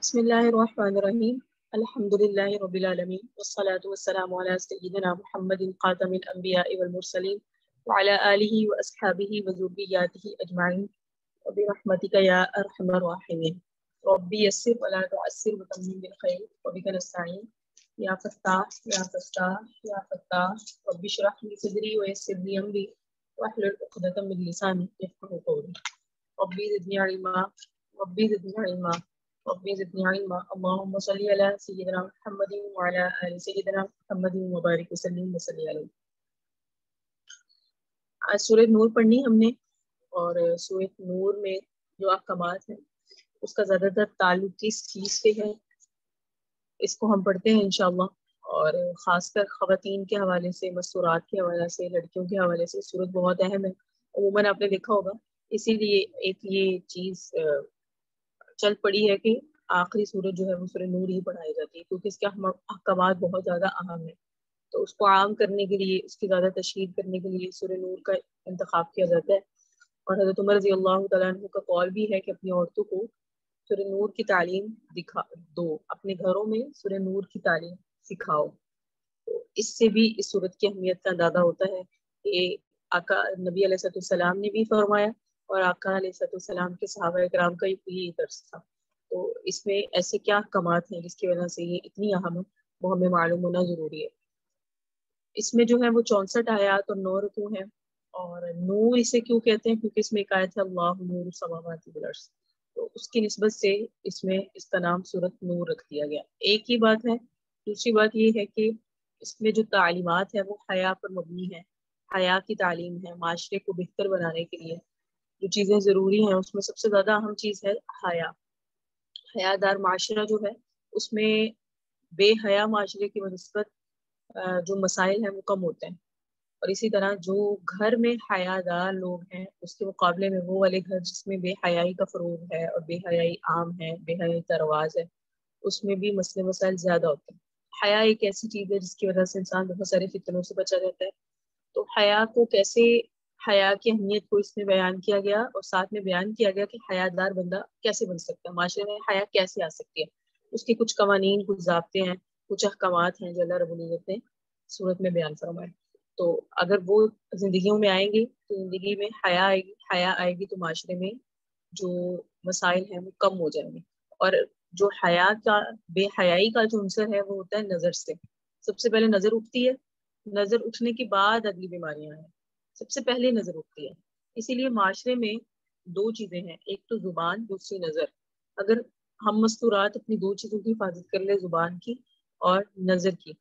بسم اللہ الرحمن الرحیم الحمد للہ رب العالمین والصلاة والسلام علی سیدنا محمد خاتم الانبیاء والمرسلین وعلی آلہ واصحابہ وذریاتہ اجمعین وبرحمتک یا ارحم الراحمین ربی یسر ولا تعسر وتمم بالخیر وبک نستعین یا فتاح یا فتاح یا فتاح رب اشرح لی صدری ویسر لی امری واحلل عقدۃ من لسانی یفقهوا قولی ربی زدنی علما ربی زدنی علما ربی زدنی علما اللہم صلی علی سیدنا محمد وعلی آل سیدنا محمد وبارک وسلم وصلی علیہ۔ آج سورۃ نور پڑھنی ہم نے، اور سورۃ نور میں جو احکامات ہیں اس کا زیادہ تر تعلق کس چیز سے ہے اس کو ہم پڑھتے ہیں انشاءاللہ، اور خاص کر خواتین کے حوالے سے، مستورات کے حوالے سے، لڑکیوں کے حوالے سے سورۃ بہت اہم ہے۔ عموماً آپ نے دیکھا ہوگا، اسی لیے ایک یہ چیز چل پڑی ہے کہ آخری سورت جو ہے وہ سورۃ نور ہی پڑھائی جاتی ہے، کیونکہ اس کے احکامات بہت زیادہ اہم ہیں، تو اس کو عام کرنے کے لیے، اس کی زیادہ تشہیر کرنے کے لیے سورۃ نور کا انتخاب کیا جاتا ہے۔ اور حضرت عمر رضی اللہ تعالیٰ عنہ کا قول بھی ہے کہ اپنی عورتوں کو سورۃ نور کی تعلیم دکھا دو، اپنے گھروں میں سورۃ نور کی تعلیم سکھاؤ۔ تو اس سے بھی اس سورت کی اہمیت کا اندازہ ہوتا ہے کہ آقا نبی علیہ السلام نے بھی فرمایا، اور آقا علیہ السلام کے صحابہ کرام کا یہی درس تھا۔ تو اس میں ایسے کیا احکامات ہیں جس کی وجہ سے یہ اتنی اہم ہے، وہ ہمیں معلوم ہونا ضروری ہے۔ اس میں جو ہے وہ 64 آیات اور 9 رکوع ہیں، اور نور اسے کیوں کہتے ہیں؟ کیونکہ اس میں ایک آیت ہے اللہ نور السماوات والارض، تو اس کی نسبت سے اس میں اس کا نام سورۃ نور رکھ دیا گیا۔ ایک ہی بات ہے۔ دوسری بات یہ ہے کہ اس میں جو تعلیمات ہے وہ حیا پر مبنی ہے، حیا کی تعلیم ہے۔ معاشرے کو بہتر بنانے کے لیے جو چیزیں ضروری ہیں اس میں سب سے زیادہ اہم چیز ہے حیا۔ حیا دار معاشرہ جو ہے اس میں بے حیا معاشرے کی بنسبت جو مسائل ہیں وہ کم ہوتے ہیں، اور اسی طرح جو گھر میں حیا دار لوگ ہیں اس کے مقابلے میں وہ والے گھر جس میں بے حیائی کا فروغ ہے اور بے حیائی عام ہے، بے حیائی کا رواج ہے، اس میں بھی مسئلے مسائل زیادہ ہوتے ہیں۔ حیا ایک ایسی چیز ہے جس کی وجہ سے انسان بہت سارے فتنوں سے بچا رہتا ہے۔ تو حیا کو کیسے، حیا کی اہمیت کو اس میں بیان کیا گیا، اور ساتھ میں بیان کیا گیا کہ حیا دار بندہ کیسے بن سکتا ہے، معاشرے میں حیا کیسے آ سکتی ہے۔ اس کے کچھ قوانین، کچھ ضابطے ہیں، کچھ احکامات ہیں جو اللہ رب العزت نے صورت میں بیان فرمائے۔ تو اگر وہ زندگیوں میں آئیں گے تو زندگی میں حیا آئے گی، حیا آئے گی تو معاشرے میں جو مسائل ہیں وہ کم ہو جائیں گے۔ اور جو حیا کا، بے حیائی کا جو عنصر ہے وہ ہوتا ہے نظر سے۔ سب سے پہلے نظر اٹھتی ہے، نظر اٹھنے کے بعد اگلی بیماریاں ہیں، سب سے پہلے نظر اٹھتی ہے۔ اسی لیے معاشرے میں دو چیزیں ہیں، ایک تو زبان، دوسری نظر۔ اگر ہم مستورات اپنی دو چیزوں کی حفاظت کر لیں، زبان کی اور نظر کی،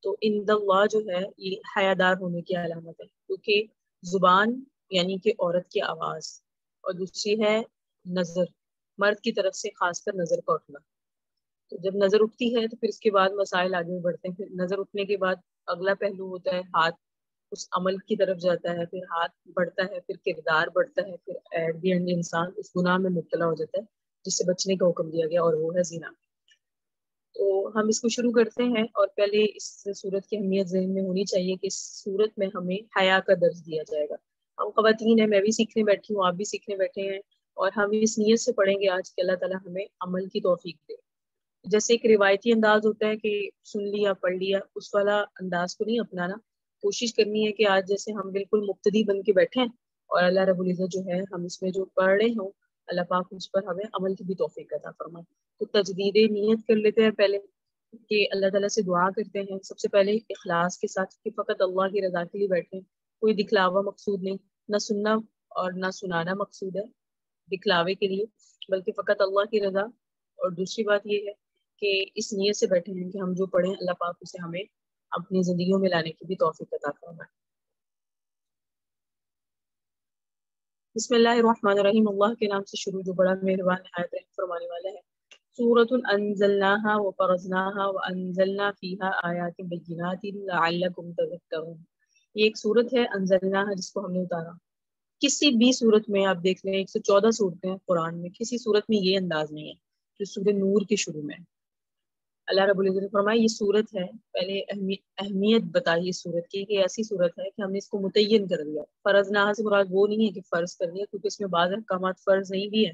تو عند اللہ جو ہے یہ حیادار ہونے کی علامت ہے، کیونکہ زبان یعنی کہ عورت کی آواز، اور دوسری ہے نظر، مرد کی طرف سے خاص کر نظر کا اٹھنا۔ تو جب نظر اٹھتی ہے تو پھر اس کے بعد مسائل آگے بڑھتے ہیں۔ پھر نظر اٹھنے کے بعد اگلا پہلو ہوتا ہے ہاتھ، اس عمل کی طرف جاتا ہے، پھر ہاتھ بڑھتا ہے، پھر کردار بڑھتا ہے، پھر ایٹ دی اینڈ انسان اس گناہ میں مبتلا ہو جاتا ہے جس سے بچنے کا حکم دیا گیا، اور وہ ہے زنا۔ تو ہم اس کو شروع کرتے ہیں، اور پہلے اس صورت کی اہمیت ذہن میں ہونی چاہیے کہ اس صورت میں ہمیں حیا کا درس دیا جائے گا۔ ہم خواتین ہیں، میں بھی سیکھنے بیٹھی ہوں، آپ بھی سیکھنے بیٹھے ہیں، اور ہم اس نیت سے پڑھیں گے آج کہ اللہ تعالیٰ ہمیں عمل کی توفیق دے۔ جیسے ایک روایتی انداز ہوتا ہے کہ سن لیا پڑھ لیا، اس والا انداز کو نہیں اپنانا۔ کوشش کرنی ہے کہ آج جیسے ہم بالکل مقتدی بن کے بیٹھے ہیں، اور اللہ رب العزت جو ہے ہم اس میں جو پڑھ رہے ہوں، اللہ پاک اس پر ہمیں عمل کی بھی توفیق عطا فرمائے۔ تو تجدید نیت کر لیتے ہیں پہلے، کہ اللہ تعالیٰ سے دعا کرتے ہیں سب سے پہلے اخلاص کے ساتھ کہ فقط اللہ کی رضا کے لیے بیٹھیں، کوئی دکھلاوا مقصود نہیں، نہ سننا اور نہ سنانا مقصود ہے دکھلاوے کے لیے، بلکہ فقط اللہ کی رضا۔ اور دوسری بات یہ ہے کہ اس نیت سے بیٹھے ہیں کہ ہم جو پڑھیں اللہ پاک اسے ہمیں اپنی زندگیوں میں لانے کی بھی توفیق عطا فرمائے۔ بسم اللہ الرحمن الرحیم، اللہ کے نام سے شروع جو بڑا مہربان نہایت رحم فرمانے والا ہے۔ سورۃ انزلناها وفرضناها وانزلنا فيها آیات بینات لعلکم تذکرون۔ یہ ایک سورت ہے انزلناها، جس کو ہم نے اتارا۔ کسی بھی سورت میں آپ دیکھ لیں، 114 صورتیں ہیں قرآن میں، کسی سورت میں یہ انداز نہیں ہے جو سورہ نور کے شروع میں ہے۔ اللہ رب العزت نے فرمایا یہ صورت ہے، پہلے اہمیت بتائی اس صورت کی کہ ایسی صورت ہے کہ ہم نے اس کو متعین کر دیا۔ فرض نہ سے مراد وہ نہیں ہے کہ فرض کر دیا، کیونکہ اس میں بعض احکامات فرض نہیں بھی ہیں،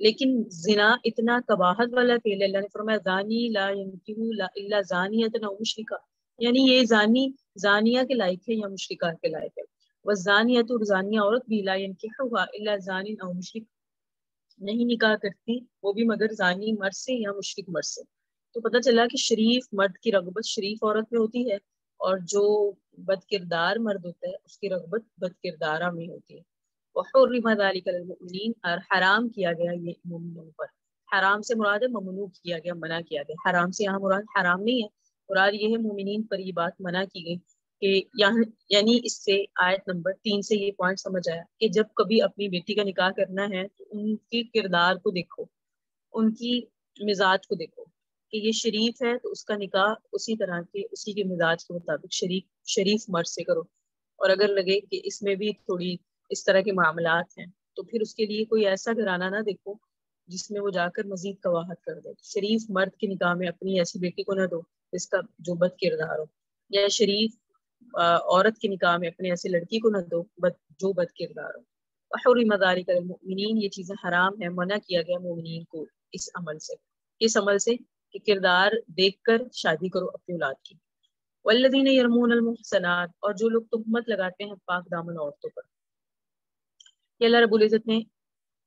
لیکن زنا اتنا قباحت والا فعل ہے، اللہ نے فرمایا زانی لا ينکح الا زانیۃ او مشرکہ، یعنی یہ زانی زانیہ کے لائق ہے یا مشرکہ کے لائق ہے، والزانیۃ اور زانیہ عورت بھی لا ينکحها الا زان او مشرک، نہیں نکاح کرتی وہ بھی مگر زانی مرد سے یا مشرک مرد سے۔ تو پتہ چلا کہ شریف مرد کی رغبت شریف عورت میں ہوتی ہے، اور جو بد کردار مرد ہوتا ہے اس کی رغبت بد کردارہ میں ہوتی ہے۔ وحرم ذلك للمؤمنین، اور حرام کیا گیا یہ مومنوں پر۔ حرام سے مراد ہے ممنوع کیا گیا، منع کیا گیا۔ حرام سے یہاں مراد حرام نہیں ہے، مراد یہ ہے مومنین پر یہ بات منع کی گئی کہ یہاں، یعنی اس سے آیت نمبر 3 سے یہ پوائنٹ سمجھ آیا کہ جب کبھی اپنی بیٹی کا نکاح کرنا ہے تو ان کے کردار کو دیکھو، ان کی مزاج کو دیکھو کہ یہ شریف ہے تو اس کا نکاح اسی طرح کے اسی کے مزاج کے مطابق شریف مرد سے کرو، اور اگر لگے کہ اس میں بھی تھوڑی اس طرح کے معاملات ہیں تو پھر اس کے لیے کوئی ایسا گھرانہ نہ دیکھو جس میں وہ جا کر مزید قباحت کر دے۔ شریف مرد کے نکاح میں اپنی ایسی بیٹی کو نہ دو جس کا جو بد کردار ہو، یا شریف عورت کے نکاح میں اپنے ایسی لڑکی کو نہ دو جو بد کردار ہو۔ وحرم ذلک للمؤمنین، یہ چیزیں حرام ہیں، منع کیا گیا مومنین کو اس عمل سے، اس عمل سے کہ کردار دیکھ کر شادی کرو اپنی اولاد کی۔ والذین یرمون المحصنات، اور جو لوگ تہمت لگاتے ہیں پاک دامن عورتوں پر، یہ اللہ رب العزت نے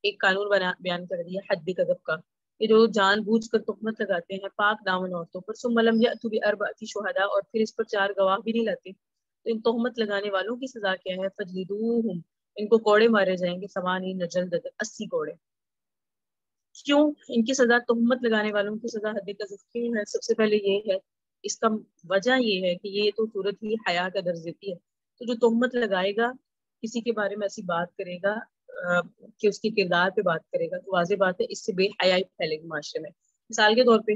ایک قانون بیان کر دیا حد قذف کا، کہ جو جان بوجھ کر تہمت لگاتے ہیں پاک دامن عورتوں پر، ثم لم یأتوا بأربعۃ شہداء، اور پھر اس پر 4 گواہ بھی نہیں لاتے، تو ان تہمت لگانے والوں کی سزا کیا ہے؟ فجلدوہم، ان کو کوڑے مارے جائیں گے، 80 جلدۃ، 80 کوڑے۔ کیوں ان کی سزا، تہمت لگانے والوں کی سزا حد قذف کیوں ہے؟ سب سے پہلے یہ ہے، اس کا وجہ یہ ہے کہ یہ تو صورت ہی حیا کا درج دیتی ہے، تو جو تہمت لگائے گا، کسی کے بارے میں ایسی بات کرے گا کہ اس کے کردار پہ بات کرے گا، تو واضح بات ہے اس سے بے حیائی پھیلے گی معاشرے میں۔ مثال کے طور پہ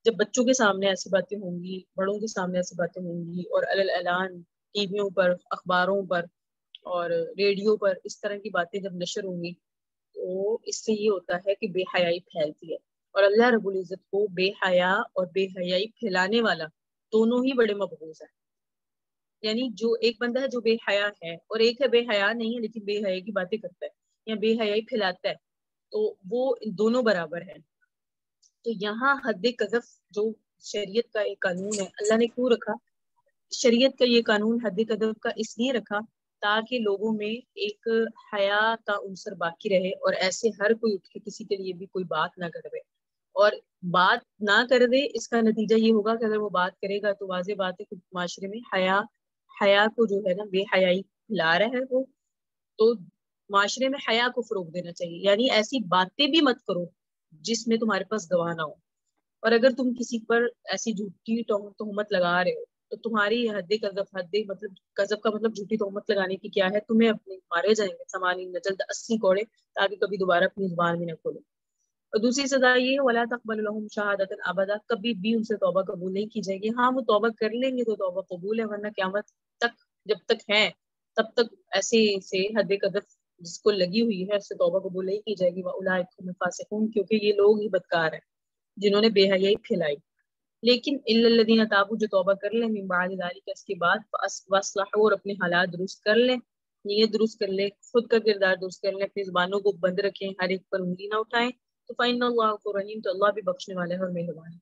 جب بچوں کے سامنے ایسی باتیں ہوں گی، بڑوں کے سامنے ایسی باتیں ہوں گی، اور اعلان ٹی ویوں پر، اخباروں پر اور ریڈیو پر اس طرح کی باتیں جب نشر ہوں گی، تو اس سے یہ ہوتا ہے کہ بے حیائی پھیلتی ہے، اور اللہ رب العزت کو بے حیا اور بے حیائی پھیلانے والا دونوں ہی بڑے مبغوض ہیں۔ یعنی جو ایک بندہ ہے جو بے حیا ہے، اور ایک ہے بے حیا نہیں ہے لیکن بے حیائی کی باتیں کرتا ہے یا بے حیائی پھیلاتا ہے، تو وہ دونوں برابر ہیں۔ تو یہاں حد قذف جو شریعت کا ایک قانون ہے، اللہ نے کیوں رکھا؟ شریعت کا یہ قانون حد قذف کا اس لیے رکھا تاکہ لوگوں میں ایک حیا کا عنصر باقی رہے، اور ایسے ہر کوئی اٹھ کے کسی کے لیے بھی کوئی بات نہ کر دے، اور بات نہ کر دے اس کا نتیجہ یہ ہوگا کہ اگر وہ بات کرے گا تو واضح بات ہے کہ معاشرے میں حیا کو جو ہے نا بے حیائی پھیلا رہا ہے وہ، تو معاشرے میں حیا کو فروغ دینا چاہیے، یعنی ایسی باتیں بھی مت کرو جس میں تمہارے پاس گواہ نہ ہو، اور اگر تم کسی پر ایسی جھوٹی تہمت لگا رہے ہو تو تمہاری حد قذف، مطلب قذف کا مطلب جھوٹی تہمت لگانے کی کیا ہے، تمہیں اپنے مارے جائیں گے 80 جلد، 80 کوڑے، تاکہ کبھی دوبارہ اپنی زبان بھی نہ کھولو۔ اور دوسری سزا یہ ہے ولا تقبل لهم شهادۃ ابدا، کبھی بھی ان سے توبہ قبول نہیں کی جائے گی۔ ہاں وہ توبہ کر لیں گے تو توبہ قبول ہے، ورنہ قیامت تک جب تک ہیں تب تک ایسے سے حد قذف جس کو لگی ہوئی ہے اس سے توبہ قبول نہیں کی جائے گی۔ واولئک هم الفاسقون، کیونکہ یہ لوگ ہی بدکار ہیں جنہوں نے بے حیائی پھیلائی۔ لیکن الا الذین تابوا، جو توبہ کر لیں، من بعد ذلک، اس کے بعد، واصلحوا، اور اپنے حالات درست کر لیں، نیت درست کر لیں، خود کا کردار درست کر لیں، اپنی زبانوں کو بند رکھیں، ہر ایک پر انگلی نہ اٹھائیں، تو فإن اللہ غفور رحیم، تو اللہ بھی بخشنے والا ہے اور مہربان ہے۔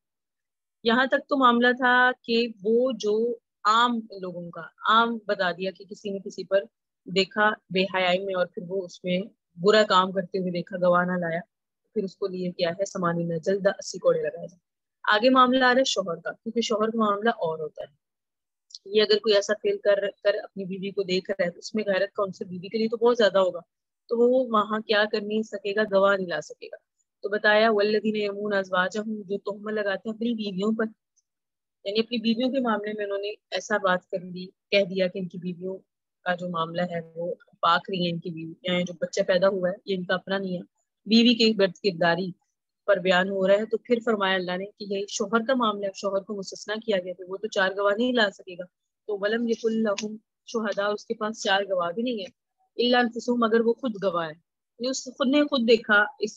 یہاں تک تو معاملہ تھا کہ وہ جو عام لوگوں کا عام بتا دیا کہ کسی نے کسی پر دیکھا بے حیائی میں اور پھر وہ اس میں برا کام کرتے ہوئے دیکھا، گواہ نہ لایا، پھر اس کو لیے کیا ہے 80 جلد، 80 کوڑے لگائے جائیں۔ آگے معاملہ آ رہا ہے شوہر کا، کیونکہ شوہر کا معاملہ اور ہوتا ہے۔ یہ اگر کوئی ایسا فیل کر اپنی بیوی کو دیکھ رہا ہے تو اس میں غیرت کا عنصر بیوی کے لیے تو بہت زیادہ ہوگا، تو وہ وہاں کیا کر نہیں سکے گا، گواہ نہیں لا سکے گا۔ تو بتایا والذین یرمون ازواجہم، جو تہمت لگاتے ہیں اپنی بیویوں پر، یعنی اپنی بیویوں کے معاملے میں انہوں نے ایسا بات کہہ دیا کہ ان کی بیویوں کا جو معاملہ ہے وہ پاک نہیں ہے، ان کی بیوی جو بچہ پیدا ہوا ہے یہ ان کا اپنا نہیں ہے، بیوی کی بد کرداری پر بیان ہو رہا ہے، تو پھر فرمایا اللہ نے کہ یہ شوہر کا معاملہ ہے، شوہر کو مستثنا کیا گیا کہ وہ تو 4 گواہ نہیں لا سکے گا، تو ولم یکن لہم شہداء، اس کے پاس 4 گواہ بھی نہیں ہے، الا انفسہم، اگر وہ خود گواہ ہے، اس خود نے خود دیکھا اس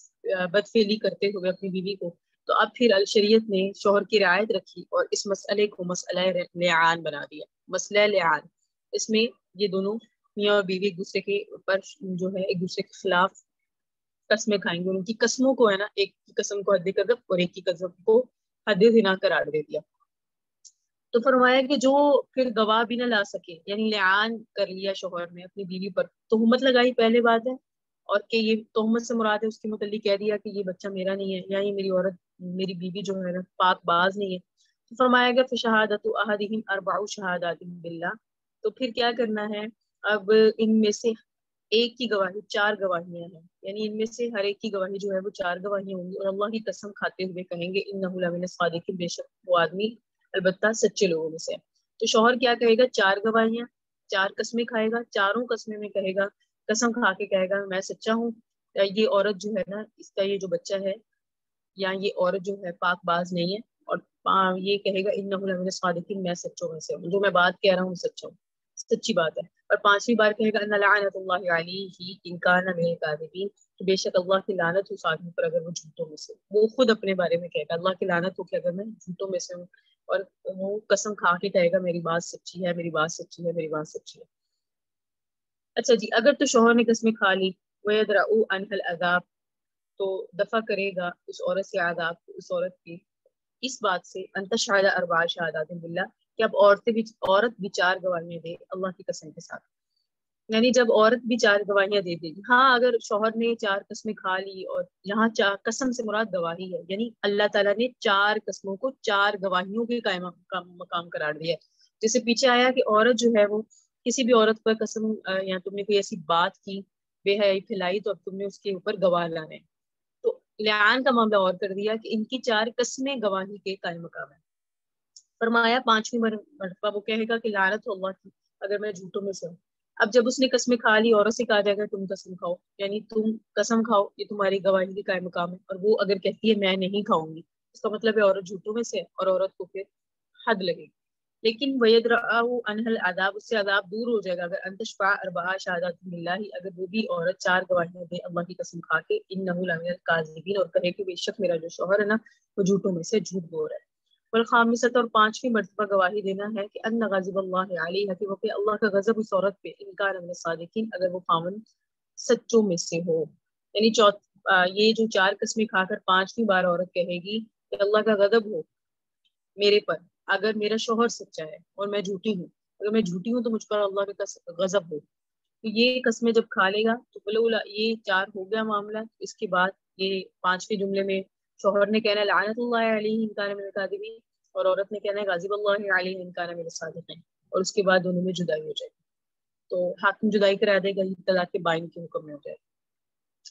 بدفعلی کرتے ہوئے اپنی بیوی کو، تو اب پھر شریعت نے شوہر کی رعایت رکھی اور اس مسئلے کو مسئلہ لعان بنا دیا، مسئلہ لعان۔ اس میں یہ دونوں میاں اور بیوی ایک دوسرے کے اوپر جو ہے ایک دوسرے کے خلاف قسمیں کھائیں گے. ان کی قسموں کو ہے نا، ایک کی قسم کو حد قذف اور ایک کی قسم کو حد زنا قرار دے دیا. تو فرمایا کہ جو پھر گواہ بھی نہ لا سکے، یعنی لعان کر لیا شوہر نے اپنی بیوی پر، تہمت لگائی پہلے بات ہے، اور کہ یہ تہمت سے مراد ہے اس کے متعلق کہہ دیا کہ یہ بچہ میرا نہیں ہے، یا یہ میری عورت میری بیوی جو ہے نا پاک باز نہیں ہے. تو فرمایا گیا فشہادۃ احدہم اربع شہادات باللہ. تو پھر کیا کرنا ہے، اب ان میں سے ایک کی گواہی، 4 گواہیاں ہیں، یعنی ان میں سے ہر ایک کی گواہی جو ہے وہ 4 گواہیاں ہوں گی، اور اللہ کی قسم کھاتے ہوئے کہیں گے انہ لمن الصادقین، بے شک وہ آدمی البتہ سچے لوگوں میں سے. تو شوہر کیا کہے گا، 4 گواہیاں، 4 قسمیں کھائے گا، چاروں قسمیں میں کہے گا، قسم کھا کے کہے گا میں سچا ہوں، یہ عورت جو ہے نا اس کا یہ جو بچہ ہے، یا یہ عورت جو ہے پاک باز نہیں ہے، اور یہ کہے گا انہ لمن الصادقین، میں سچوں میں سے ہوں، جو میں بات کہہ رہا ہوں سچا ہوں، سچی بات ہے. اور 5ویں بار کہے گا ان لعنت اللہ علیہ ان کان من الکاذبین، کہ بے شک اللہ کی لعنت ہو اس آدمی پر اگر وہ جھوٹوں میں سے. وہ خود اپنے بارے میں کہے گا اللہ کی لعنت ہو کہ اگر میں جھوٹوں میں سے ہوں، اور وہ قسم کھا کے کہے گا میری بات سچی ہے، میری بات سچی ہے، میری بات سچی ہے. اچھا جی، اگر تو شوہر نے قسمیں کھا لی، وَيَدْرَؤُ عَنْهَا الْعَذَابَ، تو دفع کرے گا اس عورت سے عذاب کو، اس عورت کی اس بات سے ان تشہد 4 شہادات باللہ، کہ اب عورت بھی 4 گواہیاں دے اللہ کی قسم کے ساتھ. یعنی جب عورت بھی 4 گواہیاں دے دے گی، ہاں اگر شوہر نے 4 قسمیں کھا لی، اور یہاں قسم سے مراد گواہی ہے، یعنی اللہ تعالیٰ نے 4 قسموں کو 4 گواہیوں کے مقام قرار دیا. جیسے پیچھے آیا کہ عورت جو ہے وہ کسی بھی عورت پر قسم، یا تم نے کوئی ایسی بات کی، بے حیائی پھیلائی، تو اب تم نے اس کے اوپر گواہ لانے. تو لعان کا معاملہ اور کر دیا کہ ان کی 4 قسمیں گواہی کے قائم مقام ہے. فرمایا 5ویں مرتبہ وہ کہے گا کہ لعنت ہو اللہ کی اگر میں جھوٹوں میں سے ہوں. اب جب اس نے قسمیں کھا لی، عورت سے کہا جائے گا تم قسم کھاؤ، یعنی تم قسم کھاؤ، یہ تمہاری گواہی کے قائم مقام ہے. اور وہ اگر کہتی ہے میں نہیں کھاؤں گی، اس کا مطلب ہے عورت جھوٹوں میں سے ہے، اور عورت کو پھر حد لگے گی. لیکن وَيَدْرَأُ عَنْهَا الْعَذَابُ، اس سے عذاب دور ہو جائے گا اگر ان تشفع 4 شہادات باللہ، اگر وہ بھی عورت 4 گواہیاں دے اللہ کی قسم کھا کے انہ لمن الکاذبین، اور کہے کہ بے شک میرا جو شوہر ہے نا وہ جھوٹوں میں سے جھوٹ بول رہا ہے. والخامسۃ، اور 5ویں مرتبہ گواہی دینا ہے کہ ان غضب اللہ علیہ، کہ وہ کہ اللہ کا غضب اس عورت پہ، ان کان من الصادقین، اگر وہ خاوند سچوں میں سے ہو. یعنی یہ جو 4 قسمیں کھا کر 5ویں بار عورت کہے گی کہ اللہ کا غضب ہو میرے پر اگر میرا شوہر سچا ہے اور میں جھوٹی ہوں، اگر میں جھوٹی ہوں تو مجھ پر اللہ کا غضب ہو. تو یہ قسمیں جب کھا لے گا تو بلولا یہ 4 ہو گیا معاملہ. اس کے بعد یہ 5ویں جملے میں شوہر نے کہنا ہے لعنت اللہ علیہ ان کان من الکاذبین، اور عورت نے کہنا ہے غضب اللہ علیہ ان کان من الصادقین، اور اس کے بعد دونوں میں جدائی ہو جائے گی. تو حاکم جدائی کرا دے گا، طلاق کے بائن کے حکم میں ہو جائے گا.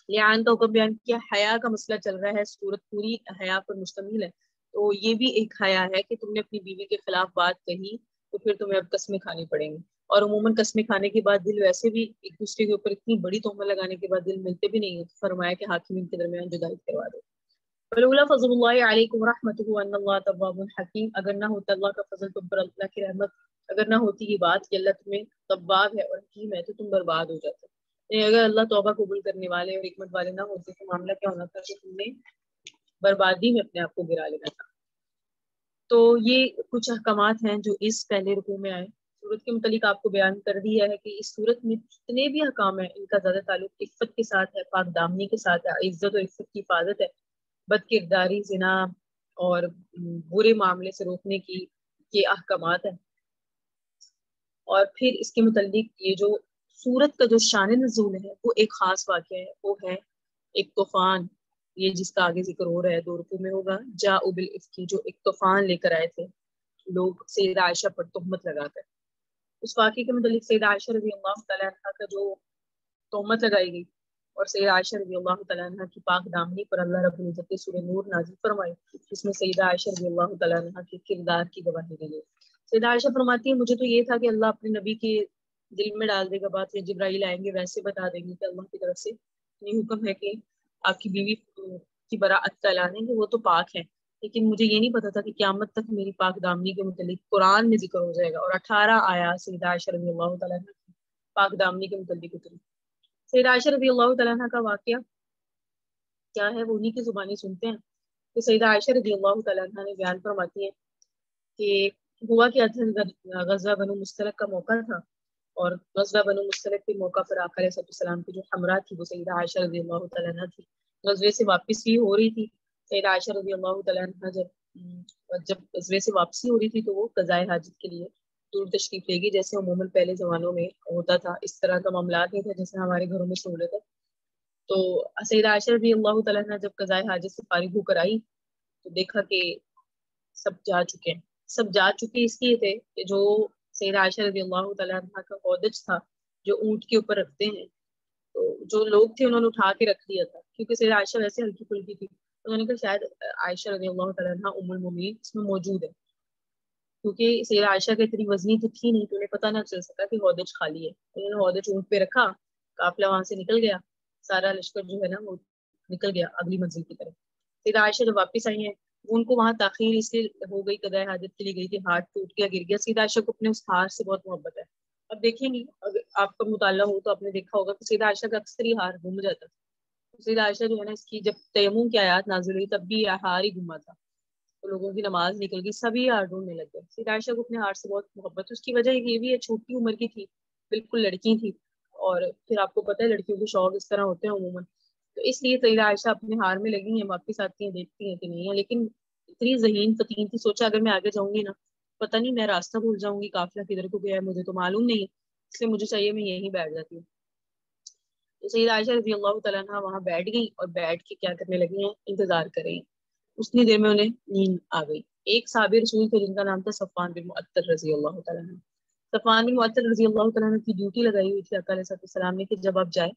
لعان کا حکم بیان کیا. حیا کا مسئلہ چل رہا ہے، سورت پوری حیا پر مشتمل ہے. تو یہ بھی ایک حیا ہے کہ تم نے اپنی بیوی کے خلاف بات کہی تو پھر تمہیں اب قسمیں کھانی پڑیں گی. اور عموماً قسمیں کھانے کے بعد دل ویسے بھی ایک دوسرے کے اوپر اتنی بڑی تہمت لگانے کے بعد دل ملتے بھی نہیں ہے. تو فرمایا کہ حاکمین کے درمیان جدائی کروا دو. ولولا فضل اللہ علیکم ورحمتہ ان اللہ تواب حکیم، اگر نہ ہوتا اللہ کا فضل تم پر، اللہ کی رحمت اگر نہ ہوتی یہ بات کہ اللہ تمہیں تواب ہے اور حکیم ہے، تو تم برباد ہو جاتے. اگر اللہ توبہ قبول کرنے والے اور حکمت والے نہ ہوتے تو معاملہ کیا ہونا تھا کہ تم نے بربادی میں اپنے آپ کو گرا لینا تھا. تو یہ کچھ احکامات ہیں جو اس پہلے رکوع میں آئے. سورت کے متعلق آپ کو بیان کر دیا ہے کہ اس سورت میں جتنے بھی احکام ہیں ان کا زیادہ تعلق عفت کے ساتھ ہے، پاک دامنی کے ساتھ ہے، عزت اور عفت کی حفاظت ہے، بد کرداری، زنا اور برے معاملے سے روکنے کی یہ احکامات ہیں. اور پھر اس کے متعلق یہ جو سورت کا جو شان نزول ہے وہ ایک خاص واقعہ ہے، وہ ہے ایک طوفان، یہ جس کا آگے ذکر ہو رہا ہے 2 رکوع میں ہوگا. جاء بالافک، جو ایک طوفان لے کر آئے تھے لوگ سیدہ عائشہ پر تہمت لگا کر. اس واقعے کے متعلق سیدہ عائشہ رضی اللہ تعالیٰ عنہ کا جو تہمت لگائی گئی، اور سیدہ عائشہ رضی اللہ تعالیٰ عنہ کی پاک دامنی پر اللہ رب العزت نے سورہ نور نازل فرمائی، جس میں سیدہ عائشہ رضی اللہ تعالیٰ عنہ کے کردار کی گواہی دی گئی. سیدہ عائشہ فرماتی ہے مجھے تو یہ تھا کہ اللہ اپنے نبی کے دل میں ڈال دے گا بات، یا جبرائیل آئیں گے ویسے بتا دیں گے کہ اللہ کی طرف سے یہ حکم ہے کہ آپ کی بیوی کی براءت کا اعلان ہے کہ وہ تو پاک ہے. لیکن مجھے یہ نہیں پتا تھا کہ قیامت تک میری پاک دامنی کے متعلق قرآن میں ذکر ہو جائے گا، اور 18 آیات سیدہ عائشہ رضی اللہ تعالیٰ عنہ کی پاک دامنی کے متعلق اتری. سیدہ عائشہ رضی اللہ تعالیٰ عنہ کا واقعہ کیا ہے وہ انہی کی زبانی سنتے ہیں. تو سیدہ عائشہ رضی اللہ تعالیٰ عنہ نے بیان فرماتی ہے کہ ہوا کیا تھا، غزوہ بنو مستلق کا موقع تھا. اور غزوہ بنو مستلق کے موقع پر آقا علیہ السلام کی جو ہمراہ تھی وہ سیدہ عائشہ رضی اللہ تعالیٰ عنہ تھی. غزوے سے واپس ہی ہو رہی تھی سیدہ عائشہ رضی اللہ تعالیٰ عنہ. جب غزوے سے واپسی ہو رہی تھی تو وہ قضائے حاجت کے لیے دور تشریف لے گی، جیسے عموماً پہلے زمانوں میں ہوتا تھا. اس طرح کا معاملات نہیں تھا جیسے ہمارے گھروں میں سہولت ہے. تو سیدہ عائشہ رضی اللہ تعالیٰ عنہ جب قضائے حاجت سے فارغ ہو کر آئی تو دیکھا کہ سب جا چکے ہیں. سب جا چکے اس لیے تھے کہ جو سیدہ عائشہ رضی اللہ تعالیٰ عنہ کا ہودج تھا جو اونٹ کے اوپر رکھتے ہیں، تو جو لوگ تھے انہوں نے اٹھا کے رکھ دیا تھا، کیونکہ سیدہ عائشہ ویسے ہلکی پھلکی تھی. انہوں نے کہا شاید عائشہ رضی اللہ تعالیٰ عنہ ام المومنین اس میں موجود ہے، کیونکہ سیدہ عائشہ کی اتنی وزنی تو تھی نہیں تو انہیں پتہ نہ چل سکا کہ ہودج خالی ہے. انہوں نے ہودج اونٹ پہ رکھا، قافلہ وہاں سے نکل گیا، سارا لشکر جو ہے نا وہ نکل گیا اگلی منزل کی طرف. سیدہ عائشہ جب واپس آئی ہیں ان کو وہاں تاخیر اس لیے ہو گئی، قضائے حاجت کے لیے گئی تھی، ہاتھ ٹوٹ گیا، گر گیا. سیدہ عائشہ کو اپنے اس ہار سے بہت محبت ہے. اب دیکھیں گی اگر آپ کا مطالعہ ہو تو آپ نے دیکھا ہوگا کہ سیدہ عائشہ کا اکثر ہی ہار گم جاتا تھا. سیدہ عائشہ جو ہے نا اس کی جب تیمم کی آیات نازل ہوئی تب بھی ہار ہی گما تھا. تو لوگوں کی نماز نکل گئی، سبھی ہار ڈھونڈنے لگ گئے. سیدہ عائشہ کو اپنے ہار سے بہت محبت. اس کی وجہ یہ بھی ہے چھوٹی عمر کی تھی، بالکل لڑکی تھی، اور پھر آپ کو پتہ ہے لڑکیوں کے شوق اس طرح ہوتے ہیں عموماً. تو اس لیے سیدہ عائشہ اپنے ہار میں لگی ہیں، واپس آتی ہیں دیکھتی ہیں کہ نہیں ہے. لیکن اتنی ذہین فتین تھی، سوچا اگر میں آگے جاؤں گی نا پتہ نہیں میں راستہ بھول جاؤں گی، قافلہ کدھر کو گیا ہے مجھے تو معلوم نہیں ہے، اس لیے مجھے چاہیے میں یہیں بیٹھ جاتی ہوں. تو سیدہ عائشہ رضی اللہ تعالیٰ عنہ وہاں بیٹھ گئی اور بیٹھ کے کیا کرنے لگی ہیں، انتظار کر رہی ہیں. اتنی دیر میں انہیں نیند آ گئی. ایک صحابی رسول تھے جن کا نام تھا صفوان بن معطل رضی اللہ تعالیٰ عنہ. صفوان بن معطل رضی اللہ تعالیٰ عنہ کی ڈیوٹی لگائی ہوئی تھی آقا علیہ السلام نے کہ جب آپ جائیں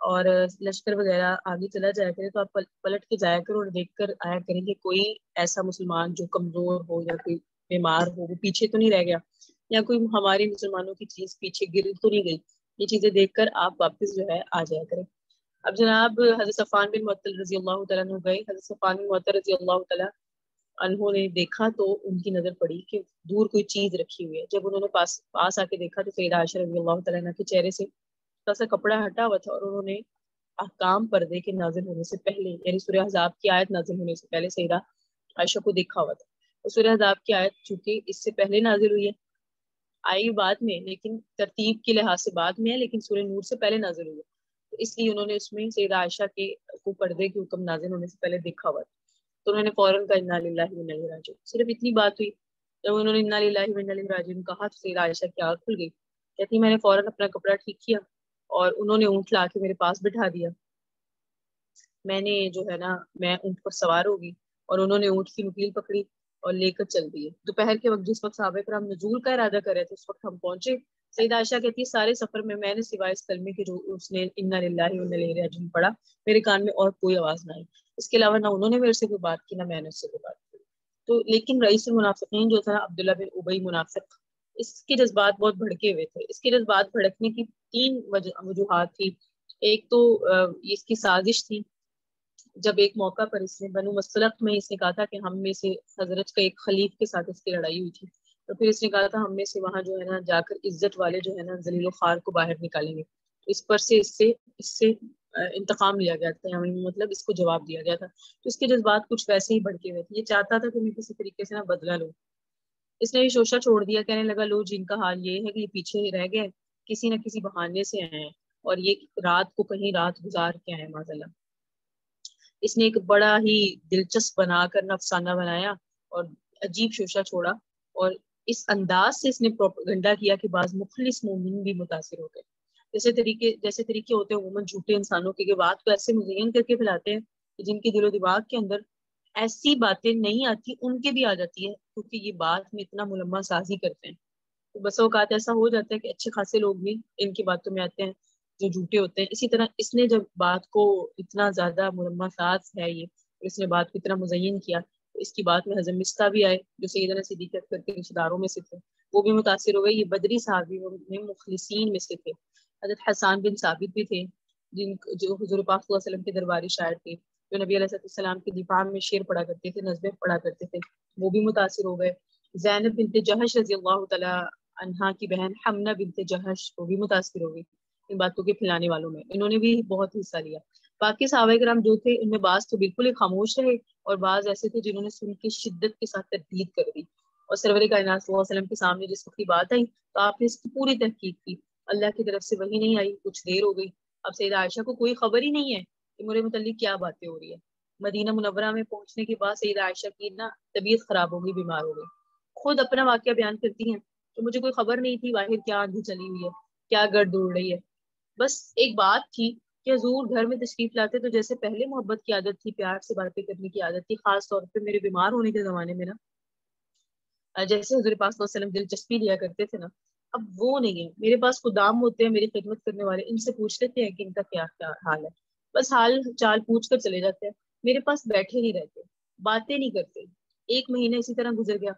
اور لشکر وغیرہ آگے چلا جایا کرے تو آپ پلٹ کے جایا کرو اور دیکھ کر آیا کریں کہ کوئی ایسا مسلمان جو کمزور ہو یا کوئی بیمار ہو وہ پیچھے تو نہیں رہ گیا، یا کوئی ہماری مسلمانوں کی چیز پیچھے گر تو نہیں گئی. یہ چیزیں دیکھ کر آپ واپس جو ہے آ جایا کریں. اب جناب حضرت صفوان بن معطل رضی اللہ تعالیٰ عنہ گئے. حضرت صفوان بن معطل رضی اللہ تعالیٰ عنہ نے دیکھا تو ان کی نظر پڑی کہ دور کوئی چیز رکھی ہوئی ہے. جب انہوں نے پاس آ کے دیکھا تو سیدہ عائشہ رضی اللہ تعالیٰ عنہ کے چہرے سے سا کپڑا ہٹا ہوا تھا، اور انہوں نے احکام پردے کے نازل ہونے سے پہلے یعنی سورہ احزاب کی آیت نازل ہونے سے پہلے سیدہ عائشہ کو دیکھا ہوا تھا. اور سورہ احزاب کی آیت چونکہ اس سے پہلے نازل ہوئی ہے، آئی بعد میں لیکن ترتیب کے لحاظ سے بعد میں ہے، لیکن سورہ نور سے پہلے نازل ہوئی ہے، تو اس لیے انہوں نے اس میں سیدہ عائشہ کے کو پردے کے حکم نازل ہونے سے پہلے دیکھا ہوا تھا. تو انہوں نے فوراً کہا انا للہ و انا الیہ راجعون. صرف اتنی بات ہوئی، جب انہوں نے انا للہ و انا الیہ راجعون کہا تو سیدہ عائشہ کی آنکھ کھل گئی. کہتی میں نے فوراً اپنا کپڑا ٹھیک کیا اور انہوں نے اونٹ لا کے میرے پاس بٹھا دیا. میں نے جو ہے نا میں اونٹ پر سوار ہوگی اور انہوں نے اونٹ کی نکیل پکڑی اور لے کر چل دیے. دوپہر کے وقت جس وقت صحابہ کرام نزول کا ارادہ کر رہے تھے اس وقت ہم پہنچے. سیدہ عائشہ کہتی ہے سارے سفر میں نے سوائے اس کلمے کے جو اس نے انا للہ و انا الیہ راجعون پڑھا میرے کان میں اور کوئی آواز نہ آئی. اس کے علاوہ نہ انہوں نے میرے سے کوئی بات کی نہ میں نے اس سے کوئی بات کی. تو لیکن رئیس المنافقین جو تھا عبداللہ بن ابی منافق، اس کے جذبات بہت بھڑکے ہوئے تھے. اس کے جذبات بھڑکنے کی 3 وجوہات تھی. ایک تو اس کی سازش تھی. جب ایک موقع پر اس نے بنو مستلق میں اس نے کہا تھا کہ ہم میں سے حضرت کا ایک خلیف کے ساتھ اس کی لڑائی ہوئی تھی، تو پھر اس نے کہا تھا ہم میں سے وہاں جو ہے نا جا کر عزت والے جو ہے نا ذلیل و خوار کو باہر نکالیں گے. اس پر سے اس سے انتقام لیا گیا تھا، یعنی مطلب اس کو جواب دیا گیا تھا. تو اس کے جذبات کچھ ویسے ہی بھڑکے ہوئے تھے. یہ چاہتا تھا کہ میں کسی طریقے سے نا بدلہ لوں. اس نے یہ شوشہ چھوڑ دیا، کہنے لگا لو جن کا حال یہ ہے کہ یہ پیچھے رہ گئے، کسی نہ کسی بہانے سے آئے ہیں اور یہ رات کو کہیں رات گزار کے آئے معاذ اللہ. اس نے ایک بڑا ہی دلچسپ بنا کر افسانہ بنایا اور عجیب شوشہ چھوڑا، اور اس انداز سے اس نے پروپیگنڈا کیا کہ بعض مخلص مومن بھی متاثر ہو گئے. جیسے طریقے ہوتے ہیں عموماً جھوٹے انسانوں کے بات کو ایسے مزین کر کے پھیلاتے ہیں کہ جن کے دل و دماغ کے اندر ایسی باتیں نہیں آتی ان کے بھی آ جاتی ہے، کیونکہ یہ بات میں اتنا ملمہ سازی کرتے ہیں. تو بس اوقات ایسا ہو جاتا ہے کہ اچھے خاصے لوگ بھی ان کی باتوں میں آتے ہیں جو جھوٹے ہوتے ہیں. اسی طرح اس نے جب بات کو اتنا زیادہ ملمہ ساز ہے یہ، اس نے بات کو اتنا مزین کیا، اس کی بات میں حضرت مصطفیٰ بھی آئے جو سیدنا صدیق اکبر کے رشتہ داروں میں سے تھے، وہ بھی متاثر ہو گئے. یہ بدری صحابی میں مخلصین میں سے تھے. حضرت حسان بن ثابت بھی تھے جو حضور پاک صلی اللہ علیہ وسلم کے درباری شاعر تھے، جو نبی علیہ السلام کے دفاع میں شعر پڑھا کرتے تھے، نظمیں پڑھا کرتے تھے، وہ بھی متاثر ہو گئے. زینب بنت جہش رضی اللہ تعالی عنہا کی بہن حمنہ بنت جہش وہ بھی متاثر ہو گئی ان باتوں کے پھیلانے والوں میں. انہوں نے بھی بہت حصہ لیا. باقی صحابہ کرام جو تھے ان میں بعض تو بالکل ہی خاموش رہے اور بعض ایسے تھے جنہوں نے سن کے شدت کے ساتھ تردید کر دی اور سرور کائنات صلی اللہ علیہ وسلم کے سامنے جس وقت کی بات آئی تو آپ نے اس کی پوری تحقیق کی، اللہ کی طرف سے وہی نہیں آئی، کچھ دیر ہو گئی، اب سیدہ عائشہ کو کوئی خبر ہی نہیں ہے کہ میرے متعلق کیا باتیں ہو رہی ہے۔ مدینہ منورہ میں پہنچنے کے بعد سیدہ عائشہ کی نا طبیعت خراب ہو گئی، بیمار ہو گئی، خود اپنا واقعہ بیان کرتی ہیں کہ مجھے کوئی خبر نہیں تھی باہر کیا آندھی چلی ہوئی ہے، کیا گرد اڑ رہی ہے، بس ایک بات تھی کہ حضور گھر میں تشریف لاتے تو جیسے پہلے محبت کی عادت تھی، پیار سے باتیں کرنے کی عادت تھی، خاص طور پہ میرے بیمار ہونے کے زمانے میں نا جیسے حضور پاک صلی اللہ علیہ وسلم دلچسپی لیا کرتے تھے نا، اب وہ نہیں ہے۔ میرے پاس خدام ہوتے ہیں میری خدمت کرنے والے، ان سے پوچھ لیتے ہیں کہ ان کا کیا کیا حال ہے، بس حال چال پوچھ کر چلے جاتے ہیں، میرے پاس بیٹھے نہیں رہتے، باتیں نہیں کرتے۔ ایک مہینہ اسی طرح گزر گیا،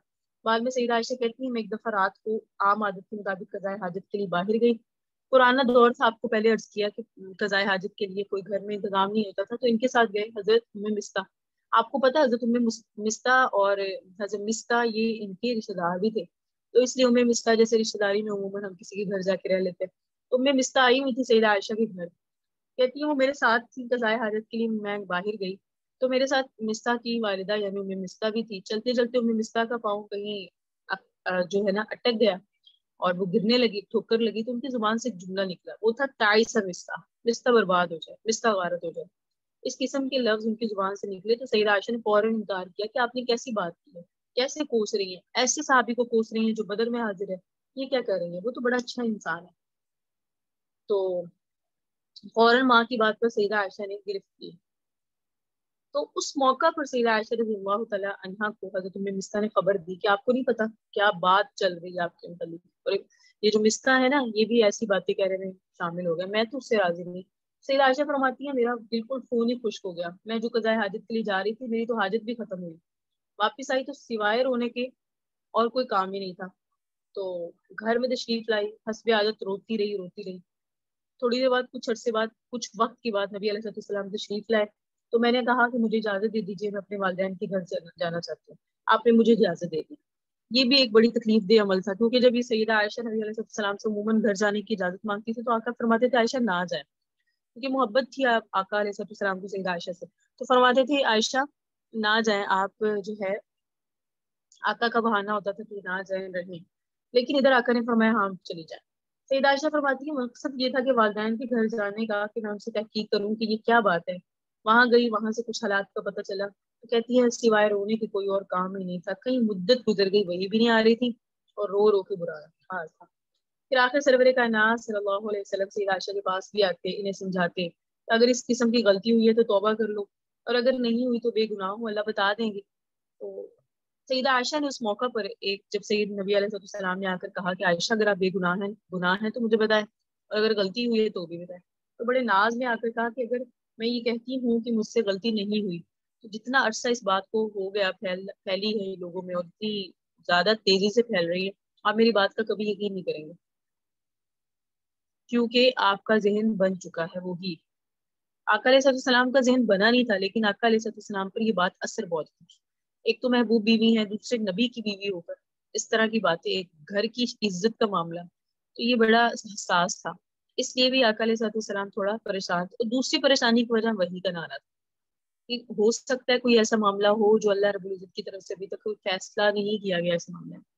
بعد میں سیدہ عائشہ کہتی ہیں میں ایک دفعہ رات کو عام عادت کے مطابق قضاء حاجت کے لیے باہر گئی۔ پرانا دور تھا، آپ کو پہلے عرض کیا کہ قضاء حاجت کے لیے کوئی گھر میں انتظام نہیں ہوتا تھا، تو ان کے ساتھ گئے حضرت مستہ۔ آپ کو پتا حضرت مستہ اور حضرت مستہ یہ ان کے رشتے دار بھی تھے، تو اس لیے مستہ جیسے رشتے داری میں عموماً ہم کسی کے گھر جا کے رہ لیتے، تو مستہ آئی ہوئی تھی سیدہ عائشہ کے گھر، کہتی ہیں وہ میرے ساتھ تھی قضاء حاجت کے لیے، میں باہر گئی تو میرے ساتھ مستہ کی والدہ یعنی مستہ بھی تھی۔ چلتے چلتے مستہ کا پاؤں کہیں جو ہے نا اٹک گیا اور وہ گرنے لگی، ٹھوکر لگی، تو ان کی زبان سے ایک جملہ نکلا، وہ تھا تعیس مستہ، مستہ برباد ہو جائے، مستہ غارت ہو جائے، اس قسم کے لفظ ان کی زبان سے نکلے تو سیدہ عائشہ نے فوراً انکار کیا کہ آپ نے کیسی بات کی ہے، کیسے کوس رہی ہیں، ایسے صحابی کو کوس رہی ہیں جو بدر میں حاضر ہے، یہ کیا کر رہی ہے، وہ تو بڑا اچھا انسان ہے۔ تو فوراً ماں کی بات پر سیدہ عائشہ نے گرفت کی، تو اس موقع پر سیدہ عائشہ رضی اللہ تعالیٰ عنہا کو حضرت مستہ نے خبر دی کہ آپ کو نہیں پتا کیا بات چل رہی ہے آپ کے متعلق، اور یہ جو مستہ ہے نا یہ بھی ایسی باتیں کہہ رہے ہیں شامل ہو گیا، میں تو اس سے راضی نہیں۔ سیدہ عائشہ فرماتی ہیں میرا بالکل خون ہی خشک ہو گیا، میں جو قضاء حاجت کے لیے جا رہی تھی میری تو حاجت بھی ختم ہوئی، واپس آئی تو سوائے رونے کے اور کوئی کام ہی نہیں تھا، تو گھر میں تشریف لائی، حسب عادت روتی رہی۔ تھوڑی دیر بعد کچھ عرصے بعد کچھ وقت کے بعد نبی علیہ السلام تشریف لائے، تو میں نے کہا کہ مجھے اجازت دے دیجیے، میں اپنے والدین کے گھر جانا چاہتی ہوں، آپ نے مجھے اجازت دے دی۔ یہ بھی ایک بڑی تکلیف دہ عمل تھا، کیونکہ جب یہ سیدہ عائشہ نبی علیہ السلام سے عموماً گھر جانے کی اجازت مانگتی تھی تو آقا فرماتے تھے عائشہ نہ جائے، کیونکہ محبت تھی آقا علیہ السلام کو سیدہ عائشہ سے، تو فرماتے تھے عائشہ نہ جائیں آپ، جو ہے آقا کا بہانہ ہوتا تھا کہ نہ جائیں رہیں، لیکن ادھر آقا نے فرمایا ہاں چلی جائیں۔ سیدہ عائشہ فرماتی ہے مقصد یہ تھا کہ والدین کے گھر جانے کا کہ میں ان سے تحقیق کروں کہ یہ کیا بات ہے، وہاں گئی، وہاں سے کچھ حالات کا پتہ چلا، تو کہتی ہے سوائے رونے کے کوئی اور کام ہی نہیں تھا، کئی مدت گزر گئی وہی بھی نہیں آ رہی تھی اور رو رو کے برا حال تھا۔ پھر آخر سرور کائنات صلی اللہ علیہ وسلم سیدہ عائشہ کے پاس بھی آتے، انہیں سمجھاتے کہ اگر اس قسم کی غلطی ہوئی ہے تو توبہ کر لو، اور اگر نہیں ہوئی تو بے گناہ ہو، اللہ بتا دیں گے۔ تو سیدہ عائشہ نے اس موقع پر جب سید نبی علیہ السلام نے آ کر کہا کہ عائشہ اگر آپ بے گناہ ہیں تو مجھے بتائیں، اور اگر غلطی ہوئی ہے تو بھی بتائیں، تو بڑے ناز میں آ کر کہا کہ اگر میں یہ کہتی ہوں کہ مجھ سے غلطی نہیں ہوئی تو جتنا عرصہ اس بات کو ہو گیا پھیلی ہے لوگوں میں اور اتنی زیادہ تیزی سے پھیل رہی ہے، آپ میری بات کا کبھی یقین نہیں کریں گے، کیونکہ آپ کا ذہن بن چکا ہے وہی۔ آقا علیہ السلام کا ذہن بنا نہیں تھا، لیکن آقا علیہ السلام پر یہ بات اثر بہت تھی، ایک تو محبوب بیوی ہے، دوسرے نبی کی بیوی ہو کر اس طرح کی باتیں، ایک گھر کی عزت کا معاملہ، تو یہ بڑا حساس تھا، اس لیے بھی آقا علیہ السلام تھوڑا پریشان تھے، اور دوسری پریشانی کی وجہ وہی کا نانا تھا کہ ہو سکتا ہے کوئی ایسا معاملہ ہو جو اللہ رب العزت کی طرف سے ابھی تک کوئی فیصلہ نہیں کیا گیا اس معاملے میں۔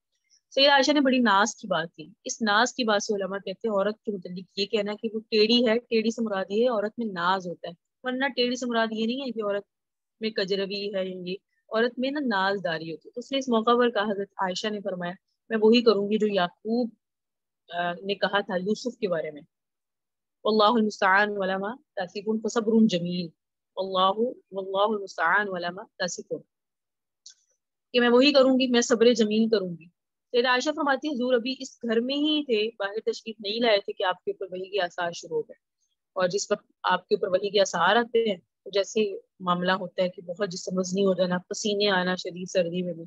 سیدہ عائشہ نے بڑی ناز کی بات کی، اس ناز کی بات سے علماء کہتے ہیں عورت کے متعلق یہ کہنا کہ وہ ٹیڑھی ہے، ٹیڑھی سے مراد یہ ہے عورت میں ناز ہوتا ہے، ورنہ ٹیڑھی سے مراد یہ نہیں ہے کہ عورت میں کجروی ہے، یہ عورت میں نا ناز داری ہوتی ہے۔ تو اس نے اس موقع پر کہا، حضرت عائشہ نے فرمایا میں وہی کروں گی جو یعقوب نے کہا تھا یوسف کے بارے میں، واللہ المستعان ولا ما تصفون فصبر جمیل، واللہ المستعان ولا ما تصفون، کہ میں وہی کروں گی، میں صبر جمیل کروں گی۔ سیدہ عائشہ فرماتی ہے حضور ابھی اس گھر میں ہی تھے، باہر تشریف نہیں لائے تھے کہ آپ کے اوپر وحی کے آثار شروع ہو گئے، اور جس وقت آپ کے اوپر وحی کے آثار آتے ہیں تو جیسے معاملہ ہوتا ہے کہ بہت جسم وزنی ہو جانا، پسینے آنا شدید سردی میں بھی،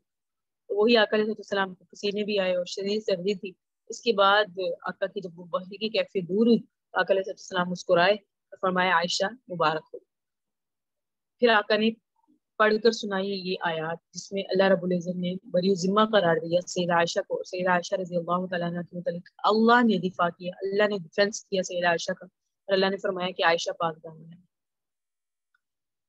تو وہی آقا علیہ السلام کو پسینے بھی آئے اور شدید سردی تھی۔ اس کے بعد آقا کی جب وحی کی کیفیت دور ہوئی تو آقا علیہ السلام مسکرائے اور فرمایا عائشہ مبارک ہو۔ پھر آقا نے پڑھ کر سنائی یہ آیات جس میں اللہ رب العزت نے بری ذمہ قرار دیا سیدہ عائشہ کو، سیدہ عائشہ رضی اللہ تعالیٰ عنہ کے متعلق اللہ نے دفاع کیا، اللہ نے ڈیفینس کیا سیدہ عائشہ کا، اور اللہ نے فرمایا کہ عائشہ پاک دامن ہے۔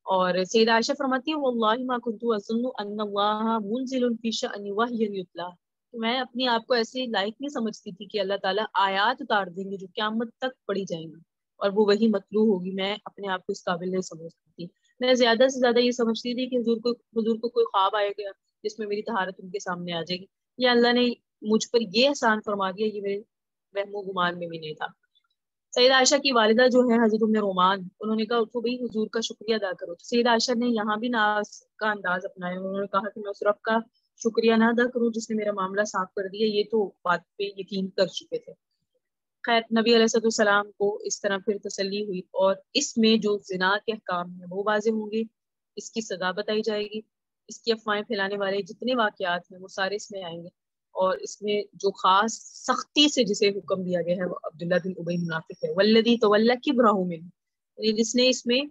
اور سیدہ عائشہ فرماتی ہیں واللہ ما کنت اظن ان اللہ منزل فی شأن وحی یتلا، میں اپنے آپ کو ایسے لائق نہیں سمجھتی تھی کہ اللہ تعالیٰ آیات اتار دیں گے جو قیامت تک پڑھی جائیں گی اور وہ وہی مطلوع ہوگی. میں اپنے آپ کو اس قابل نہیں سمجھتی تھی. میں زیادہ سے زیادہ یہ سمجھتی تھی کہ حضور کو کوئی خواب آئے گا جس میں میری طہارت ان کے سامنے آ جائے گی. یا اللہ نے مجھ پر یہ احسان فرما دیا، یہ میرے وہم و گمان میں بھی نہیں تھا. سیدہ عائشہ کی والدہ جو ہے حضرت ام رومان، انہوں نے کہا اٹھو بھائی حضور کا شکریہ ادا کرو. تو سیدہ عائشہ نے یہاں بھی ناز کا انداز اپنایا. انہوں نے کہا کہ میں اس رب کا شکریہ نہ ادا کروں جس نے میرا معاملہ صاف کر دیا، یہ تو بات پہ یقین کر چکے تھے. خیر نبی علیہ السلام کو اس طرح پھر تسلی ہوئی، اور اس میں جو زنا کے احکام ہیں وہ واضح ہوں گے، اس کی سزا بتائی جائے گی، اس کی افواہیں پھیلانے والے جتنے واقعات ہیں وہ سارے اس میں آئیں گے. اور اس میں جو خاص سختی سے جسے حکم دیا گیا ہے وہ عبداللہ بن ابی منافق ہے. والذی تولی کبرہ منہ، یعنی جس نے اس میں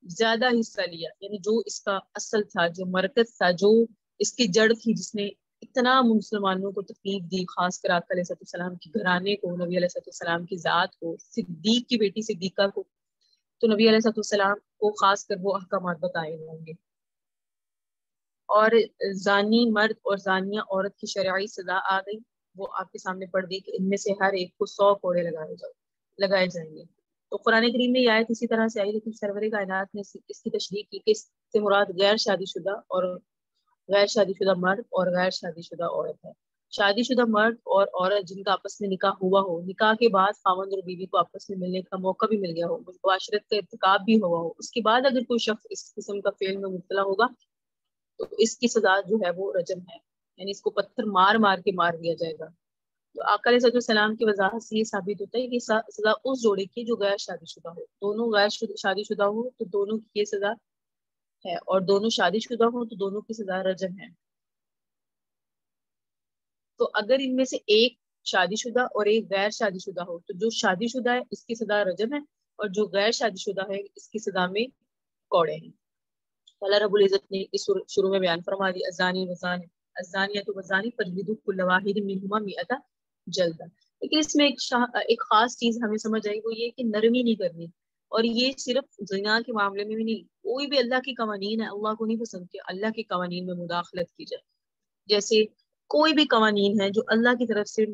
زیادہ حصہ لیا، یعنی جو اس کا اصل تھا، جو مرکز تھا، جو اس کی جڑ تھی، جس نے اتنا مسلمانوں کو تکلیف دی، خاص کر آقا علیہ السلام کی گھرانے کو، نبی علیہ السلام کی ذات کو، صدیق کی بیٹی صدیقہ کو. تو نبی علیہ السلام کو خاص کر وہ احکامات بتائے ہوں گے. اور زانی مرد اور زانیہ عورت کی شرعی سزا آ گئی، وہ آپ کے سامنے پڑھ دی کہ ان میں سے ہر ایک کو 100 کوڑے لگائے جائیں گے. تو قرآن کریم میں یہ آیت اسی طرح سے آئی، لیکن سرور کائنات نے اس کی تشریح کی کہ اس سے مراد غیر شادی شدہ اور غیر شادی شدہ مرد اور غیر شادی شدہ عورت ہے. شادی شدہ مرد اور عورت جن کا آپس میں نکاح ہوا ہو، نکاح کے بعد خاوند اور بیوی کو آپس میں ملنے کا موقع بھی مل گیا ہو، معاشرت کا ارتکاب بھی ہوا ہو، اس کے بعد اگر کوئی شخص اس قسم کا فعل میں مبتلا ہوگا تو اس کی سزا جو ہے وہ رجم ہے، یعنی اس کو پتھر مار مار کے مار دیا جائے گا. تو آقا علیہ السلام کی وضاحت سے یہ ثابت ہوتا ہے کہ سزا اس جوڑے کی جو غیر شادی شدہ ہو. دونوں غیر شادی شدہ ہو تو دونوں کی یہ سزا ہے، اور دونوں شادی شدہ ہو تو دونوں کی سزا رجم ہے. تو اگر ان میں سے ایک شادی شدہ اور ایک غیر شادی شدہ ہو تو جو شادی شدہ ہے اس کی سزا رجم ہے، اور جو غیر شادی شدہ ہے اس کی سزا میں کوڑے ہیں. اللہ رب العزت نے اس شروع میں بیان فرما دی الزانی والزانی الزانیۃ والزانی فاجلدوا کل واحد منہما 100 جلدہ. لیکن اس میں ایک خاص چیز ہمیں سمجھ آئی، وہ یہ کہ نرمی نہیں کرنی. اور یہ صرف زنا کے معاملے میں بھی نہیں، کوئی بھی اللہ کے قوانین ہے، اللہ کو نہیں پسند کہ اللہ کے قوانین میں مداخلت کی جائے. جیسے کوئی بھی قوانین ہے جو اللہ کی طرف سے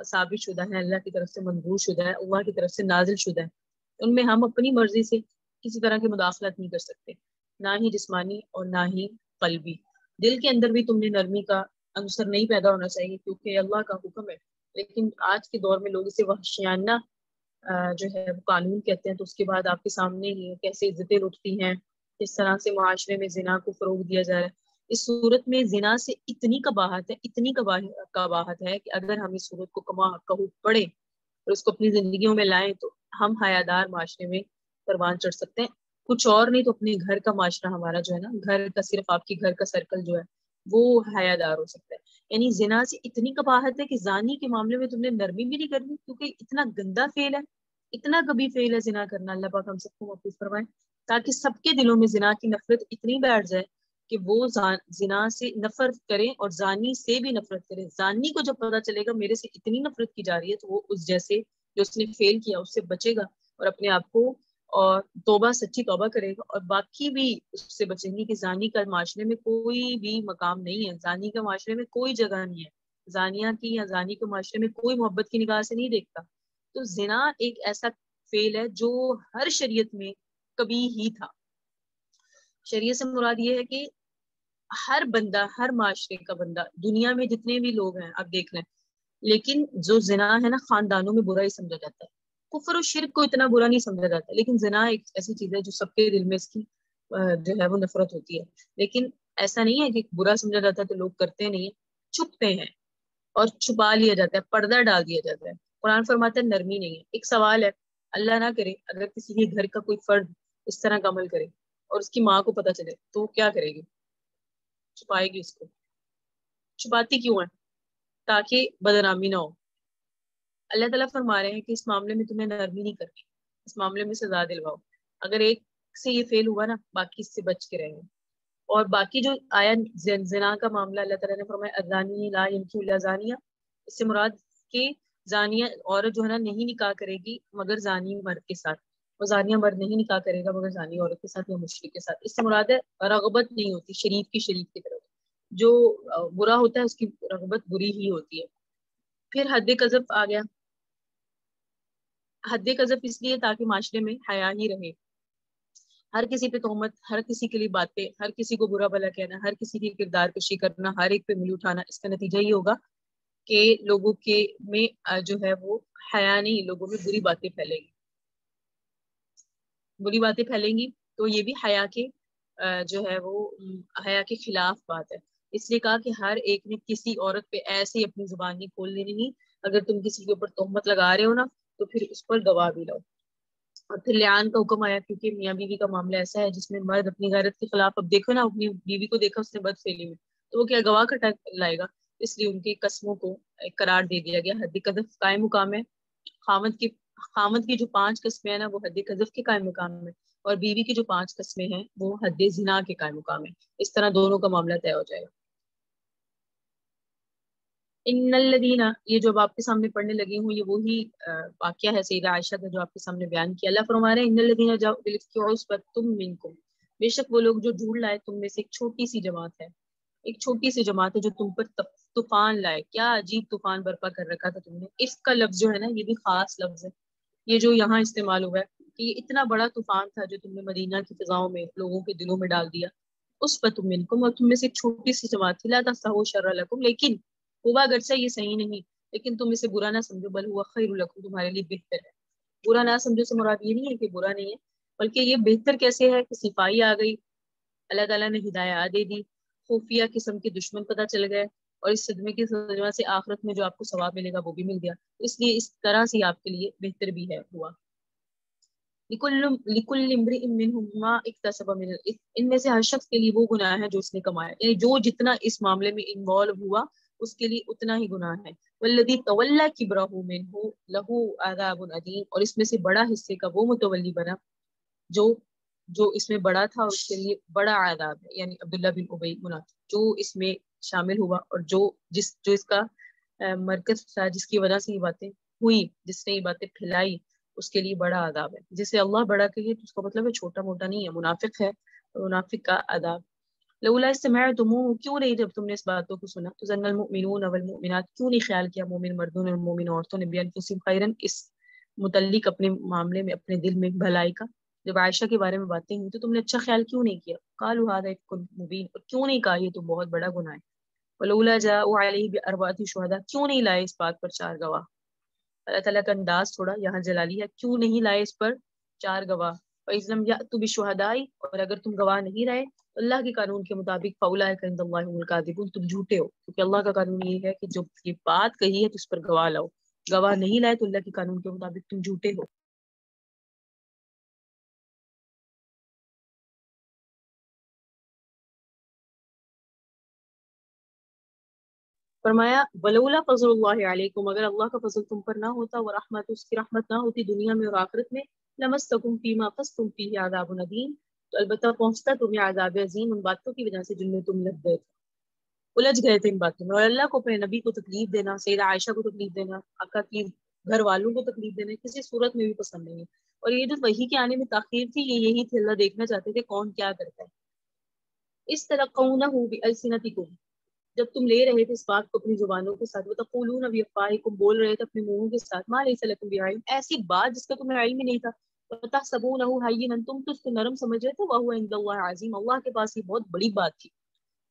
ثابت شدہ ہے، اللہ کی طرف سے منظور شدہ ہے، اللہ کی طرف سے نازل شدہ ہے، ان میں ہم اپنی مرضی سے کسی طرح کی مداخلت نہیں کر سکتے، نہ ہی جسمانی اور نہ ہی قلبی. دل کے اندر بھی تم نے نرمی کا عنصر نہیں پیدا ہونا چاہیے کیونکہ اللہ کا حکم ہے. لیکن آج کے دور میں لوگ اسے وحشیانہ جو ہے وہ قانون کہتے ہیں. تو اس کے بعد آپ کے سامنے ہی کیسے عزتیں لٹتی ہیں، کس طرح سے معاشرے میں زنا کو فروغ دیا جا رہا ہے. اس صورت میں زنا سے اتنی قباحت ہے، اتنی قباحت ہے کہ اگر ہم اس صورت کو کہو پڑھیں اور اس کو اپنی زندگیوں میں لائیں تو ہم حیادار معاشرے میں پروان چڑھ سکتے ہیں. کچھ اور نہیں تو اپنے گھر کا معاشرہ ہمارا جو ہے نا، گھر کا صرف آپ کے گھر کا سرکل جو ہے وہ حیادار ہو سکتا ہے. یعنی زنا سے اتنی قباحت ہے کہ زانی کے معاملے میں تم نے نرمی بھی نہیں کرنی، کیونکہ اتنا گندا فعل ہے، اتنا کبھی فعل ہے زنا کرنا. اللہ پاک ہم سب کو محفوظ فرمائے، تاکہ سب کے دلوں میں زنا کی نفرت اتنی بیٹھ جائے کہ وہ زنا سے نفرت کریں اور زانی سے بھی نفرت کریں. زانی کو جب پتا چلے گا میرے سے اتنی نفرت کی جا رہی ہے تو وہ اس جیسے جو اس نے فیل کیا اس سے بچے گا اور اپنے آپ کو اور توبہ، سچی توبہ کرے گا. اور باقی بھی اس سے بچیں گے کہ زانی کا معاشرے میں کوئی بھی مقام نہیں ہے، زانی کا معاشرے میں کوئی جگہ نہیں ہے، زانیہ کی یا زانی کے معاشرے میں کوئی محبت کی نگاہ سے نہیں دیکھتا. تو زنا ایک ایسا فعل ہے جو ہر شریعت میں کبھی ہی تھا. شریعت سے مراد یہ ہے کہ ہر بندہ، ہر معاشرے کا بندہ، دنیا میں جتنے بھی لوگ ہیں آپ دیکھ لیں، لیکن جو زنا ہے نا خاندانوں میں برا ہی سمجھا جاتا ہے. کفر و شرک کو اتنا برا نہیں سمجھا جاتا، لیکن زنا ایک ایسی چیز ہے جو سب کے دل میں اس کی جو ہے وہ نفرت ہوتی ہے. لیکن ایسا نہیں ہے کہ برا سمجھا جاتا ہے تو لوگ کرتے نہیں، چھپتے ہیں اور چھپا لیا جاتا ہے، پردہ ڈال دیا جاتا ہے. قرآن فرماتا ہے نرمی نہیں ہے. ایک سوال ہے، اللہ نہ کرے اگر کسی کے گھر کا کوئی فرد اس طرح کا عمل کرے اور اس کی ماں کو پتا چلے تو کیا کرے گی؟ چھپائے گی اس کو. چھپاتی کیوں ہے؟ تاکہ بدنامی نہ ہو. اللہ تعالیٰ فرما رہے ہیں کہ اس معاملے میں تمہیں نرمی نہیں کرنی، اس معاملے میں سزا دلواؤ. اگر ایک سے یہ فیل ہوا نا، باقی اس سے بچ کے رہیں گے. اور باقی جو آیا زنا کا معاملہ، اللہ تعالیٰ نے فرمایا الزانی لا ينكح الا زانیہ، اس سے مراد کہ زانیہ عورت جو ہے نا نہیں نکاح کرے گی مگر زانی مرد کے ساتھ. وہ زانیہ مرد نہیں نکاح کرے گا مگر زانی عورت کے ساتھ یا مشرک کے ساتھ. اس سے مراد ہے رغبت نہیں ہوتی شریف کی طرف. جو برا ہوتا ہے اس کی رغبت بری ہی ہوتی ہے. پھر حد قذف آ گیا. حد قذف اس لیے تاکہ معاشرے میں حیا ہی رہے. ہر کسی پہ تہمت، ہر کسی کے لیے باتیں، ہر کسی کو برا بھلا کہنا، ہر کسی کی کردار کشی کرنا، ہر ایک پہ انگلی اٹھانا، اس کا نتیجہ یہ ہوگا کہ لوگوں کے میں جو ہے وہ حیا نہیں، لوگوں میں بری باتیں پھیلیں گی. بری باتیں پھیلیں گی تو یہ بھی حیا کے جو ہے وہ حیا کے خلاف بات ہے. اس لیے کہا کہ ہر ایک نے کسی عورت پہ ایسے اپنی زبان نہیں کھولنی نہیں. اگر تم کسی کے اوپر تہمت لگا رہے ہو نا تو پھر اس پر گواہ بھی لاؤ. اور پھر لیان کا حکم آیا کیونکہ میاں بیوی کا معاملہ ایسا ہے جس میں مرد اپنی غیرت کے خلاف، اب دیکھو نا اپنی بیوی کو دیکھا اس نے بد فعلی میں تو وہ کیا گواہ کٹا لائے گا. اس لیے ان کی قسموں کو قرار دے دیا گیا. حد قذف قائم مقام ہے. خامد کی جو 5 قسمیں ہیں نا وہ حد قذف کے قائم مقام ہے، اور بیوی کی جو 5 قسمیں ہیں وہ حد زنا کے قائم مقام ہے. اس طرح دونوں کا معاملہ طے ہو جائے گا. ان الذین، یہ جو آپ کے سامنے پڑھنے لگی ہوں یہ وہی واقعہ ہے سیدہ عائشہ کا جو آپ کے سامنے بیان کیا. اللہ فرما رہے ہیں ان الذین جاؤوا بالافک عصبۃ منکم، بے شک وہ لوگ جو ڈھونڈ لائے تم میں سے ایک چھوٹی سی جماعت ہے. ایک چھوٹی سی جماعت ہے جو تم پر طوفان لائے. کیا عجیب طوفان برپا کر رکھا تھا تم نے. اس کا لفظ جو ہے نا یہ بھی خاص لفظ ہے. یہ جو یہاں استعمال ہوا ہے کہ یہ اتنا بڑا طوفان تھا جو تم نے مدینہ کی فضاؤں میں لوگوں کے دلوں میں ڈال دیا. عصبۃ منکم، اور تم میں سے ایک چھوٹی سی جماعت تھی. لا تحسبوا شرا لکم، لیکن ہوا اگرچہ یہ صحیح نہیں لیکن تم اسے برا نہ سمجھو، بل ہوا خیر لکم، تمہارے لیے بہتر ہے. برا نہ سمجھو سے مراد یہ نہیں ہے کہ برا نہیں ہے، بلکہ یہ بہتر کیسے ہے کہ صفائی آ گئی، اللہ تعالیٰ نے ہدایات دے دی، خفیہ قسم کے دشمن پتہ چل گئے، اور اس صدمے کی سزا سے آخرت میں جو آپ کو ثواب ملے گا وہ بھی مل گیا. اس لیے اس طرح سے آپ کے لیے بہتر بھی ہے ہوا. لکل امرئ منہم ما اکتسب من الاثم، ان میں سے ہر شخص کے لیے وہ گناہ ہے جو اس نے کمایا. یعنی جو جتنا اس معاملے میں انوالو ہوا اس کے لیے اتنا ہی گناہ ہے. والذی تولی کبرہ منہ لہ عذاب علیم، اور اس میں سے بڑا حصے کا وہ متولی بنا جو اس میں بڑا تھا اور اس کے لیے بڑا عذاب ہے. یعنی عبداللہ بن ابی منافق جو اس میں شامل ہوا اور جو اس کا مرکز تھا، جس کی وجہ سے یہ باتیں ہوئی، جس نے یہ باتیں پھیلائی، اس کے لیے بڑا عذاب ہے. جسے اللہ بڑا کہے تو اس کا مطلب ہے چھوٹا موٹا نہیں ہے، منافق ہے، منافق کا عذاب. لولا سمعتموہ، کیوں نہیں جب تم نے اس باتوں کو سنا، تو ظن المؤمنون والمؤمنات، کیوں نہیں خیال کیا مومن مردوں نے اور مومن عورتوں نے بانفسہم خیرا، اس متعلق اپنے معاملے میں اپنے دل میں بھلائی کا. جب عائشہ کے بارے میں باتیں ہوئی تو تم نے اچھا خیال کیوں نہیں کیا. قالوا ھذا افک مبین، اور کیوں نہیں کہا یہ تو بہت بڑا گناہ ہے. ولولا جاءوا علیہ باربعۃ شہداء، کیوں نہیں لائے اس بات پر 4 گواہ. اللہ تعالیٰ کا انداز تھوڑا یہاں جلالی ہے، کیوں نہیں لائے اس پر 4 گواہ. فَإِذْ لَمْ يَأْتُوا بِالشُّهَدَاءِ، اور اگر تم گواہ نہیں رہے تو اللہ کے قانون کے مطابق فَأُولَٰئِکَ عِندَ اللَّهِ هُمُ الْكَاذِبُونَ، تم جھوٹے ہو. کیونکہ اللہ کا قانون یہ ہے کہ جو یہ بات کہی ہے تو اس پر گواہ لاؤ. گواہ نہیں لائے تو اللہ کے قانون کے مطابق تم جھوٹے ہو. فرمایا ولولا فضل اللہ علیکم، اگر اللہ کا فضل تم پر نہ ہوتا، وہ رحمت، اس کی رحمت نہ ہوتی دنیا میں اور آخرت میں، لمستکم فیما اخذتم فیہ عذاب عظیم، تو البتہ پہنچتا تمہیں عذاب عظیم ان باتوں کی وجہ سے جن میں تم لگ گئے تھے، الجھ گئے تھے ان باتوں میں. اور اللہ کو اپنے نبی کو تکلیف دینا، سیدہ عائشہ کو تکلیف دینا، آقا کی گھر والوں کو تکلیف دینا کسی صورت میں بھی پسند نہیں ہے. اور یہ جو وحی کے آنے میں تاخیر تھی یہ یہی تھی، اللہ دیکھنا چاہتے تھے کون کیا کرتا ہے. اس تلقونہ بألسنتکم، جب تم لے رہے تھے اس بات کو اپنی زبانوں کے ساتھ، وتقولون بافواہکم، بول رہے تھے اپنے منہوں کے ساتھ، ما لیس لکم بعلم، ایسی بات جس کا تمہیں علم ہی نہیں تھا. وتحسبونہ ھینا، تم تو اس کو نرم سمجھ رہے تھے، وہو عند اللہ عظیم، اللہ کے پاس یہ بہت بڑی بات تھی.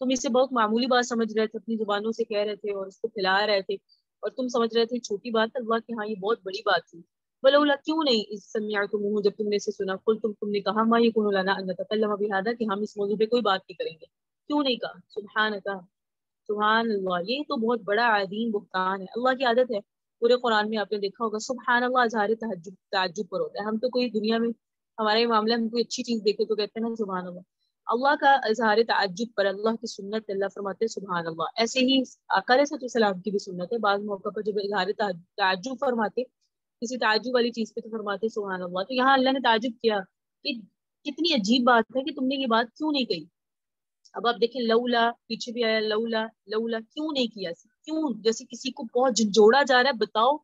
تم اسے بہت معمولی بات سمجھ رہے تھے، اپنی زبانوں سے کہہ رہے تھے اور اس کو پھیلا رہے تھے، اور تم سمجھ رہے تھے چھوٹی بات ہے، اللہ کے ہاں یہ بہت بڑی بات تھی. ولولا، کیوں نہیں، اذ سمعتموہ، جب تم نے اسے سنا، تم نے کہا ما یکون لنا ان نتکلم بہذا، کہ ہم اس موضوع پہ کوئی بات نہیں کریں گے. کیوں نہیں کہا. سبحانک، سبحان اللہ، یہ تو بہت بڑا عظیم بہتان ہے. اللہ کی عادت ہے، پورے قرآن میں آپ نے دیکھا ہوگا سبحان اللہ اظہار تعجب پر ہوتا ہے. ہم تو کوئی دنیا میں ہمارے معاملے میں کوئی اچھی چیز دیکھے تو کہتے ہیں نا سبحان اللہ. اللہ کا اظہار تعجب پر، اللہ کی سنت، اللہ فرماتے ہیں سبحان اللہ. ایسے ہی آقا علیہ السلام کی بھی سنت ہے، بعض موقع پر جب اظہار تعجب فرماتے کسی تعجب والی چیز پہ تو فرماتے سبحان اللہ. تو یہاں اللہ نے تعجب کیا کہ کتنی عجیب بات ہے کہ تم نے یہ بات کیوں نہیں کہی. اب آپ دیکھیں لولا، پیچھے بھی آیا لولا، لولا کیوں نہیں کیا، کیوں، جیسے کسی کو بہت جھنجھوڑا جا رہا ہے، بتاؤ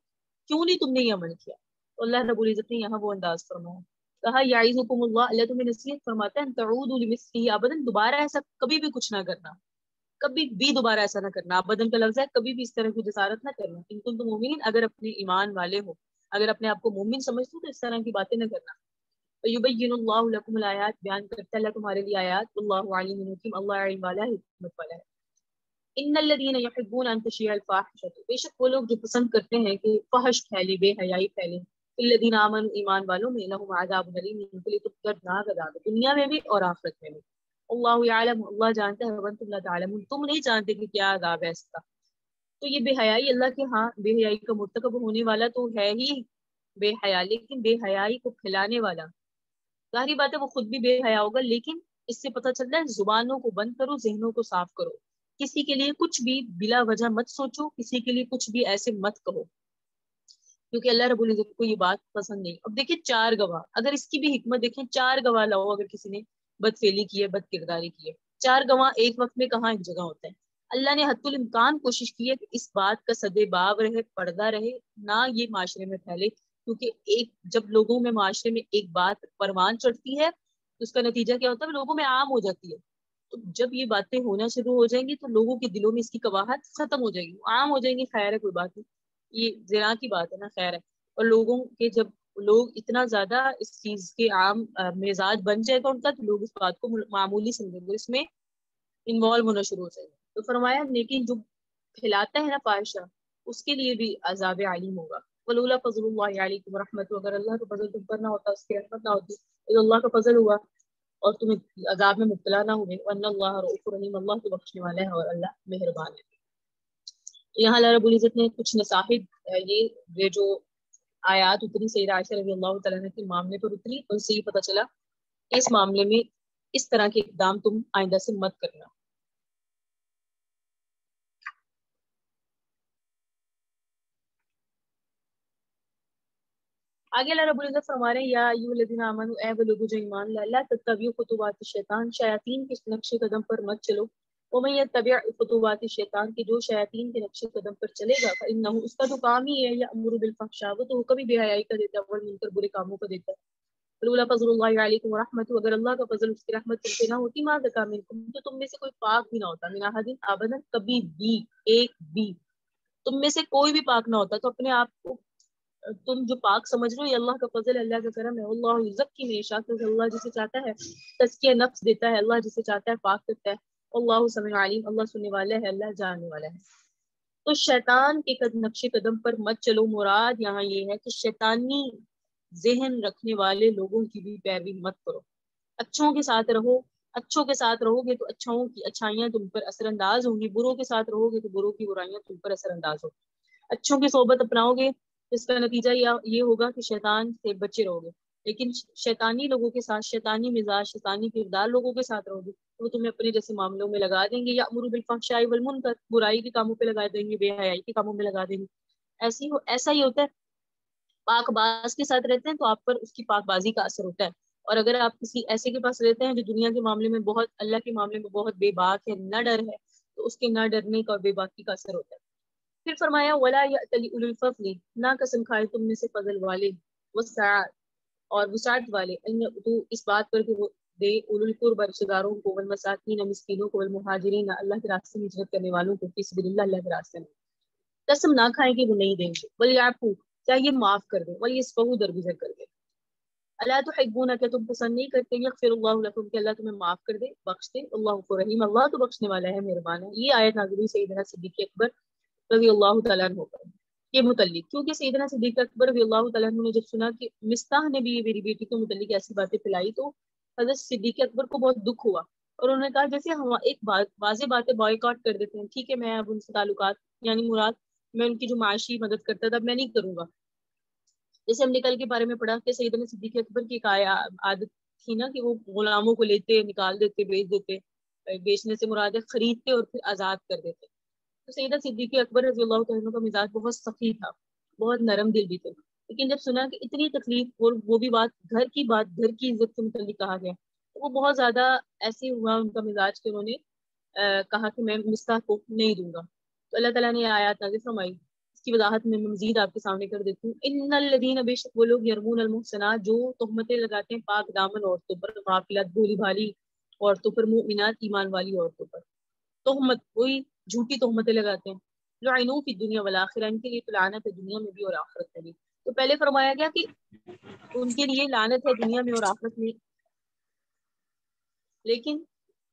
کیوں نہیں تم نے یہ عمل کیا. تو اللہ رب العزت نے یہاں وہ انداز فرمایا. کہا یعظکم اللہ، اللہ تمہیں نصیحت فرماتا ہے ان تعودوا لمثلہ ابدا، دوبارہ ایسا کبھی بھی کچھ نہ کرنا، کبھی بھی دوبارہ ایسا نہ کرنا. ابدن کا لفظ ہے، کبھی بھی اس طرح کی جسارت نہ کرنا. ان کنتم مومنین، اگر اپنے ایمان والے ہو، اگر اپنے آپ کو مومن سمجھتے ہو تو اس طرح کی باتیں نہ کرنا. وَيُبَيِّنُ اللَّهُ لَكُمُ الْآيَاتِ، بیان کرتا ہے اللہ تمہارے لیے آیات. واللہ علیم حکیم، اللہ علم والا ہے، حکمت والا ہے. ان الذين يحبون ان تشيع الفاحشة، بے شک وہ لوگ جو پسند کرتے ہیں کہ فحش پھیلے، بے حیائی پھیلے. الذين آمنوا، ایمان والوں میں، لهم عذاب الیم، ان کے لیے تو دردناک عذاب ہے دنیا میں بھی اور آخرت میں بھی. اللہ یعلم، اللہ جانتا ہے، وانتم لا تعلمون، تم نہیں جانتے کہ کیا عذاب ہے اس کا. تو یہ بے حیائی اللہ کے ہاں بے حیائی کا مرتکب ہونے والا تو ہے ہی بے حیا، لیکن بے حیائی کو پھیلانے والا، ظاہری بات ہے وہ خود بھی بے حیا ہوگا. لیکن اس سے پتہ چلتا ہے زبانوں کو بند کرو، ذہنوں کو صاف کرو. کسی کے لیے کچھ بھی بلا وجہ مت سوچو، کسی کے لیے کچھ بھی ایسے مت کہو، کیونکہ اللہ رب العزت کو یہ بات پسند نہیں. اب دیکھیں 4 گواہ، اگر اس کی بھی حکمت دیکھیں، 4 گواہ لاؤ اگر کسی نے بد فعلی کی ہے، بد کرداری کی ہے، 4 گواہ ایک وقت میں کہاں ایک جگہ ہوتا ہے. اللہ نے حد الامکان کوشش کی ہے کہ اس بات کا سد باب رہے، پردہ رہے، نہ یہ معاشرے میں پھیلے. کیونکہ جب لوگوں میں معاشرے میں ایک بات پروان چڑھتی ہے تو اس کا نتیجہ کیا ہوتا ہے، لوگوں میں عام ہو جاتی ہے. تو جب یہ باتیں ہونا شروع ہو جائیں گی تو لوگوں کے دلوں میں اس کی قباحت ختم ہو جائے گی، عام ہو جائیں گی. خیر ہے، کوئی بات نہیں، یہ زنا کی بات ہے نا، خیر ہے. اور لوگوں کے جب لوگ اتنا زیادہ اس چیز کے عام مزاج بن جائے گا ان کا، تو لوگ اس بات کو معمولی سمجھیں گے، اس میں انوالو ہونا شروع ہو جائے گا. تو فرمایا لیکن جو پھیلاتا ہے نا فاحشہ، اس کے لیے بھی عذاب علیم ہوگا. ولولا فضل اللہ علیکم ورحمۃ، اگر اللہ کا فضل تم پر نہ ہوتا، اس کی رحمت نہ ہوتی، تو اللہ کا فضل ہوا اور تم عذاب میں مبتلا نہ ہوئے. وان اللہ رؤوف رحیم، اللہ تو بخشنے والا ہے اور اللہ مہربان ہے. یہاں اللہ رب العزت نے کچھ نصاحب، یہ جو آیات اتری سیدہ عائشہ رضی اللہ تعالیٰ عنہ کے معاملے پر اتری، ان سے یہ پتہ چلا کہ اس معاملے میں اس طرح کے اقدام تم آئندہ سے مت کرنا. آگے اللہ رب العزت فرما رہے ہیں یا ایھا الذین آمنوا، اے وہ لوگوں جو ایمان لائے، لا تتبعوا خطوات الشیطان، شیاطین کے نقش قدم پر مت چلو. ومن یتبع خطوات الشیطان، کی جو شیاطین کے نقش قدم پر چلے گا، فإنہ، اس کا تو کام ہی ہے، یأمر بالفحشاء، وہ تو حکم ہی بے حیائی کا دیتا ہے، والمنکر، برے کاموں کا دیتا ہے. لولا فضل اللہ علیکم ورحمۃ، اگر اللہ کا فضل، اس کی رحمت تم پہ نہ ہوتی، ما زکا منکم، تو تم میں سے کوئی پاک بھی نہ ہوتا، من احد ابدا، کبھی بھی، ایک بھی تم میں سے کوئی بھی پاک نہ ہوتا. تو اپنے آپ کو تم جو پاک سمجھ رہے ہو، یہ اللہ کا فضل، اللہ کا کرم ہے. اللہ یزکی من یشاء، اللہ جسے چاہتا ہے تزکیہ نفس دیتا ہے، اللہ جسے چاہتا ہے پاک کرتا ہے. اللہ سمیع علیم، اللہ سننے والا ہے، اللہ جاننے والا ہے. تو شیطان کے نقش قدم پر مت چلو، مراد یہاں یہ ہے کہ شیطانی ذہن رکھنے والے لوگوں کی بھی پیروی مت کرو. اچھوں کے ساتھ رہو، اچھوں کے ساتھ رہو گے تو اچھوں کی اچھائیاں تم پر اثر انداز ہوں گی، بروں کے ساتھ رہو گے تو بروں کی برائیاں تم پر اثر انداز ہوں. اچھوں کی صحبت اپناؤ گے، اس کا نتیجہ یہ ہوگا کہ شیطان سے بچے رہو گے. لیکن شیطانی لوگوں کے ساتھ، شیطانی مزاج، شیطانی کردار لوگوں کے ساتھ رہو گے، وہ تمہیں اپنے جیسے معاملوں میں لگا دیں گے. یأمر بالفحشاء والمنکر، برائی کے کاموں پہ لگا دیں گے، بے حیائی کے کاموں میں لگا دیں گے. ایسا ہی ہوتا ہے. پاک باز کے ساتھ رہتے ہیں تو آپ پر اس کی پاک بازی کا اثر ہوتا ہے، اور اگر آپ کسی ایسے کے پاس رہتے ہیں جو دنیا کے معاملے میں بہت، اللہ کے معاملے میں بہت بے باک ہے، نہ ڈر ہے، تو اس کے نہ ڈرنے کا اور بے باکی کا اثر ہوتا ہے. پھر فرمایا ولا یأتل اولو الفضل، نہ قسم کھائے تم میں سے فضل والے، والسعۃ، اور وسعت والے، تو اس بات پر کہ وہ دے اولو القربى، رشتہ داروں کو، والمساکین، مسکینوں کو، والمہاجرین، اللہ کے راستے میں ہجرت کرنے والوں کو، فی سبیل اللہ، اللہ کے راستے میں. قسم نہ کھائیں کہ وہ نہیں دیں گے. ولیعفوا، چاہیے معاف کر دیں، ولیصفحوا، درگزر کر دیں. الا تحبون، کہ تم پسند نہیں کرتے، یغفر اللہ لکم، کہ اللہ تمہیں معاف کر دے، بخش دے. اللہ غفور رحیم، اللہ تو بخشنے والا ہے، مہربان ہے. یہ آیت نازل ہوئی سیدنا صدیق اکبر رضی اللہ تعالیٰ عنہ کے متعلق، کیونکہ سیدنا صدیق اکبر رضی اللہ تعالیٰ عنہ نے جب سنا کہ مستاح نے بھی میری بیٹی کے متعلق ایسی باتیں پھیلائی، تو حضرت صدیق اکبر کو بہت دکھ ہوا، اور انہوں نے کہا جیسے ہم ایک واضح باتیں بائیکاٹ کر دیتے ہیں، ٹھیک ہے میں اب ان سے تعلقات، یعنی مراد میں ان کی جو معاشی مدد کرتا تھا میں نہیں کروں گا. جیسے ہم نے کل کے بارے میں پڑھا کہ سیدنا صدیق اکبر کی ایک عادت تھی نا کہ وہ غلاموں کو لیتے، نکال دیتے، بیچ دیتے. بیچنے سے مراد ہے خریدتے اور پھر آزاد کر دیتے. تو سیدنا صدیق اکبر رضی اللہ تعالیٰ عنہ کا مزاج بہت سخی تھا، بہت نرم دل بھی تھے. لیکن جب سنا کہ اتنی تکلیف، اور وہ بھی بات گھر کی عزت سے متعلق کہا گیا، تو وہ بہت زیادہ ایسے ہوا ان کا مزاج کہ انہوں نے کہا کہ میں مستاح کو نہیں دوں گا. تو اللہ تعالیٰ نے آیات نازل فرمائی. کی وضاحت میں مزید آپ کے سامنے کر دیتی ہوں. ان الذین، بے شک وہ لوگ، یرمون المحصنات، جو تہمتیں لگاتے ہیں پاک دامن عورتوں پر، غافلات بھولی بھالی عورتوں پر، مؤمنات ایمان والی عورتوں پر. تہمت وہی جھوٹی تہمتیں لگاتے ہیں. لعنوا فی الدنیا والآخرہ، ان کے لیے تو لعنت ہے دنیا میں بھی اور آخرت میں بھی. تو پہلے فرمایا گیا کہ ان کے لیے لعنت ہے دنیا میں اور آخرت میں، لیکن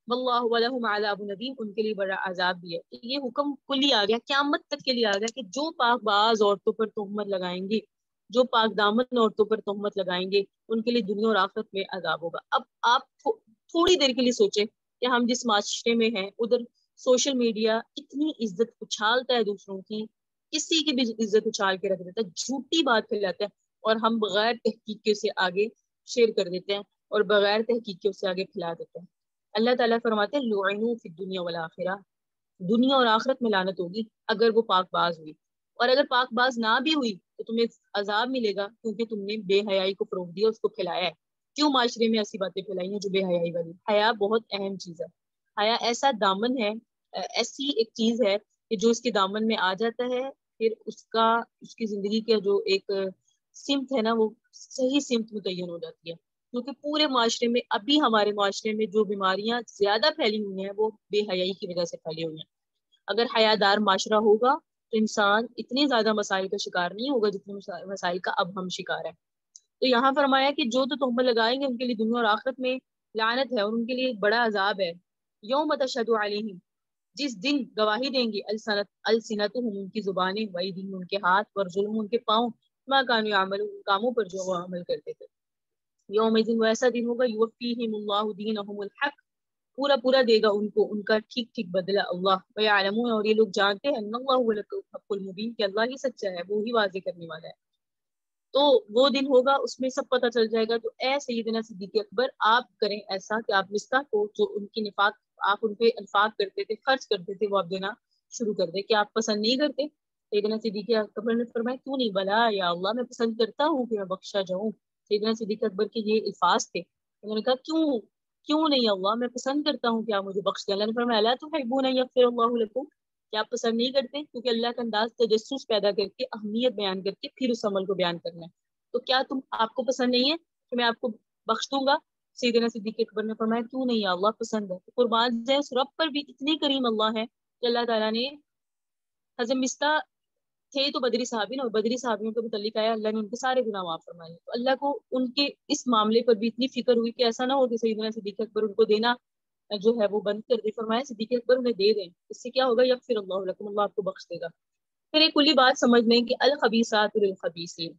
واللہ ولہم عذاب ندیم، ان کے لیے بڑا عذاب بھی ہے. یہ حکم کلی آ گیا، قیامت تک کے لیے آ گیا کہ جو پاک باز عورتوں پر تہمت لگائیں گے، جو پاک دامن عورتوں پر تہمت لگائیں گے، ان کے لیے دنیا اور آخرت میں عذاب ہوگا. اب آپ تھوڑی دیر کے لیے سوچیں کہ ہم جس معاشرے میں ہیں ادھر سوشل میڈیا اتنی عزت اچھالتا ہے دوسروں کی، کسی کی بھی عزت اچھال کے رکھ دیتا ہے، جھوٹی بات پھیلاتا ہے، اور ہم بغیر تحقیق کے اسے آگے شیئر کر دیتے ہیں اور بغیر تحقیق کے اسے آگے پھیلا دیتے ہیں. اللہ تعالیٰ فرماتے ہیں لعنوا فی الدنیا والآخرہ، دنیا اور آخرت میں لعنت ہوگی اگر وہ پاک باز ہوئی. اور اگر پاک باز نہ بھی ہوئی تو تمہیں عذاب ملے گا، کیونکہ تم نے بے حیائی کو فروغ دیا، اس کو پھیلایا ہے. کیوں معاشرے میں ایسی باتیں پھیلائی ہیں جو بے حیائی والی؟ حیا بہت اہم چیز ہے. حیا ایسا دامن ہے، ایسی ایک چیز ہے کہ جو اس کے دامن میں آ جاتا ہے، پھر اس کی زندگی کا جو ایک سمت ہے نا، وہ صحیح سمت متعین ہو جاتی ہے. کیونکہ پورے معاشرے میں ابھی ہمارے معاشرے میں جو بیماریاں زیادہ پھیلی ہوئی ہیں وہ بے حیائی کی وجہ سے پھیلی ہوئی ہیں. اگر حیادار معاشرہ ہوگا تو انسان اتنے زیادہ مسائل کا شکار نہیں ہوگا جتنے مسائل کا اب ہم شکار ہیں. تو یہاں فرمایا کہ جو تو تہمت لگائیں گے ان کے لیے دنیا اور آخرت میں لعنت ہے اور ان کے لیے بڑا عذاب ہے. یوم تشہد علیہم، جس دن گواہی دیں گے السنتہم، ان کی زبانیں، وایدیہم، ان کے ہاتھ، ورجلہم، ان کے پاؤں، ما کانوا یعملون، ان کاموں پر جو وہ عمل کرتے تھے. یوم دن، وہ ایسا دن ہوگا، یوفیہم اللہ دینہم الحق، پورا دے گا ان کو ان کا ٹھیک ٹھیک بدلہ اللہ. ویعلمون، اور یہ لوگ جانتے ہیں، ان اللہ هو الحق المبین، کہ اللہ ہی سچا ہے، وہی واضح کرنے والا ہے. تو وہ دن ہوگا، اس میں سب پتہ چل جائے گا. تو اے سیدنا صدیق اکبر، آپ کریں ایسا کہ آپ مصطح کو، جو ان کی نفاق آپ ان پہ انفاق کرتے تھے، خرچ کرتے تھے، وہ آپ دینا شروع کر دیں. کہ آپ پسند نہیں کرتے؟ سیدنا صدیق اکبر نے فرمایا کیوں نہیں، بلا یا اللہ، میں پسند کرتا ہوں کہ میں بخشا جاؤں. سیدنا صدیق اکبر کے یہ الفاظ تھے. انہوں نے کہا کیوں نہیں اللہ، میں پسند کرتا ہوں کہ آپ مجھے بخش دیں. اللہ نے فرمایا الا تحبون ان یغفر اللہ لکم، کیا آپ پسند نہیں کرتے؟ کیونکہ اللہ کا انداز تجسس پیدا کر کے، اہمیت بیان کر کے پھر اس عمل کو بیان کرنا ہے. تو کیا آپ کو پسند نہیں ہے کہ میں آپ کو بخش دوں گا؟ سیدنا صدیق اکبر نے فرمایا کیوں نہیں یا اللہ، پسند ہے. تو قربان جائے اس رب پر بھی اتنی کریم اللہ ہے کہ اللہ تعالیٰ نے حضرت مصطح تھے تو بدری صحابی، اور بدری صحابیوں کے متعلق آیا اللہ نے ان کے سارے گناہ معاف فرمائے. تو اللہ کو ان کے اس معاملے پر بھی اتنی فکر ہوئی کہ ایسا نہ ہو کہ سیدنا صدیق اکبر ان کو دینا جو ہے وہ بند کر دے. فرمایا صدیق اکبر انہیں دے دیں، اس سے کیا ہوگا، یغفر اللہ لکم، اللہ آپ کو بخش دے گا. پھر ایک کلی بات سمجھ لیں کہ الخبیثات للخبیثین،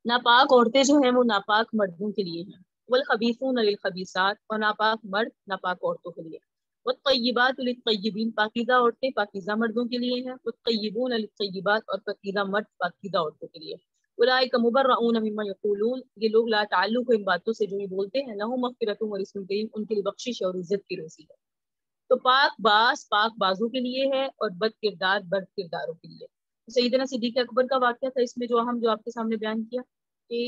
ناپاک عورتیں جو ہیں وہ ناپاک مردوں کے لیے ہیں. والخبیثون للخبیثات، اور ناپاک مرد ناپاک عورتوں کے لیے. والطیبات للطیبین، پاکیزہ عورتیں پاکیزہ مردوں کے لیے ہیں. والطیبون للطیبات، اور پاکیزہ مرد پاکیزہ عورتوں کے لیے. اولئک مبرؤون مما یقولون، یہ لوگ لا تعلق ان باتوں سے جو یہ بولتے ہیں، لہم مغفرۃ ورزق کریم، ان کے لیے بخشش اور عزت کی روزی ہے. تو پاک باز پاک بازوں کے لیے ہے، اور بد کردار بد کرداروں کے لیے. سیدنا صدیق اکبر کا واقعہ تھا اس میں جو آپ کے سامنے بیان کیا کہ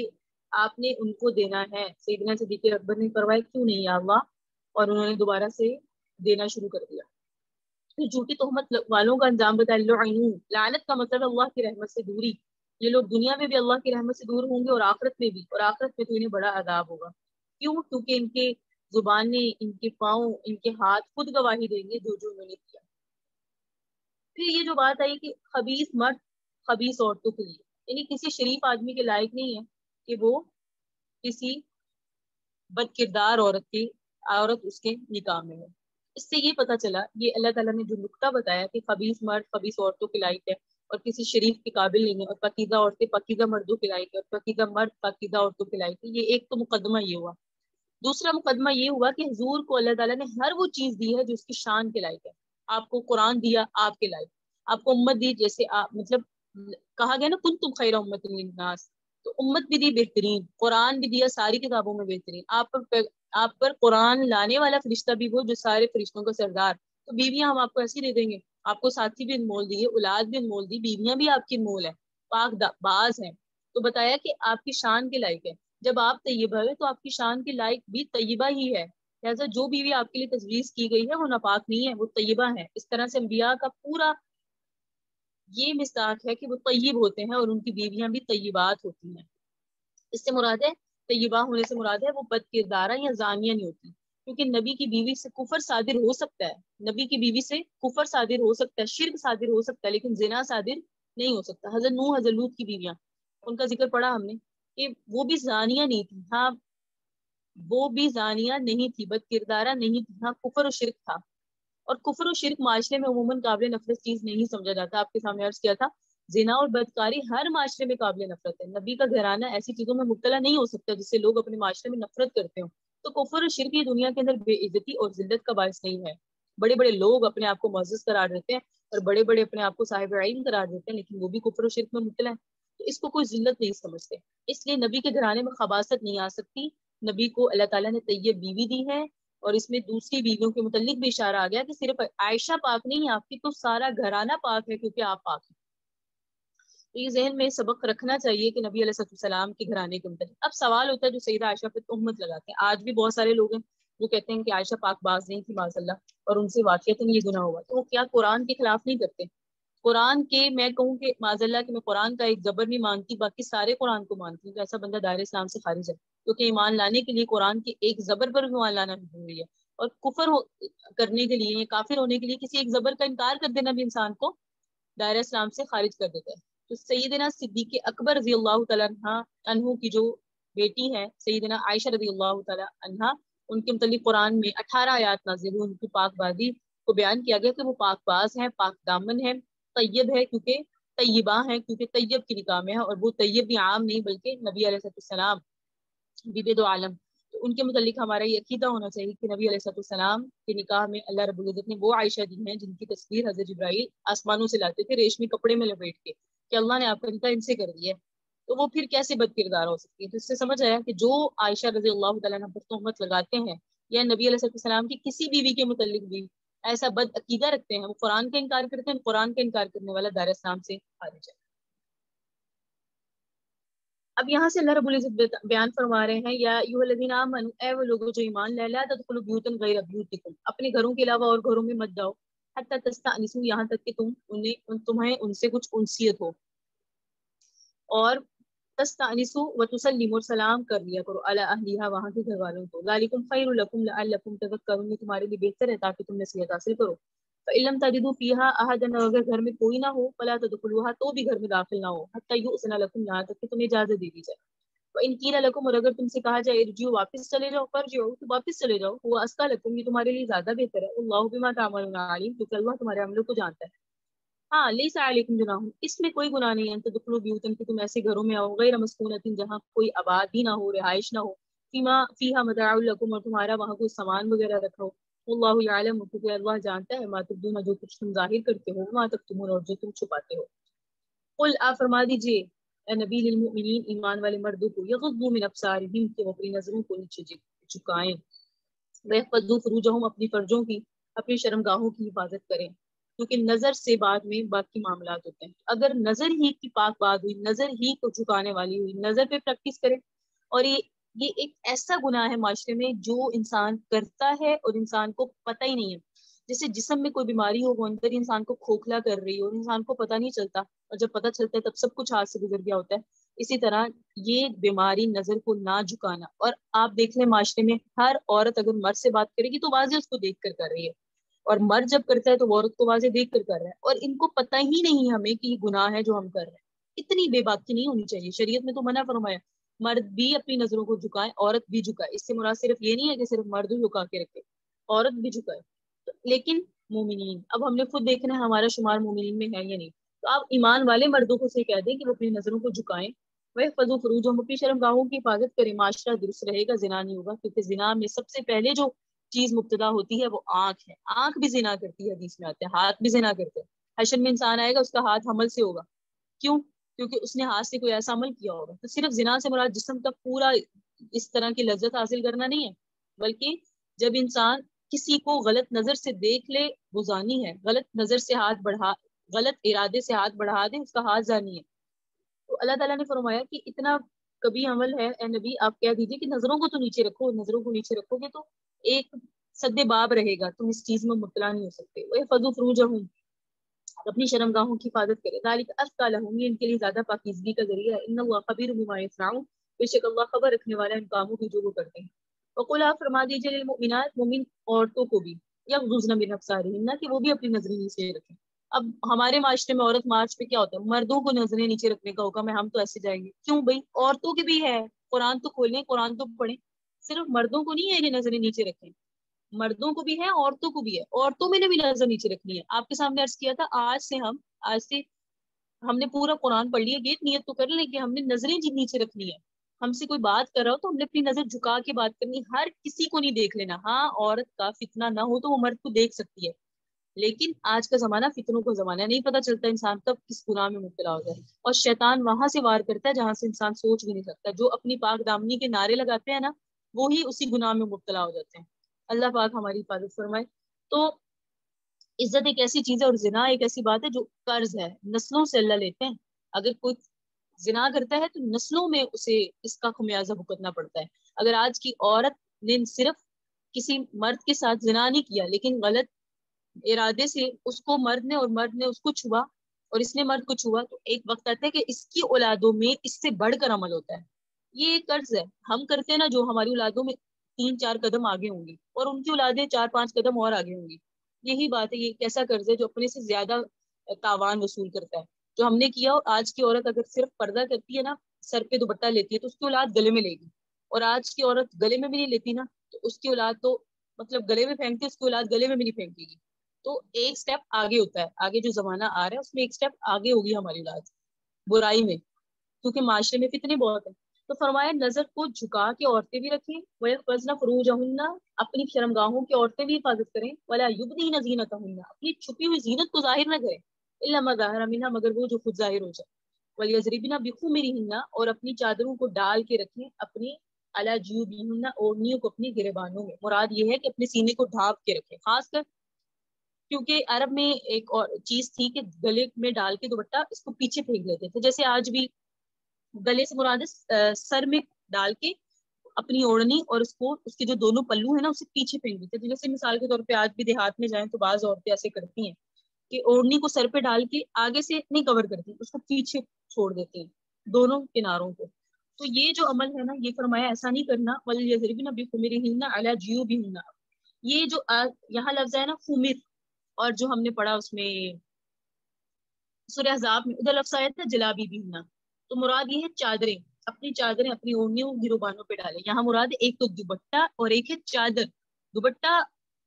آپ نے ان کو دینا ہے. سیدنا صدیق اکبر نے فرمایا کیوں نہیں یا اللہ، اور انہوں نے دوبارہ سے دینا شروع کر دیا. جھوٹی تہمت والوں کا انجام بتایا، لعنوا، لعنت کا مطلب اللہ کی رحمت سے دوری. یہ لوگ دنیا میں بھی اللہ کی رحمت سے دور ہوں گے اور آخرت میں بھی، اور آخرت میں تو انہیں بڑا عذاب ہوگا. کیوں؟ کیونکہ ان کے زبانیں، ان کے پاؤں، ان کے ہاتھ خود گواہی دیں گے جو انہوں نے کیا. پھر یہ جو بات آئی کہ خبیث مرد خبیث عورتوں کے لیے، یعنی کسی شریف آدمی کے لائق نہیں ہے کہ وہ کسی بد کردار عورت اس کے نکاح میں ہے. اس سے یہ پتہ چلا، یہ اللہ تعالیٰ نے جو نقطہ بتایا کہ خبیث مرد خبیث عورتوں کے لائق ہے اور کسی شریف کے قابل نہیں ہے، اور پاکیزہ عورتیں پاکیزہ مردوں کے لائق ہے، اور پاکیزہ مرد پاکیزہ عورتوں کے لائق ہے. یہ ایک تو مقدمہ یہ ہوا. دوسرا مقدمہ یہ ہوا کہ حضور کو اللہ تعالیٰ نے ہر وہ چیز دی ہے جو اس کی شان کے لائق ہے. آپ کو قرآن دیا آپ کے لائق، آپ کو امت دی جیسے آپ، مطلب کہا گیا نا کنتم خیر امت للناس، تو امت بھی دی بہترین، قرآن بھی دیا ساری کتابوں میں بہترین. آپ پر قرآن لانے والا فرشتہ بھی وہ جو سارے فرشتوں کا سردار. تو بیویاں ہم آپ کو ایسی دے دیں گے، آپ کو ساتھی بھی انمول دیے، اولاد بھی انمول دی، بیویاں بھی آپ کی انمول ہیں، پاک باز ہیں. تو بتایا کہ آپ کی شان کے لائق ہے. جب آپ طیبہ ہے تو آپ کی شان کے لائق بھی طیبہ ہی ہے. لہٰذا جو بیوی آپ کے لیے تجویز کی گئی ہے وہ ناپاک نہیں ہے، وہ طیبہ ہے. اس طرح سے انبیاء کا پورا یہ مصداق ہے کہ وہ طیب ہوتے ہیں اور ان کی بیویاں بھی طیبات ہوتی ہیں. اس سے مراد ہے طیبہ ہونے سے مراد ہے وہ بد کردارہ یا زانیہ نہیں ہوتی، کیونکہ نبی کی بیوی سے کفر صادر ہو سکتا ہے، نبی کی بیوی سے کفر صادر ہو سکتا ہے، شرک صادر ہو سکتا ہے، لیکن زنا صادر نہیں ہو سکتا. حضرت نوح حضرت لوط کی بیویاں، ان کا ذکر پڑھا ہم نے کہ وہ بھی زانیہ نہیں تھی، ہاں وہ بھی زانیہ نہیں تھی، بد کردارہ نہیں تھی، ہاں کفر و شرک تھا. اور کفر و شرک معاشرے میں عموماً قابل نفرت چیز نہیں سمجھا جاتا. آپ کے سامنے عرض کیا تھا زنا اور بدکاری ہر معاشرے میں قابل نفرت ہے. نبی کا گھرانہ ایسی چیزوں میں مبتلا نہیں ہو سکتا جس سے لوگ اپنے معاشرے میں نفرت کرتے ہوں. تو کفر و شرک دنیا کے اندر بے عزتی اور ذلت کا باعث نہیں ہے. بڑے بڑے لوگ اپنے آپ کو معزز قرار دیتے ہیں اور بڑے بڑے اپنے آپ کو صاحب علم قرار دیتے ہیں، لیکن وہ بھی کفر و شرک میں مبتلا ہے، تو اس کو کوئی ذلت نہیں سمجھتے. اس لیے نبی کے گھرانے میں خباثت نہیں آ سکتی. نبی کو اللہ تعالیٰ نے طیب بیوی دی ہے، اور اس میں دوسری بیویوں کے متعلق بھی اشارہ آ گیا کہ صرف عائشہ پاک نہیں ہے آپ کی، تو سارا گھرانہ پاک ہے کیونکہ آپ پاک ہیں. تو یہ ذہن میں سبق رکھنا چاہیے کہ نبی علیہ السلام کے گھرانے کے متعلق. اب سوال ہوتا ہے جو سیدہ عائشہ پہ تہمت لگاتے ہیں، آج بھی بہت سارے لوگ ہیں جو کہتے ہیں کہ عائشہ پاک باز نہیں تھی معاذ اللہ اور ان سے واقعتاً یہ گناہ ہوا، تو وہ کیا قرآن کے خلاف نہیں کرتے؟ قرآن کے میں کہوں کہ معاذ اللہ کہ میں قرآن کا ایک زبر نہیں مانتی، باقی سارے قرآن کو مانتی ہوں کہ ایسا بندہ دائرہ اسلام سے خارج ہے، کیونکہ ایمان لانے کے لیے قرآن کے ایک زبر پر ایمان لانا ضروری ہے. اور کفر کرنے کے لیے، کافر ہونے کے لیے کسی ایک زبر کا انکار کر دینا بھی انسان کو دائرہ اسلام سے خارج کر دیتا ہے. تو سیدنا صدیق اکبر رضی اللہ تعالیٰ عنہ کی جو بیٹی ہے سیدنا عائشہ رضی اللہ تعالیٰ عنہ، ان کے متعلق قرآن میں 18 آیات نازل ہوئی. ان کی پاک بازی کو بیان کیا گیا کہ وہ پاک باز ہیں، پاک دامن ہیں، طیب ہے کیونکہ طیبہ ہیں کیونکہ طیب کی نکاح میں ہے، اور وہ طیب بھی عام نہیں بلکہ نبی علیہ السلام بی دو عالم. تو ان کے متعلق ہمارا یہ عقیدہ ہونا چاہیے کہ نبی علیہ السلام کے نکاح میں اللہ رب العزت نے وہ عائشہ دی ہیں جن کی تصویر حضرت جبرائیل آسمانوں سے لاتے تھے ریشمی کپڑے میں لپیٹ کے، کہ اللہ نے آپ کا نکاح ان سے کر دیا ہے. تو وہ پھر کیسے بد کردار ہو سکتی ہے؟ تو اس سے سمجھ آیا کہ جو عائشہ رضی اللہ تعالیٰ عنہ پر تہمت لگاتے ہیں یا نبی علیہ السلام کی کسی بیوی کے متعلق بھی ایسا بد عقیدہ رکھتے ہیں، وہ قرآن کا انکار کرتے ہیں. قرآن کا انکار کرنے والا دائرہ اسلام سے خارج ہے. اب یہاں سے اللہ رب العزت بیان فرما رہے ہیں یا ایھا الذین آمنوا، اے وہ لوگوں جو ایمان لے، لا تدخلوا بیوتا غیر بیوتکم، اپنے گھروں کے علاوہ اور گھروں میں مت جاؤ، حتی تستأنسوا، یہاں تک کہ تمہیں ان سے کچھ انسیت ہو، اور تستأنسوا وتسلموا، سلام کر لیا کرو علی اہلھا، وہاں کے گھر والوں کو، ذالکم خیر لکم لعلکم تذکرون، یہ تمہارے لیے بہتر ہے تاکہ تم نصیحت حاصل کرو. فإن لم تجدوا فيها أحدا، اگر گھر میں کوئی نہ ہو، فلا تدخلوها، تو بھی گھر میں داخل نہ ہو، حتی یؤذن لکم، یہاں تک کہ تمہیں اجازت دے دی جائے. وإن قیل لکم، اور اگر تم سے کہا جائے ارجعوا، واپس چلے جاؤ، فرجعوا، تو واپس چلے جاؤ، هو ازکی لکم، یہ تمہارے لیے زیادہ بہتر ہے، اللہ بما تعملون علیم، کیونکہ اللہ تمہارے عملوں کو جانتا ہے. ہاں لیس علیکم جناح، اس میں کوئی گناہ نہیں ہے، انت دخلوا بیوتن، کہ تم ایسے گھروں میں آؤ، غیر مسکونۃ، جہاں کوئی آبادی نہ ہو، رہائش نہ ہو، فیہا متاع لکم، اور تمہارا وہاں کوئی سامان وغیرہ رکھا ہو. اللہ یعلم، کیونکہ اللہ جانتا ہے، ما تبدون، جو کچھ تم ظاہر کرتے ہو، ما تکتمون، اور جو تم چھپاتے ہو. قل، آپ فرما دیجئے اے نبی، للمؤمنین، ایمان والے مردوں کو، یغضوا من ابصارہم، کہ وہ اپنی نظروں کو نیچے جھکائیں، ویحفظوا فروجہم، اپنی فرجوں کی، اپنی شرمگاہوں کی حفاظت کریں، کیونکہ نظر سے بعد میں باقی معاملات ہوتے ہیں. اگر نظر ہی کی پاک بات ہوئی، نظر ہی کو جھکانے والی ہوئی، نظر پہ پریکٹس کرے. اور یہ ایک ایسا گناہ ہے معاشرے میں جو انسان کرتا ہے اور انسان کو پتہ ہی نہیں ہے. جیسے جسم میں کوئی بیماری ہو، وہ اندر انسان کو کھوکھلا کر رہی ہو اور انسان کو پتہ نہیں چلتا، اور جب پتہ چلتا ہے تب سب کچھ ہاتھ سے گزر گیا ہوتا ہے. اسی طرح یہ بیماری نظر کو نہ جھکانا. اور آپ دیکھ لیں معاشرے میں ہر عورت اگر مرد سے بات کرے گی تو واضح اس کو دیکھ کر کر رہی ہے، اور مرد جب کرتا ہے تو عورت کو واضح دیکھ کر کر رہا ہے، اور ان کو پتہ ہی نہیں ہمیں کہ یہ گناہ ہے جو ہم کر رہے ہیں. اتنی بے باکی نہیں ہونی چاہیے. شریعت میں تو منع فرمایا مرد بھی اپنی نظروں کو جھکائے، عورت بھی جھکائے. اس سے مراد صرف یہ نہیں ہے کہ صرف مرد ہی جھکا کے رکھے، عورت بھی جھکائے. لیکن مومنین، اب ہم نے خود دیکھنا ہے ہمارا شمار مومنین میں ہے یا نہیں. تو آپ ایمان والے مردوں کو سے کہہ دیں کہ وہ اپنی نظروں کو جھکائیں، وَيَحْفَظُوا فُرُوجَهُمْ، اپنی شرمگاہوں کی حفاظت کریں. معاشرہ درست رہے گا، زنا نہیں ہوگا، کیونکہ زنا میں سب سے پہلے جو چیز مبتدا ہوتی ہے وہ آنکھ ہے. آنکھ بھی زنا کرتی ہے، حدیث میں آتا ہے، ہاتھ بھی زنا کرتے ہیں. حشر میں انسان آئے گا، اس کا ہاتھ حمل سے ہوگا. کیوں؟ کیونکہ اس نے ہاتھ سے کوئی ایسا عمل کیا ہوگا. تو صرف زنا سے مراد جسم کا پورا اس طرح کی لذت حاصل کرنا نہیں ہے، بلکہ جب انسان کسی کو غلط نظر سے دیکھ لے وہ زانی ہے، غلط نظر سے ہاتھ بڑھا، غلط ارادے سے ہاتھ بڑھا دے، اس کا ہاتھ زانی ہے. تو اللہ تعالیٰ نے فرمایا کہ اتنا کبھی عمل ہے اے نبی، آپ کہہ دیجیے کہ نظروں کو تو نیچے رکھو. نظروں کو نیچے رکھو گے تو ایک سد باب رہے گا، تم اس چیز میں مبتلا نہیں ہو سکتے. وَيَحْفَظُوا فُرُوجَهُمْ، اپنی شرمگاہوں کی حفاظت کرے. ذالک ازکی لہم، یہ ان کے لیے زیادہ پاکیزگی کا ذریعہ ہے. ان اللہ خبیر بما یصنعون، بے شک اللہ خبر رکھنے والا ہے ان کاموں کی جو وہ کرتے ہیں. وقل آپ فرما دیجیے للمؤمنات، مومن عورتوں کو بھی، یغضضن من ابصارہن، کہ وہ بھی اپنی نظریں نیچے رکھیں. اب ہمارے معاشرے میں عورت مارچ پہ کیا ہوتا ہے، مردوں کو نظریں نیچے رکھنے کا حکم ہے، ہم تو ایسے جائیں گے. کیوں بھائی، عورتوں کی بھی ہے. قرآن تو کھولیں، قرآن تو پڑھیں. صرف مردوں کو نہیں ہے کہ نظریں نیچے رکھیں، مردوں کو بھی ہے، عورتوں کو بھی ہے. عورتوں میں نے بھی نظر نیچے رکھنی ہے. آپ کے سامنے عرض کیا تھا، آج سے ہم نے پورا قرآن پڑھ لیا، یہ نیت تو کر لیں کہ ہم نے نظریں نیچے رکھنی ہے. ہم سے کوئی بات کر رہا ہو تو ہم نے اپنی نظر جھکا کے بات کرنی، ہر کسی کو نہیں دیکھ لینا. ہاں، عورت کا فتنہ نہ ہو تو وہ مرد کو دیکھ سکتی ہے، لیکن آج کا زمانہ فتنوں کا زمانہ ہے، نہیں پتہ چلتا انسان کب کس گناہ میں مبتلا ہو جائے. اور شیطان وہاں سے وار کرتا ہے جہاں سے انسان سوچ بھی نہیں سکتا. جو اپنی پاک دامنی کے نعرے لگاتے ہیں نا، وہی اسی گناہ میں مبتلا ہو جاتے ہیں. اللہ پاک ہماری حفاظت فرمائے. تو عزت ایک ایسی چیز ہے، اور زنا ایک ایسی بات ہے جو قرض ہے، نسلوں سے اللہ لیتے ہیں. اگر کوئی زنا کرتا ہے تو نسلوں میں اسے اس کا خمیازہ بھگتنا پڑتا ہے. اگر آج کی عورت نے صرف کسی مرد کے ساتھ زنا نہیں کیا، لیکن غلط ارادے سے اس کو مرد نے اس کو چھوا، اور اس نے مرد کو چھوا، تو ایک وقت آتا ہے کہ اس کی اولادوں میں اس سے بڑھ کر عمل ہوتا ہے. یہ ایک قرض ہے. ہم کرتے ہیں نا جو، ہماری اولادوں میں 3-4 قدم آگے ہوں گی، اور ان کی اولادیں 4-5 قدم اور آگے ہوں گی. یہی بات ہے. یہ ایک ایسا قرض ہے جو اپنے سے زیادہ تاوان وصول کرتا ہے. جو ہم نے کیا، اور آج کی عورت اگر صرف پردہ کرتی ہے نا، سر پہ دوپٹہ لیتی ہے، تو اس کی اولاد گلے میں لے گی. اور آج کی عورت گلے میں بھی نہیں لیتی نا، تو اس کی اولاد تو مطلب گلے میں پھینکتی ہے، اس کی اولاد گلے میں بھی نہیں پھینکے گی. تو ایک سٹیپ آگے ہوتا ہے. آگے جو زمانہ آ رہا ہے اس میں ایک سٹیپ آگے ہوگی ہماری اولاد برائی میں، کیونکہ معاشرے میں فتنے بہت ہیں. تو فرمایا نظر کو جھکا کے عورتیں بھی رکھیں، وَيَحْفَظْنَ فُرُوجَهُنَّ، اپنی شرمگاہوں کی عورتیں بھی حفاظت کریں، وَلَا يُبْدِينَ زِينَتَهُنَّ، اپنی چھپی ہوئی زینت کو ظاہر نہ کریں، إِلَّا مَا ظَهَرَ مِنْهَا، مگر وہ جو خود ظاہر ہو جائے. وَلْيَضْرِبْنَ بِخُمُرِهِنَّ، اور اپنی چادروں کو ڈال کے رکھیں، اپنی عَلَى جُيُوبِهِنَّ، اوڑھنیوں کو اپنی گریبانوں میں. مراد یہ ہے کہ اپنے سینے کو ڈھانپ کے رکھیں، خاص کر کیونکہ عرب میں ایک اور چیز تھی کہ گلے میں ڈال کے دوپٹہ اس کو پیچھے پھینک لیتے تھے. جیسے آج بھی گلے سے مراد سر میں ڈال کے اپنی اوڑھنی، اور اس کو اس کے جو دونوں پلو ہیں نا اسے پیچھے پھینک دیتے تھے. جیسے مثال کے طور پہ آج بھی دیہات میں جائیں تو بعض عورتیں ایسے کرتی ہیں کہ اوڑھنی کو سر پہ ڈال کے آگے سے نہیں کور کرتی، اس کو پیچھے چھوڑ دیتی ہیں دونوں کناروں کو. تو یہ جو عمل ہے نا، یہ فرمایا ایسا نہیں کرنا. وَلْيَضْرِبْنَ بِخُمُرِهِنَّ عَلَى جُيُوبِهِنَّ، یہ جو یہاں لفظ ہے نا خمر، اور جو ہم نے پڑھا اس میں سورہ احزاب میں ادھر لفظ آیا تھا جلابی بھی ہونا، تو مراد یہ ہے چادریں. اپنی چادریں اپنی اوڑھنیوں گروبانوں پہ ڈالیں. یہاں مراد ایک تو دوپٹہ اور ایک ہے چادر. دوپٹہ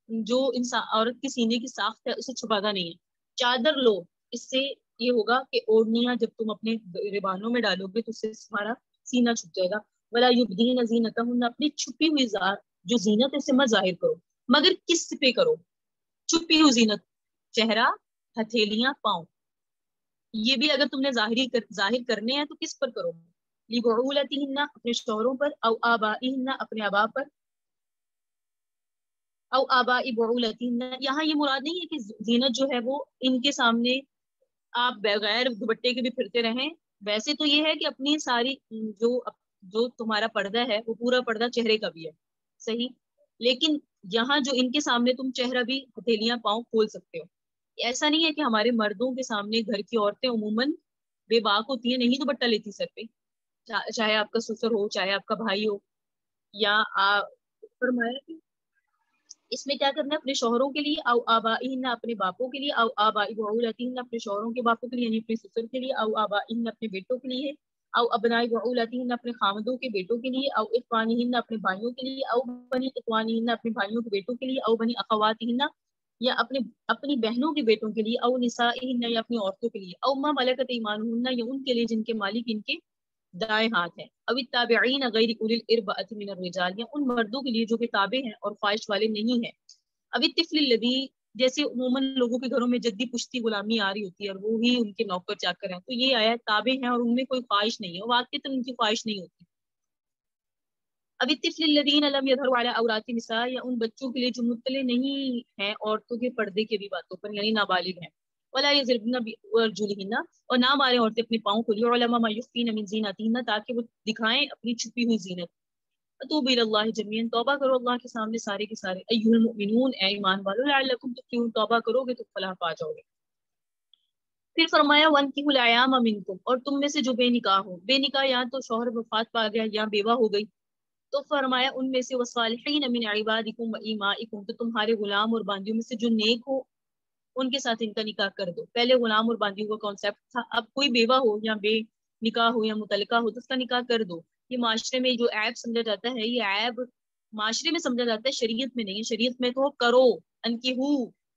جو انسان عورت کی سینے کی ساخت ہے اسے چھپاتا نہیں ہے. چادر لو، اس سے یہ ہوگا کہ اوڑھنیاں جب تم اپنے گریبانوں میں ڈالو گے تو اس سے تمہارا سینہ چھپ جائے گا. ولا یبدین زینتہن، اپنی چھپی ہوئی جو زینت ہے اسے مت ظاہر کرو، مگر کس پہ کرو چھپی ہوئی زینت؟ چہرہ، ہتھیلیاں، پاؤں. یہ بھی اگر تم نے ظاہر کرنے ہیں تو کس پر کرو؟ لبعولتہن، اپنے شوہروں پر، او آبائہن، اپنے آبا پر، او آبائی بعولتہن. یہاں یہ مراد نہیں ہے کہ زینت جو ہے وہ ان کے سامنے آپ بغیر دوپٹے کے بھی پھرتے رہیں. ویسے تو یہ ہے کہ اپنی ساری جو تمہارا پردہ ہے وہ پورا پردہ چہرے کا بھی ہے، صحیح، لیکن یہاں جو ان کے سامنے تم چہرہ بھی، ہتھیلیاں، پاؤں کھول سکتے ہو. ایسا نہیں ہے کہ ہمارے مردوں کے سامنے گھر کی عورتیں عموماً بے باک ہوتی ہیں، نہیں دوپٹہ لیتی سر پہ، چاہے آپ کا سسر ہو، چاہے آپ کا بھائی ہو، یا فرمایا کہ اس میں کیا کرنا ہے؟ اپنے شوہروں کے لیے، او آبائہن، اپنے باپوں کے لیے، او آبائی بعولتہن، اپنے شوہروں کے باپوں کے لیے یعنی اپنے سسر کے لیے، او آبائہن، اپنے بیٹوں کے لیے، او ابنائی بعولتہن، اپنے خامدوں کے بیٹوں کے لیے، او اخوانہن، اپنے بھائیوں کے لیے، او بنی اخوانہن، اپنے بھائیوں کے بیٹوں کے لیے، او بنی اخواتہن، یا اپنی بہنوں کے بیٹوں کے لیے، او نسائہن، یا اپنی عورتوں کے لیے، او ما ملکت ایمانہن، یا ان کے لیے جن کے مالک ان کے دائیں ہاتھ ہیں، او التابعین غیر اولی الاربۃ من الرجال، یا ان مردوں کے لیے جو کہ تابع ہیں اور خواہش والے نہیں ہیں. اب الطفل الذی، جیسے عموماً لوگوں کے گھروں میں جدی پشتی غلامی آ رہی ہوتی ہے اور وہ ہی ان کے نوکر چاکر ہیں، تو یہ آیا تابع ہیں اور ان میں کوئی خواہش نہیں ہے، واقعتاً ان کی خواہش نہیں ہوتی. اب الطفل الذین لم یظہروا علی عورات النساء، یا ان بچوں کے لیے جو مطلع نہیں ہیں عورتوں کے پردے کے بھی باتوں پر، یعنی نابالغ ہیں. ولا یضربن بارجلہن، اور نہ مارے عورتیں اپنے پاؤں کو، لیعلم ما یخفین من زینتہن، تاکہ وہ دکھائیں اپنی چھپی ہوئی زینت. اتوبوا الی اللہ جميعا، توبہ کرو اللہ کے سامنے سارے کے سارے. ایھا المؤمنون، اے ایمان والو، لعلکم تفلحون، توبہ کرو گے تو فلاح پا جاؤ گے. پھر فرمایا وانکحوا الایام منکم، اور تم میں سے جو بے نکاح ہو، بے نکاح یا تو شوہر وفات پا گیا یا بیوہ ہو گئی، تو فرمایا ان میں سے والصالحین من عبادکم و ایمائکم، تو تمہارے غلام اور باندیوں میں سے جو نیک ہو ان کے ساتھ ان کا نکاح کر دو۔ پہلے غلام اور باندیوں کا کانسیپٹ تھا، اب کوئی بیوہ ہو یا بے نکاح ہو یا متعلقہ ہو تو اس کا نکاح کر دو۔ یہ معاشرے میں جو عیب سمجھا جاتا ہے، یہ عیب معاشرے میں سمجھا جاتا ہے، شریعت میں نہیں ہے۔ شریعت میں تو کرو، انکحو،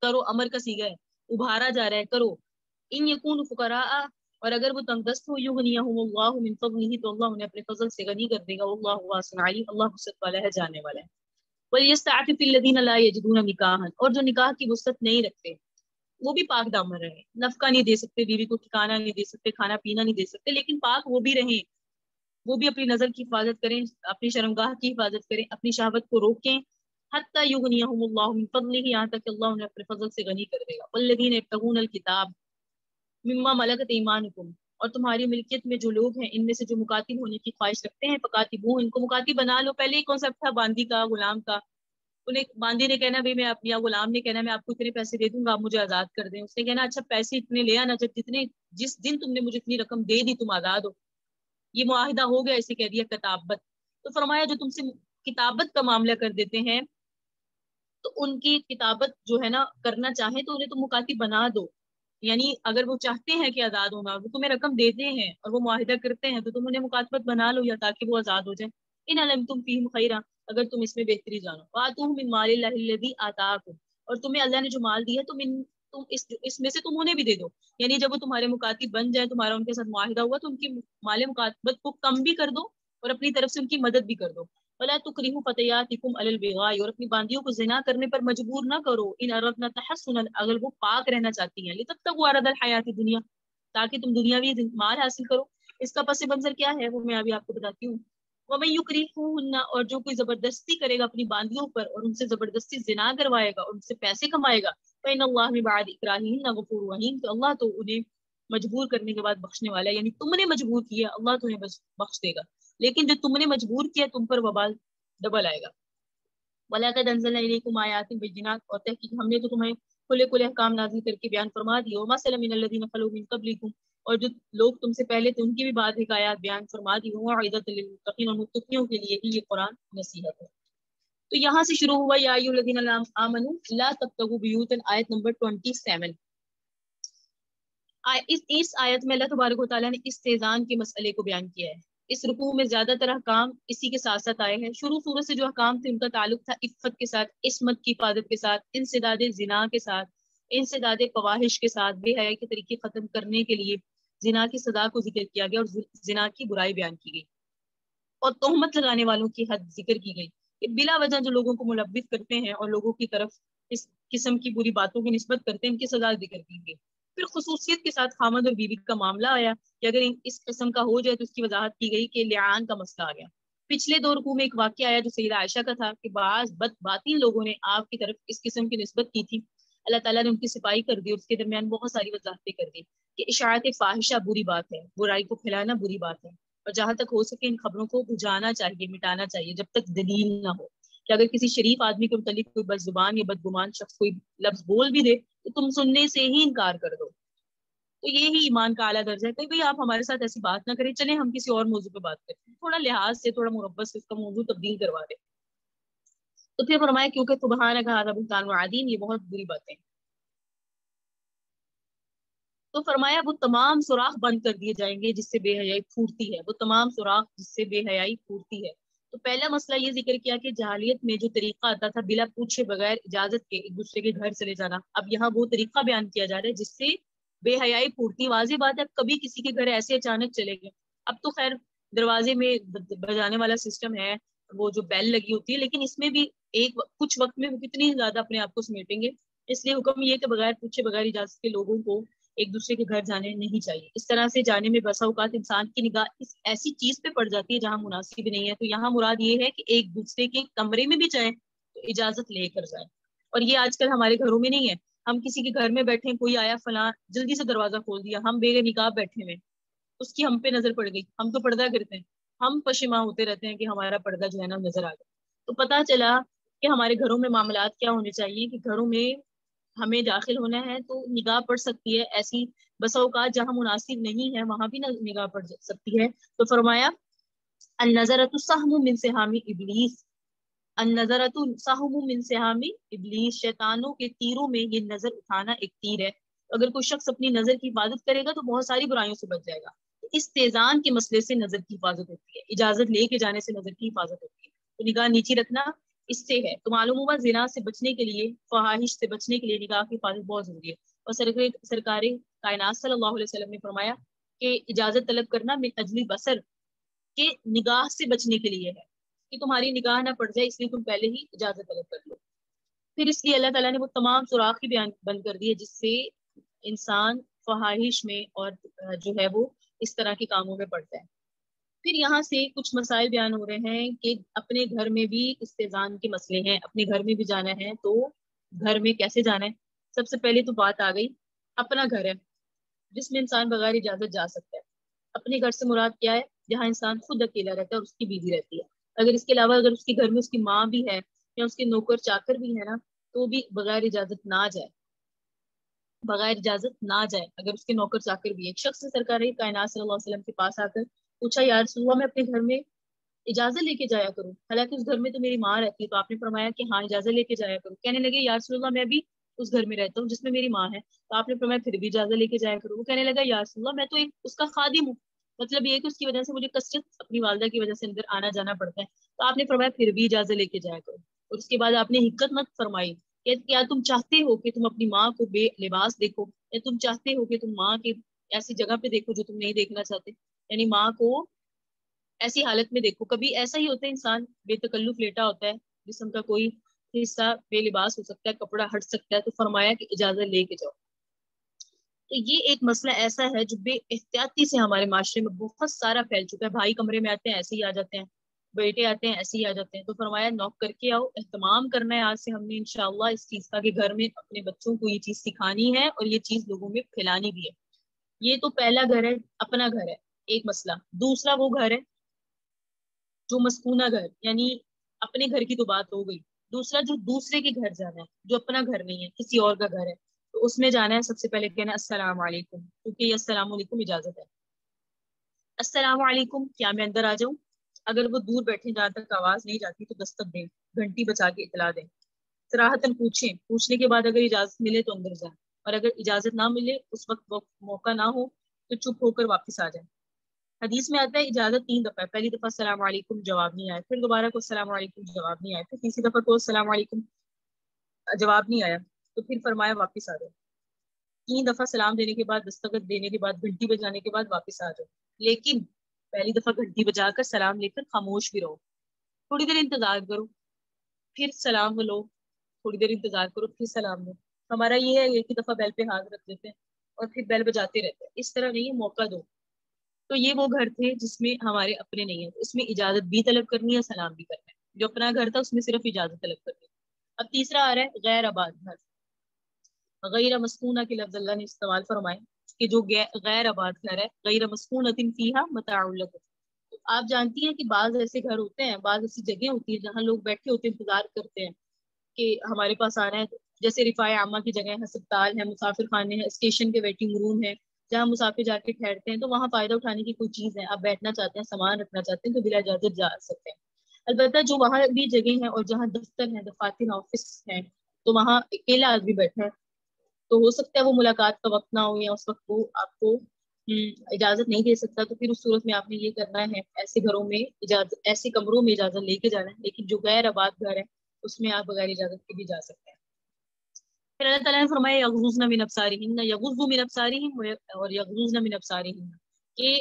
کرو، امر کا صیغہ ہے، ابھارا جا رہا ہے، کرو۔ ان یکون فقراء، اور اگر وہ تنگ دست ہو، یغنیہم اللہ من فضلہ، تو اللہ انہیں اپنے فضل سے غنی کر دے گا، واللہ واسع علیم، اللہ وسعت والا ہے، جاننے والا ہے۔ وَلْيَسْتَعْفِفِ الَّذِينَ لَا يَجِدُونَ نِكَاحًا، اور جو نکاح کی وسعت نہیں رکھتے وہ بھی پاک دامن رہے، نفقہ نہیں دے سکتے، بیوی کو ٹھکانا نہیں دے سکتے، کھانا پینا نہیں دے سکتے، لیکن پاک وہ بھی رہیں، وہ بھی اپنی نظر کی حفاظت کریں، اپنی شرمگاہ کی حفاظت کریں، اپنی شہوت کو روکیں، حتی یغنیہم اللہ من فضلہ، یہاں تک کہ اللہ انہیں اپنے فضل سے غنی کر دے گا۔ والذین یبتغون الکتاب مما ملکت ایمانکم، اور تمہاری ملکیت میں جو لوگ ہیں ان میں سے جو مکاتب ہونے کی خواہش رکھتے ہیں، فکاتبو، ان کو مکاتب بنا لو۔ پہلے ہی کانسیپٹ تھا باندی کا، غلام کا، انہیں باندی نے کہنا بھائی میں یا غلام نے کہنا میں آپ کو اتنے پیسے دے دوں گا، آپ مجھے آزاد کر دیں، اس نے کہنا اچھا پیسے اتنے لے آنا، جس دن تم نے مجھے اتنی رقم دے دی تم آزاد ہو، یہ معاہدہ ہو گیا، اسے کہہ دیا کتابت۔ تو فرمایا جو تم سے کتابت کا معاملہ کر دیتے ہیں تو ان کی کتابت جو ہے نا کرنا چاہیں تو انہیں تم مکاتب بنا دو، یعنی اگر وہ چاہتے ہیں کہ آزاد ہونا، وہ تمہیں رقم دیتے ہیں اور وہ معاہدہ کرتے ہیں تو تم انہیں مکاتبت بنا لو یا تاکہ وہ آزاد ہو جائیں۔ ان علمتم فیہم خیرا، اگر تم اس میں بہتری جانو، وآتوہم من مال اللہ الذی آتاکم، اور تمہیں اللہ نے جو مال دیا تم اس میں سے تم انہیں بھی دے دو، یعنی جب وہ تمہارے مکاتب بن جائیں، تمہارا ان کے ساتھ معاہدہ ہوا تو ان کی مال مکاتبت کو کم بھی کر دو اور اپنی طرف سے ان کی مدد بھی کر دو۔ ولا تکرہوا فتیاتکم علی البغاء، اور اپنی باندیوں کو زنا کرنے پر مجبور نہ کرو، ان اردنا تحسنا، اگر وہ پاک رہنا چاہتی ہیں، لتبتغوا عرض الحیات الدنیا، تاکہ تم دنیاوی مال حاصل کرو۔ اس کا پس منظر کیا ہے وہ میں ابھی آپ کو بتاتی ہوں۔ وَمَن يُكْرِهُنَّ، اور جو کوئی زبردستی کرے گا اپنی باندیوں پر اور ان سے زبردستی زنا کروائے گا اور ان سے پیسے کمائے گا، فَإِنَّ اللَّهَ مِن بَعْدِ إِكْرَاهِهِنَّ غَفُورٌ رَحِيمٌ، تو اللہ تو انہیں مجبور کرنے کے بعد بخشنے والا ہے، یعنی تم نے مجبور کیا اللہ تو انہیں بخش دے گا، لیکن جو تم نے مجبور کیا تم پر وبال ڈبل آئے گا۔ وَلَقَدْ أَنزَلْنَا إِلَيْكُمْ آيَاتٍ بَيِّنَاتٍ، اور تحقیق ہم نے تو تمہیں کھلے کھلے احکام نازل کر کے بیان فرما دیے، وَمَثَلًا مِنَ الَّذِينَ خَلَوْا مِن قَبْلِكُمْ، اور جو لوگ تم سے پہلے تھے ان کی بھی بات حکایات بیان فرما دی، وَمَوْعِظَةً لِلْمُتَّقِينَ، اور متقیوں کے لیے ہی یہ قرآن نصیحت ہے۔ تو یہاں سے شروع ہوا یا ایھا الذین آمنوا لا تبتغوا بیوتا، آیت نمبر 27۔ اس آیت میں اللہ تبارک و تعالیٰ نے استئذان کے مسئلے کو بیان کیا ہے۔ اس رکوع میں زیادہ تر احکام اسی کے ساتھ ساتھ آئے ہیں۔ شروع سورت سے جو احکام تھے ان کا تعلق تھا عفت کے ساتھ، عصمت کی حفاظت کے ساتھ، انسداد زنا کے ساتھ، انسداد فواحش کے ساتھ، بے حیائی کے طریقے ختم کرنے کے لیے زنا کی سزا کو ذکر کیا گیا اور زنا کی برائی بیان کی گئی، اور تہمت لگانے والوں کی حد ذکر کی گئی کہ بلا وجہ جو لوگوں کو ملبس کرتے ہیں اور لوگوں کی طرف اس قسم کی بری باتوں کی نسبت کرتے ہیں ان کی سزا ذکر کی گئی۔ پھر خصوصیت کے ساتھ خامد اور بیوی کا معاملہ آیا کہ اگر اس قسم کا ہو جائے تو اس کی وضاحت کی گئی کہ لعان کا مسئلہ آ گیا۔ پچھلے دو رکوع میں ایک واقعہ آیا جو سیدہ عائشہ کا تھا کہ بعض باطل لوگوں نے آپ کی طرف اس قسم کی نسبت کی تھی، اللہ تعالیٰ نے ان کی صفائی کر دی اور اس کے درمیان بہت ساری وضاحتیں کر دی کہ اشاعت فاحشہ بری بات ہے، برائی کو پھیلانا بری بات ہے، اور جہاں تک ہو سکے ان خبروں کو بجھانا چاہیے، مٹانا چاہیے جب تک دلیل نہ ہو، کہ اگر کسی شریف آدمی کے متعلق کوئی بد زبان یا بدگمان شخص کوئی لفظ بول بھی دے تو تم سننے سے ہی انکار کر دو۔ تو یہی ایمان کا اعلیٰ درجہ ہے کہ بھئی آپ ہمارے ساتھ ایسی بات نہ کریں، چلیں ہم کسی اور موضوع پہ بات کریں، تھوڑا لحاظ سے، تھوڑا مربت سے اس کا موضوع تبدیل کروا دیں۔ تو پھر فرمایا کیونکہ سبحانک ھذا بہتان عظیم، یہ بہت بری باتیں۔ تو فرمایا وہ تمام سوراخ بند کر دیے جائیں گے جس سے بے حیائی پھوٹتی ہے، وہ تمام سوراخ جس سے بے حیائی پھوٹتی ہے۔ تو پہلا مسئلہ یہ ذکر کیا کہ جاہلیت میں جو طریقہ آتا تھا بلا پوچھے بغیر اجازت کے ایک دوسرے کے گھر چلے جانا، اب یہاں وہ طریقہ بیان کیا جا رہا ہے جس سے بے حیائی پھوٹتی۔ واضح بات ہے کبھی کسی کے گھر ایسے اچانک چلے گئے، اب تو خیر دروازے میں بجانے والا سسٹم ہے، وہ جو بیل لگی ہوتی ہے، لیکن اس میں بھی کچھ وقت میں وہ کتنی زیادہ اپنے آپ کو سمیٹیں گے، اس لیے حکم یہ کہ بغیر پوچھے بغیر اجازت کے لوگوں کو ایک دوسرے کے گھر جانے نہیں چاہیے۔ اس طرح سے جانے میں بسا اوقات انسان کی نگاہ اس ایسی چیز پہ پڑ جاتی ہے جہاں مناسب نہیں ہے، تو یہاں مراد یہ ہے کہ ایک دوسرے کے کمرے میں بھی جائیں تو اجازت لے کر جائیں، اور یہ آج کل ہمارے گھروں میں نہیں ہے۔ ہم کسی کے گھر میں بیٹھے، کوئی آیا فلاں، جلدی سے دروازہ کھول دیا، ہم بے نقاب بیٹھے ہوئے، اس کی ہم پہ نظر پڑ گئی، ہم تو پردہ کرتے ہیں، ہم پشیماں ہوتے رہتے ہیں کہ ہمارا پردہ جو ہے نا نظر آ گیا۔ تو پتہ چلا کہ ہمارے گھروں میں معاملات کیا ہونے چاہیے کہ گھروں میں ہمیں داخل ہونا ہے تو نگاہ پڑ سکتی ہے، ایسی بسا اوقات جہاں مناسب نہیں ہے وہاں بھی نگاہ پڑ سکتی ہے. تو فرمایا النظرۃ سہم من سہام ابلیس، النظرۃ سہم من سہام ابلیس، شیطانوں کے تیروں میں یہ نظر اٹھانا ایک تیر ہے. اگر کوئی شخص اپنی نظر کی حفاظت کرے گا تو بہت ساری برائیوں سے بچ جائے گا. استیزان کے مسئلے سے نظر کی حفاظت ہوتی ہے، اجازت لے کے جانے سے نظر کی حفاظت ہوتی ہے. تو نگاہ نیچی رکھنا اس سے ہے. تو معلوم ہوا زنا سے بچنے کے لیے، فواہش سے بچنے کے لیے نگاہ کی حفاظت بہت ضروری ہے. اور سرکار کائنات صلی اللہ علیہ وسلم نے فرمایا کہ اجازت طلب کرنا من اجل بصر، کہ نگاہ سے بچنے کے لیے ہے کہ تمہاری نگاہ نہ پڑ جائے، اس لیے تم پہلے ہی اجازت طلب کر لو. پھر اس لیے اللہ تعالیٰ نے وہ تمام سوراخ ہی بیان بند کر دیے جس سے انسان فواہش میں اور جو ہے وہ اس طرح کے کاموں میں پڑتا ہے. پھر یہاں سے کچھ مسائل بیان ہو رہے ہیں کہ اپنے گھر میں بھی استیزان کے مسئلے ہیں. اپنے گھر میں بھی جانا ہے تو گھر میں کیسے جانا ہے؟ سب سے پہلے تو بات آ گئی اپنا گھر ہے جس میں انسان بغیر اجازت جا سکتا ہے. اپنے گھر سے مراد کیا ہے؟ جہاں انسان خود اکیلا رہتا ہے اور اس کی بیوی رہتی ہے. اگر اس کے علاوہ اگر اس کے گھر میں اس کی ماں بھی ہے یا اس کے نوکر چاکر بھی ہے نا، تو بھی بغیر اجازت نہ جائے، بغیر اجازت نہ جائے. اگر اس کے نوکر چاکر بھی. ایک شخص سے سرکار کائنات صلی اللہ علیہ وسلم کے پاس آ کر پوچھا یا رسول اللہ میں اپنے گھر میں اجازت لے کے جایا کروں، حالانکہ اس گھر میں تو میری ماں رہتی ہے. تو آپ نے فرمایا کہ ہاں اجازت لے کے جایا کروں. کہنے لگے یا رسول اللہ میں بھی اس گھر میں رہتا ہوں جس میں میری ماں ہے. تو آپ نے فرمایا پھر بھی اجازت لے کے جایا کروں. وہ کہنے لگا یا رسول اللہ میں تو اس کا خادم ہوں، مطلب یہ کہ اس کی وجہ سے مجھے کثرت اپنی والدہ کی وجہ سے اندر آنا جانا پڑتا ہے. تو آپ نے فرمایا پھر بھی اجازت لے کے جایا کرو. اور اس کے بعد آپ نے حکمت فرمائی کہ کیا تم چاہتے ہو کہ تم اپنی ماں کو بے لباس دیکھو، یا تم چاہتے ہو کہ تم ماں کے ایسی جگہ پہ دیکھو جو تم نہیں دیکھنا چاہتے، یعنی ماں کو ایسی حالت میں دیکھو. کبھی ایسا ہی ہوتا ہے انسان بے تکلف لیٹا ہوتا ہے، جسم کا کوئی حصہ بے لباس ہو سکتا ہے، کپڑا ہٹ سکتا ہے، تو فرمایا کہ اجازت لے کے جاؤ. تو یہ ایک مسئلہ ایسا ہے جو بے احتیاطی سے ہمارے معاشرے میں بہت سارا پھیل چکا ہے. بھائی کمرے میں آتے ہیں ایسے ہی آ جاتے ہیں، بیٹے آتے ہیں ایسے ہی آ جاتے ہیں. تو فرمایا نوک کر کے آؤ. اہتمام کرنا ہے آج سے ہم نے انشاءاللہ اس چیز کا کہ گھر میں اپنے بچوں کو یہ چیز سکھانی ہے اور یہ چیز لوگوں میں پھیلانی بھی ہے. یہ تو پہلا گھر ہے، اپنا گھر ہے، ایک مسئلہ. دوسرا وہ گھر ہے جو مسکونہ گھر، یعنی اپنے گھر کی تو بات ہو گئی. دوسرا جو دوسرے کے گھر جانا ہے، جو اپنا گھر نہیں ہے، کسی اور کا گھر ہے، تو اس میں جانا ہے. سب سے پہلے کہنا ہے السلام علیکم، کیونکہ یہ السلام علیکم اجازت ہے. السلام علیکم، کیا میں اندر آ جاؤں؟ اگر وہ دور بیٹھے جہاں تک آواز نہیں جاتی تو دستک دیں، گھنٹی بجا کے اطلاع دیں. صراحتاً پوچھیں، پوچھنے کے بعد اگر اجازت ملے تو اندر جائیں، اور اگر اجازت نہ ملے، اس وقت موقع نہ ہو، تو چپ ہو کر واپس آ جائیں. حدیث میں آتا ہے اجازت 3 دفعہ ہے. پہلی دفعہ السلام علیکم، جواب نہیں آیا. پھر دوبارہ کو السلام علیکم، جواب نہیں آیا. پھر تیسری دفعہ کو السلام علیکم، جواب نہیں آیا. تو پھر فرمایا واپس آ جاؤ. 3 دفعہ سلام دینے کے بعد، دستخط دینے کے بعد، گھنٹی بجانے کے بعد واپس آ جاؤ. لیکن پہلی دفعہ گھنٹی بجا کر سلام لے کر خاموش بھی رہو، تھوڑی دیر انتظار کرو، پھر سلام لو، تھوڑی دیر انتظار کرو، پھر سلام لو. ہمارا یہ ہے ایک ہی دفعہ بیل پہ ہاتھ رکھ دیتے ہیں اور پھر بیل بجاتے رہتے ہیں. اس طرح نہیں، موقع دو. تو یہ وہ گھر تھے جس میں ہمارے اپنے نہیں ہیں، اس میں اجازت بھی طلب کرنی ہے، سلام بھی کرنا ہے. جو اپنا گھر تھا اس میں صرف اجازت طلب کرنی ہے. اب تیسرا آ رہا ہے غیر آباد گھر. غیر مسکونہ کے لفظ اللہ نے استعمال فرمائے کہ جو غیر آباد گھر ہے، غیر مسکونۃ فیہا متاع لکم. آپ جانتی ہیں کہ بعض ایسے گھر ہوتے ہیں، بعض ایسی جگہیں ہوتی ہیں جہاں لوگ بیٹھے ہوتے ہیں، انتظار کرتے ہیں کہ ہمارے پاس آ رہے ہیں. جیسے رفاع عامہ کی جگہ ہے، ہسپتال ہے، مسافر خانے ہیں، اسٹیشن کے ویٹنگ روم ہے، جہاں مسافر جا کے ٹھہرتے ہیں. تو وہاں فائدہ اٹھانے کی کوئی چیز ہے، آپ بیٹھنا چاہتے ہیں، سامان رکھنا چاہتے ہیں، تو بلا اجازت جا سکتے ہیں. البتہ جو وہاں بھی جگہ ہیں اور جہاں دفتر ہیں، دفاتر آفس ہیں، تو وہاں اکیلا آدمی بیٹھا ہے، تو ہو سکتا ہے وہ ملاقات کا وقت نہ ہو، یا اس وقت وہ آپ کو اجازت نہیں دے سکتا. تو پھر اس صورت میں آپ نے یہ کرنا ہے، ایسے گھروں میں اجازت، ایسے کمروں میں اجازت لے کے جانا ہے. لیکن جو غیر آباد گھر ہے اس میں آپ بغیر اجازت کے بھی جا سکتے ہیں. پھر اللہ تعالیٰ نے فرمایا یغضضن من ابصارہن، یغضوا من ابصارہم اور یغضضن من ابصارہن، کہ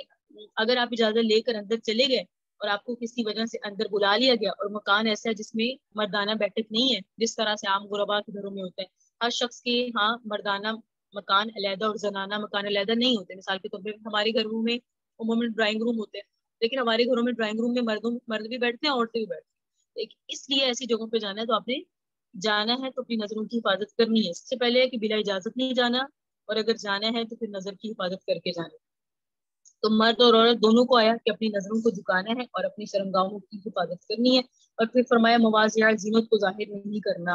اگر آپ اجازت لے کر اندر چلے گئے اور آپ کو کسی وجہ سے اندر بلا لیا گیا، اور مکان ایسا ہے جس میں مردانہ بیٹھک نہیں ہے، جس طرح سے عام غربا کے گھروں میں ہوتا ہے. ہر شخص کے ہاں مردانہ مکان علیحدہ اور زنانہ مکان علیحدہ نہیں ہوتے. مثال کے طور پہ ہمارے گھروں میں عموماً ڈرائنگ روم ہوتے ہیں، لیکن ہمارے گھروں میں ڈرائنگ روم میں مرد بھی بیٹھتے ہیں، عورتیں بھی بیٹھتی ہیں. لیکن اس لیے ایسی جگہوں پہ جانا ہے تو آپ نے جانا ہے تو اپنی نظروں کی حفاظت کرنی ہے. سب سے پہلے کہ بلا اجازت نہیں جانا، اور اگر جانا ہے تو پھر نظر کی حفاظت کر کے جانا. تو مرد اور عورت دونوں کو آیا کہ اپنی نظروں کو جھکانا ہے اور اپنی شرمگاہوں کی حفاظت کرنی ہے. اور پھر فرمایا مواضع زینت کو ظاہر نہیں کرنا.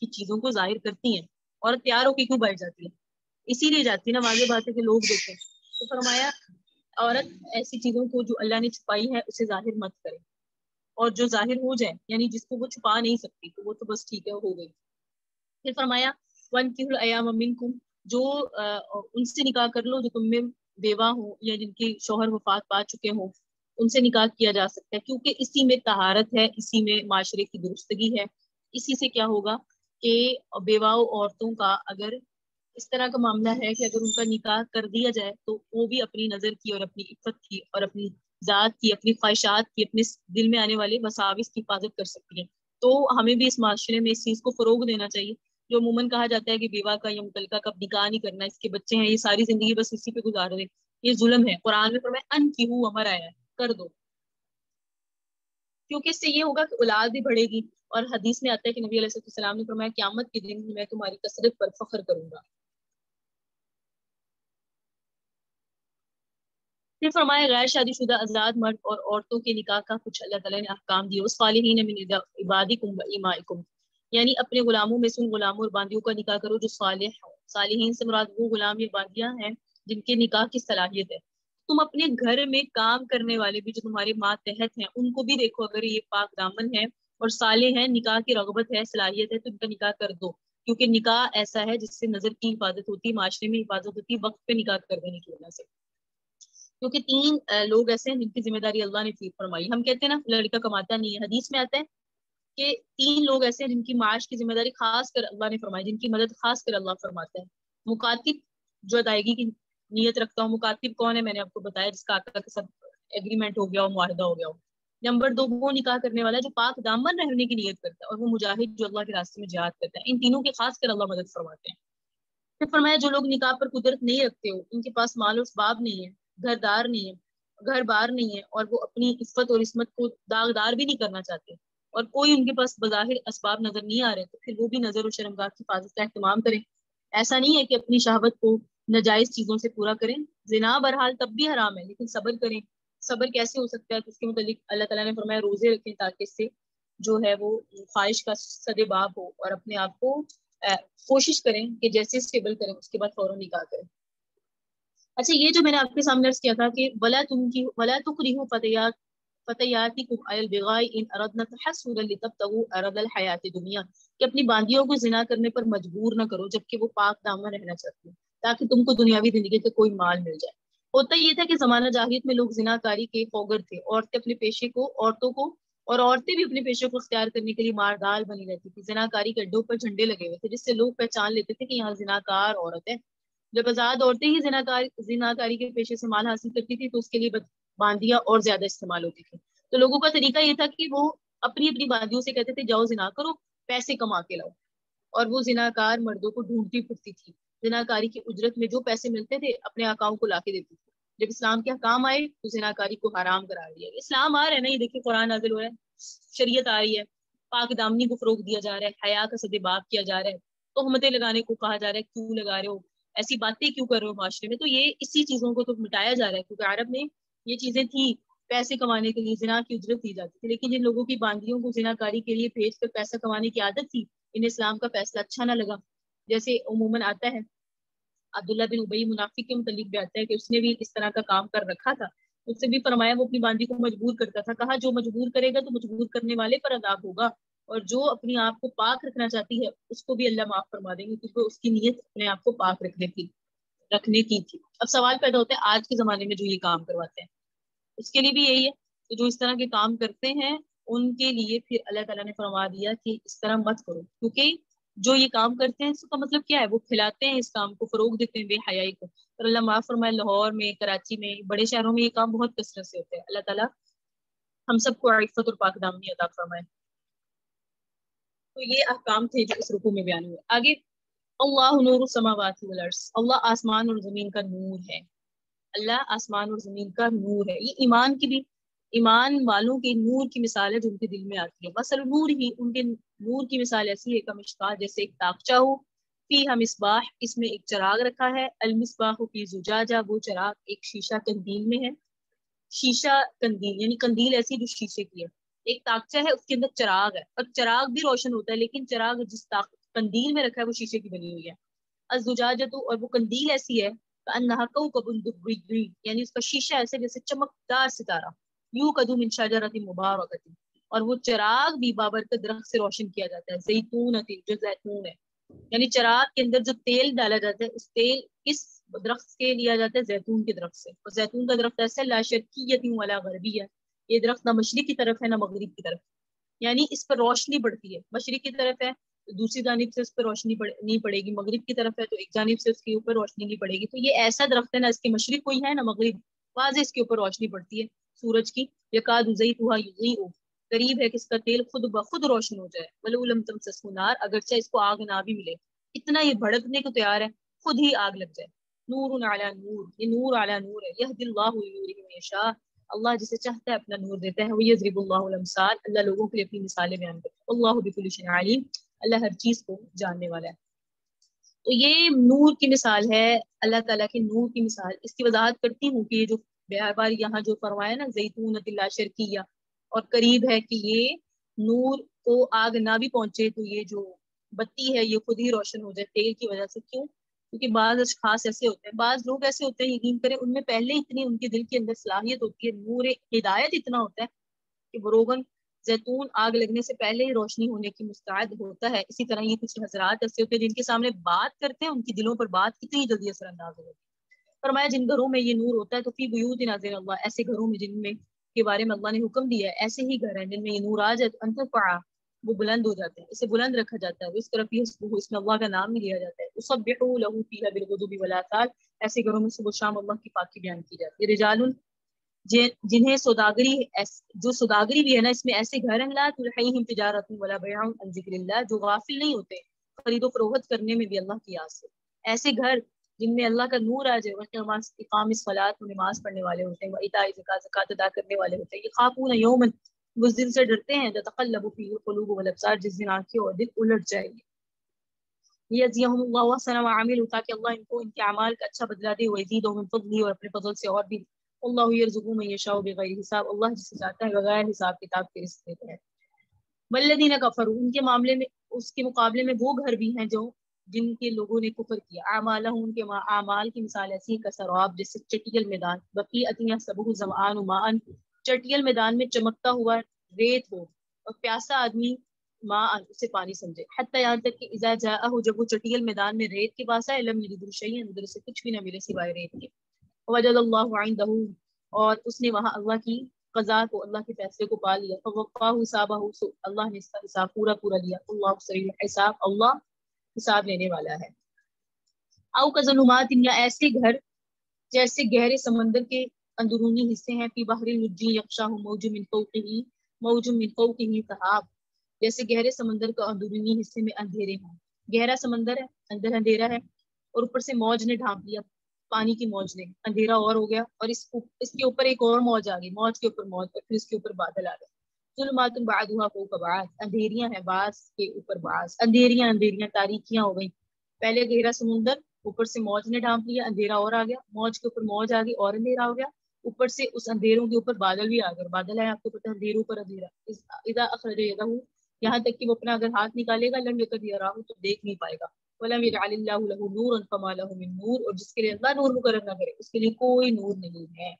کی چیزوں کو ظاہر کرتی ہیں، عورت تیار ہو کے کیوں باہر جاتی ہے؟ اسی لیے جاتی ہے نا، واضح بات ہے کہ لوگ دیکھیں. تو فرمایا عورت ایسی چیزوں کو جو اللہ نے چھپائی ہے اسے ظاہر مت کرے، اور جو ظاہر ہو جائے یعنی جس کو وہ چھپا نہیں سکتی تو وہ تو بس ٹھیک ہے، ہو گئی. پھر فرمایا وَانْكِحُوا الْأَيَامَ مِنْكُمْ، جو ان سے نکاح کر لو جو تم میں بیوہ ہوں یا جن کے شوہر وفات پا چکے ہوں، ان سے نکاح کیا جا سکتا ہے، کیونکہ اسی میں طہارت ہے، اسی میں معاشرے کی درستگی ہے. اسی سے کیا ہوگا کہ بیوہ عورتوں کا اگر اس طرح کا معاملہ ہے کہ اگر ان کا نکاح کر دیا جائے تو وہ بھی اپنی نظر کی اور اپنی عفت کی اور اپنی ذات کی، اپنی خواہشات کی، اپنے دل میں آنے والے وساوس کی حفاظت کر سکتی ہیں. تو ہمیں بھی اس معاشرے میں اس چیز کو فروغ دینا چاہیے. جو عموماً کہا جاتا ہے کہ بیوہ کا یا متعلقہ کا نکاح نہیں کرنا، اس کے بچے ہیں، یہ ساری زندگی بس اسی پہ گزار دیں، یہ ظلم ہے. قرآن میں فرمایا انکحوا، امر آیا ہے کر دو، کیونکہ اس سے یہ ہوگا کہ اولاد بھی بڑھے گی. اور حدیث میں آتا ہے کہ نبی علیہ السلام نے فرمایا قیامت کے دن میں تمہاری کثرت پر فخر کروں گا. پھر فرمایا غیر شادی شدہ آزاد مرد اور عورتوں کے نکاح کا کچھ اللہ تعالیٰ نے احکام دیے. صالحین من عبادکم و ایمائکم، یعنی اپنے غلاموں میں سے ان غلاموں اور باندیوں کا نکاح کرو جو صالح ہو. صالحین سے مراد وہ غلام یا باندیاں ہیں جن کے نکاح کی صلاحیت ہے. تم اپنے گھر میں کام کرنے والے بھی جو تمہارے ماتحت ہیں ان کو بھی دیکھو، اگر یہ پاک دامن ہے اور صالح ہیں، نکاح کی رغبت ہے، صلاحیت ہے، تو ان کا نکاح کر دو. کیونکہ نکاح ایسا ہے جس سے نظر کی حفاظت ہوتی ہے، معاشرے میں حفاظت ہوتی ہے، وقت پہ نکاح کر دینے کی وجہ سے. کیونکہ تین لوگ ایسے ہیں جن کی ذمہ داری اللہ نے فرمائی. ہم کہتے ہیں نا لڑکا کماتا نہیں ہے، حدیث میں آتا ہے کہ تین لوگ ایسے ہیں جن کی معاش کی ذمہ داری خاص کر اللہ نے فرمائی، جن کی مدد خاص کر اللہ فرماتا ہے. مکاتب جو ادائیگی کی نیت رکھتا ہوں. مکاتب کون ہے؟ میں نے آپ کو بتایا، جس کا آقا کے ساتھ ایگریمنٹ ہو گیا ہو، معاہدہ ہو گیا ہو. نمبر 2 وہ نکاح کرنے والا جو پاک دامن رہنے کی نیت کرتا ہے، اور وہ مجاہد جو اللہ کے راستے میں جہاد کرتا ہے. ان تینوں کی خاص کر اللہ مدد فرماتے ہیں. پھر فرمایا جو لوگ نکاح پر قدرت نہیں رکھتے ہو، ان کے پاس مال و اسباب نہیں ہے، گھر دار نہیں ہے، گھر بار نہیں ہے، اور وہ اپنی عفت اور عصمت کو داغدار بھی نہیں کرنا چاہتے، اور کوئی ان کے پاس بظاہر اسباب نظر نہیں آ رہے، تو پھر وہ بھی نظر و شرمگاہ کی حفاظت کا اہتمام کریں. ایسا نہیں ہے کہ اپنی شہوت کو ناجائز چیزوں سے پورا کریں. زنا بہرحال تب بھی حرام ہے، لیکن صبر کریں. صبر کیسے ہو سکتا ہے؟ تو اس کے متعلق اللہ تعالیٰ نے فرمایا روزے رکھیں تاکہ اس سے جو ہے وہ خواہش کا سد باب ہو، اور اپنے آپ کو کوشش کریں کہ جیسے اسٹیبل کریں اس کے بعد فوراً نکاح کریں. اچھا، یہ جو میں نے آپ کے سامنے عرض کیا تھا کہ ولا تکرہوا فتياتكم على البغاء ان اردنا تحصنا لتبتغوا عرض الحیات الدنیا، کہ اپنی باندیوں کو زنا کرنے پر مجبور نہ کرو جبکہ وہ پاک دامن رہنا چاہتی ہیں تاکہ تم کو دنیاوی زندگی کا کوئی مال مل جائے. ہوتا یہ تھا کہ زمانہ جاہلیت میں لوگ زنا کاری کے فوگر تھے. عورتیں اپنے پیشے کو عورتیں بھی اپنے پیشے کو اختیار کرنے کے لیے ماردال بنی رہتی تھی. زنا کاری کے اڈوں پر جھنڈے لگے ہوئے تھے جس سے لوگ پہچان لیتے تھے کہ یہاں زنا کار عورت ہے. جب آزاد عورتیں ہی زنا کاری کے پیشے سے مال حاصل کرتی تھی تو اس کے لیے باندیاں اور زیادہ استعمال ہوتی تھی. تو لوگوں کا طریقہ یہ تھا کہ وہ اپنی باندیوں سے کہتے تھے جاؤ زنا کرو، پیسے کما کے لاؤ، اور وہ زناکار مردوں کو ڈھونڈتی پھرتی تھی. زناکاری کی اجرت میں جو پیسے ملتے تھے اپنے آقاؤں کو لا کے دیتی تھی. جب اسلام کے حکام آئے تو زناکاری کو حرام قرار دیا. اسلام آ رہا ہے نا، یہ دیکھیں قرآن نازل ہو رہا ہے، شریعت آ رہی ہے، پاک دامنی کو فروغ دیا جا رہا ہے، حیا کا سدباب کیا جا رہا ہے، تہمتیں لگانے کو کہا جا رہا ہے کیوں لگا رہے ہو، ایسی باتیں کیوں کر رہے ہو معاشرے میں. تو یہ اسی چیزوں کو تو مٹایا جا رہا ہے، کیونکہ عرب میں یہ چیزیں تھی، پیسے کمانے کے لیے زنا کی اجرت دی جاتی تھی. لیکن جن لوگوں کی باندیوں کو زنا کاری کے لیے بھیج کر پیسہ کمانے کی عادت تھی، انہیں اسلام کا فیصلہ اچھا نہ لگا. جیسے عموماً آتا ہے عبداللہ بن ابی منافق کے متعلق بھی آتا ہے کہ اس نے بھی اس طرح کا کام کر رکھا تھا. اس سے بھی فرمایا وہ اپنی باندی کو مجبور کرتا تھا. کہا جو مجبور کرے گا تو مجبور کرنے والے پر عذاب ہوگا، اور جو اپنی آپ کو پاک رکھنا چاہتی ہے اس کو بھی اللہ معاف فرما دیں گے، کیونکہ اس کی نیت اپنے آپ کو پاک رکھنے کی تھی. اب سوال پیدا ہوتا ہے آج کے زمانے میں جو یہ کام کرواتے ہیں اس کے لیے بھی یہی ہے کہ جو اس طرح کے کام کرتے ہیں ان کے لیے پھر اللہ تعالیٰ نے فرما دیا کہ اس طرح مت کرو، کیونکہ جو یہ کام کرتے ہیں اس کا مطلب کیا ہے؟ وہ کھلاتے ہیں اس کام کو، فروغ دیتے ہیں بے حیائی کو. اور اللہ معاف فرمائے لاہور میں، کراچی میں، بڑے شہروں میں یہ کام بہت کثرت سے ہوتے ہیں. اللہ تعالیٰ ہم سب کو عفت اور پاک دامنی عطا فرمائے. تو یہ احکام تھے جو اس رکوع میں بیان ہوئے. آگے اللہ نور السماوات والارض، اللہ آسمان اور زمین کا نور ہے. اللہ آسمان اور زمین کا نور ہے. یہ ایمان کی بھی، ایمان والوں کے نور کی مثال ہے جو ان کے دل میں آتی ہے. مثل نور ہی، ان کے نور کی مثال ایسی ہے کمشکات، جیسے ایک تاقچہ ہو، فیہا مصباح، اس میں ایک چراغ رکھا ہے، المصباح فی زجاجہ، وہ چراغ ایک شیشہ قندیل میں ہے. شیشہ قندیل یعنی قندیل ایسی جو شیشے کی ہے. ایک تاقچہ ہے، اس کے اندر چراغ ہے، اور چراغ بھی روشن ہوتا ہے، لیکن چراغ جس قندیل میں رکھا ہے وہ شیشے کی بنی ہوئی ہے. الزجاجۃ اور وہ قندیل ایسی ہے کأنہا کوکب دری یعنی اس کا شیشہ ایسے جیسے چمکدار ستارہ. یوقد من شجرۃ مبارکۃ اور وہ چراغ بھی بابرکت درخت سے روشن کیا جاتا ہے. زیتونۃ جو زیتون ہے یعنی چراغ کے اندر جو تیل ڈالا جاتا ہے اس تیل کس درخت سے لیا جاتا ہے؟ زیتون کے درخت سے. اور زیتون کا درخت ایسا لا شرقیۃ ولا غربیہ یہ درخت نہ مشرق کی طرف ہے نہ مغرب کی طرف یعنی اس پر روشنی پڑتی ہے. مشرق کی طرف ہے تو دوسری جانب سے اس پر روشنی نہیں پڑے گی, مغرب کی طرف ہے تو ایک جانب سے اس کے اوپر روشنی نہیں پڑے گی. تو یہ ایسا درخت ہے نہ اس کے مشرق کوئی ہے نہ مغرب, واضح اس کے اوپر روشنی پڑتی ہے سورج کی. یکاد زیتھا یضیء قریب ہے کہ اس کا تیل خود بخود روشن ہو جائے. ولو لم تمسسہ نار اگرچہ اس کو آگ نہ بھی ملے, اتنا یہ بھڑکنے کو تیار ہے خود ہی آگ لگ جائے. نور علی نور یہ نور علی نور ہے. یہدی اللہ لنورہ من یشاء اللہ جسے چاہتا ہے اپنا نور دیتا ہے. ویضرب اللہ الامثال اللہ لوگوں کے لیے اپنی مثالیں بیان کرتا ہے. اللہ بکل شیء علیم اللہ ہر چیز کو جاننے والا ہے. تو یہ نور کی مثال ہے, اللہ تعالیٰ کے نور کی مثال. اس کی وضاحت کرتی ہوں کہ یہ جو بار بار یہاں جو فرمایا نا زیتونۃ لا شرقیہ اور قریب ہے کہ یہ نور کو آگ نہ بھی پہنچے تو یہ جو بتی ہے یہ خود ہی روشن ہو جائے تیل کی وجہ سے. کیوں؟ کیونکہ بعض اشخاص ایسے ہوتے ہیں, بعض لوگ ایسے ہوتے ہیں یقین کریں ان میں پہلے اتنی ان کے دل کے اندر صلاحیت ہوتی ہے, نور ہدایت اتنا ہوتا ہے کہ وہ روغن زیتون آگ لگنے سے پہلے ہی روشنی ہونے کی مستعد ہوتا ہے. اسی طرح یہ کچھ حضرات ایسے ہوتے ہیں جن کے سامنے بات کرتے ہیں ان کی دلوں پر بات کتنی جلدی اثر انداز ہوتی ہے. فرمایا جن گھروں میں یہ نور ہوتا ہے تو فی بیوت اذن اللہ ایسے گھروں میں جن میں کے بارے میں اللہ نے حکم دیا ہے ایسے ہی گھر ہیں جن میں یہ نور آ جائے تو انتفع وہ بلند ہو جاتے ہیں, اسے بلند رکھا جاتا ہے. اس طرف اس میں اللہ کا نام بھی لیا جاتا ہے. یسبحوا له فیہا بالغدو والآصال ایسے گھروں میں صبح شام اللہ کی پاکی بیان کی جاتی ہے. رجال جنہیں سوداگری جو سوداگری بھی ہے نا اس میں ایسے گھر ہیں لا تلہیہم تجارت ولا بیع عن ذکر اللہ جو غافل نہیں ہوتے خرید و فروخت کرنے میں بھی اللہ کی یاد سے. ایسے گھر جن میں اللہ کا نور آ جائے اقام الصلاۃ نماز پڑھنے والے ہوتے ہیں, وایتاء الزکات زکات ادا کرنے والے ہوتے ہیں. یخافون یوما اس دن سے ڈرتے ہیں تتقلب فیہ القلوب والابصار جس دن آنکھیں اور دل الٹ جائیں گے. یجزیہم اللہ احسن ما عملوا تاکہ اللہ ان کو ان کے اعمال کا اچھا بدلہ دے, ویزیدہم من فضلہ اور اپنے فضل سے اور بھی. اللہ یرزق من یشاء بغیر حساب اللہ جسے چاہتا ہے بغیر حساب کتاب کے رزق دیتا ہے. والذین کفروا ان کے معاملے میں اس کے مقابلے میں وہ گھر بھی ہیں جو جن کے لوگوں نے کفر کیا. اعمالہم ان کے اعمال کی مثال ایسی کسراب جیسے چٹیل میدان بقیۃ یحسبہ الظمآن ماء چٹیل میدان میں چمکتا ہوا ریت ہو اور پیاسا آدمی ماء اسے پانی سمجھے. حتی یہاں تک کہ اذا جاءہ جب وہ چٹیل میدان میں ریت کے پاس آئے لم یجد شیئا ادھر سے کچھ بھی نہ ملے سوائے ریت کے. وجد اللہ عندہ اور اس نے وہاں اللہ کی قضاء کو اللہ کے فیصلے کو پا لیا. فوقاہ حسابہ اللہ نے اس کا حساب پورا لیا. اللہ سریع الحساب اللہ حساب لینے والا ہے. او کظلمات یا ایسے گھر جیسے گہرے سمندر کے اندرونی حصے ہیں فی بحر لجی یغشاہ موج من فوقہ سحاب جیسے گہرے سمندر کا اندرونی حصے میں اندھیرے ہوں. گہرا سمندر ہے اندر اندھیرا ہے اور اوپر سے موج نے ڈھانپ لیا, پانی کی موج نے, اندھیرا اور ہو گیا اور اس کے اوپر ایک اور موج آ گئی, موج کے اوپر موج اور پھر اس کے اوپر بادل آ گئے. ظلمات بعضھا فوق بعض اندھیریاں ہیں بعض کے اوپر بعض, اندھیریاں تاریکیاں ہو گئی. پہلے گہرا سمندر اوپر سے موج نے ڈھانپ لیا, اندھیرا اور آ گیا, موج کے اوپر موج آ گئی اور اندھیرا ہو گیا, اوپر سے اس اندھیروں کے اوپر بادل بھی آ گئے. بادل ہے آپ کو پتہ اندھیروں پر اندھیرا. اذا اخرج یدہ یہاں تک کہ وہ اپنا اگر ہاتھ نکالے گا لم یکد یراہ تو دیکھ نہیں پائے گا. ولم یجعل اللہ له نورا فما له من نور اور جس کے لیے اللہ نور مقرر نہ کرے اس کے لیے کوئی نور نہیں ہے.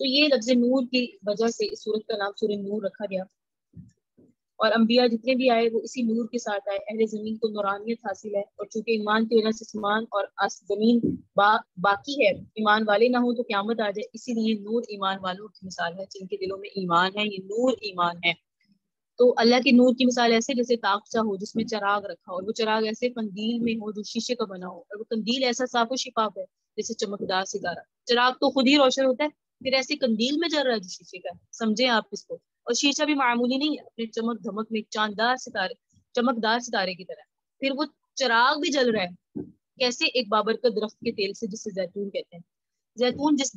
تو یہ لفظ نور کی وجہ سے اس سورت کا نام سورہ نور رکھا گیا اور انبیاء جتنے بھی آئے وہ اسی نور کے ساتھ آئے. اہل زمین کو نورانیت حاصل ہے اور چونکہ ایمان کی وجہ سے اسمان اور زمین باقی ہے, ایمان والے نہ ہوں تو قیامت آ جائے. اسی لیے نور ایمان والوں کی مثال ہے جن کے دلوں میں ایمان ہے, یہ نور ایمان ہے. تو اللہ کے نور کی مثال ایسے جیسے تاقچہ ہو جس میں چراغ رکھا اور وہ چراغ ایسے قندیل میں ہو جو شیشے کا بنا ہو اور وہ قندیل ایسا صاف و شفاف ہے جیسے چمکدار ستارہ. چراغ تو خود ہی روشن ہوتا ہے پھر ایسے قندیل میں جل رہا ہے جو شیشے کا ہے, سمجھیں آپ اس کو. اور شیشہ بھی معمولی نہیں ہے, اپنے چمک دھمک میں چمکدار ستارے کی طرح. پھر وہ چراغ بھی جل رہا ہے کیسے؟ ایک بابرکت درخت کے تیل سے جسے زیتون کہتے ہیں. زیتون جس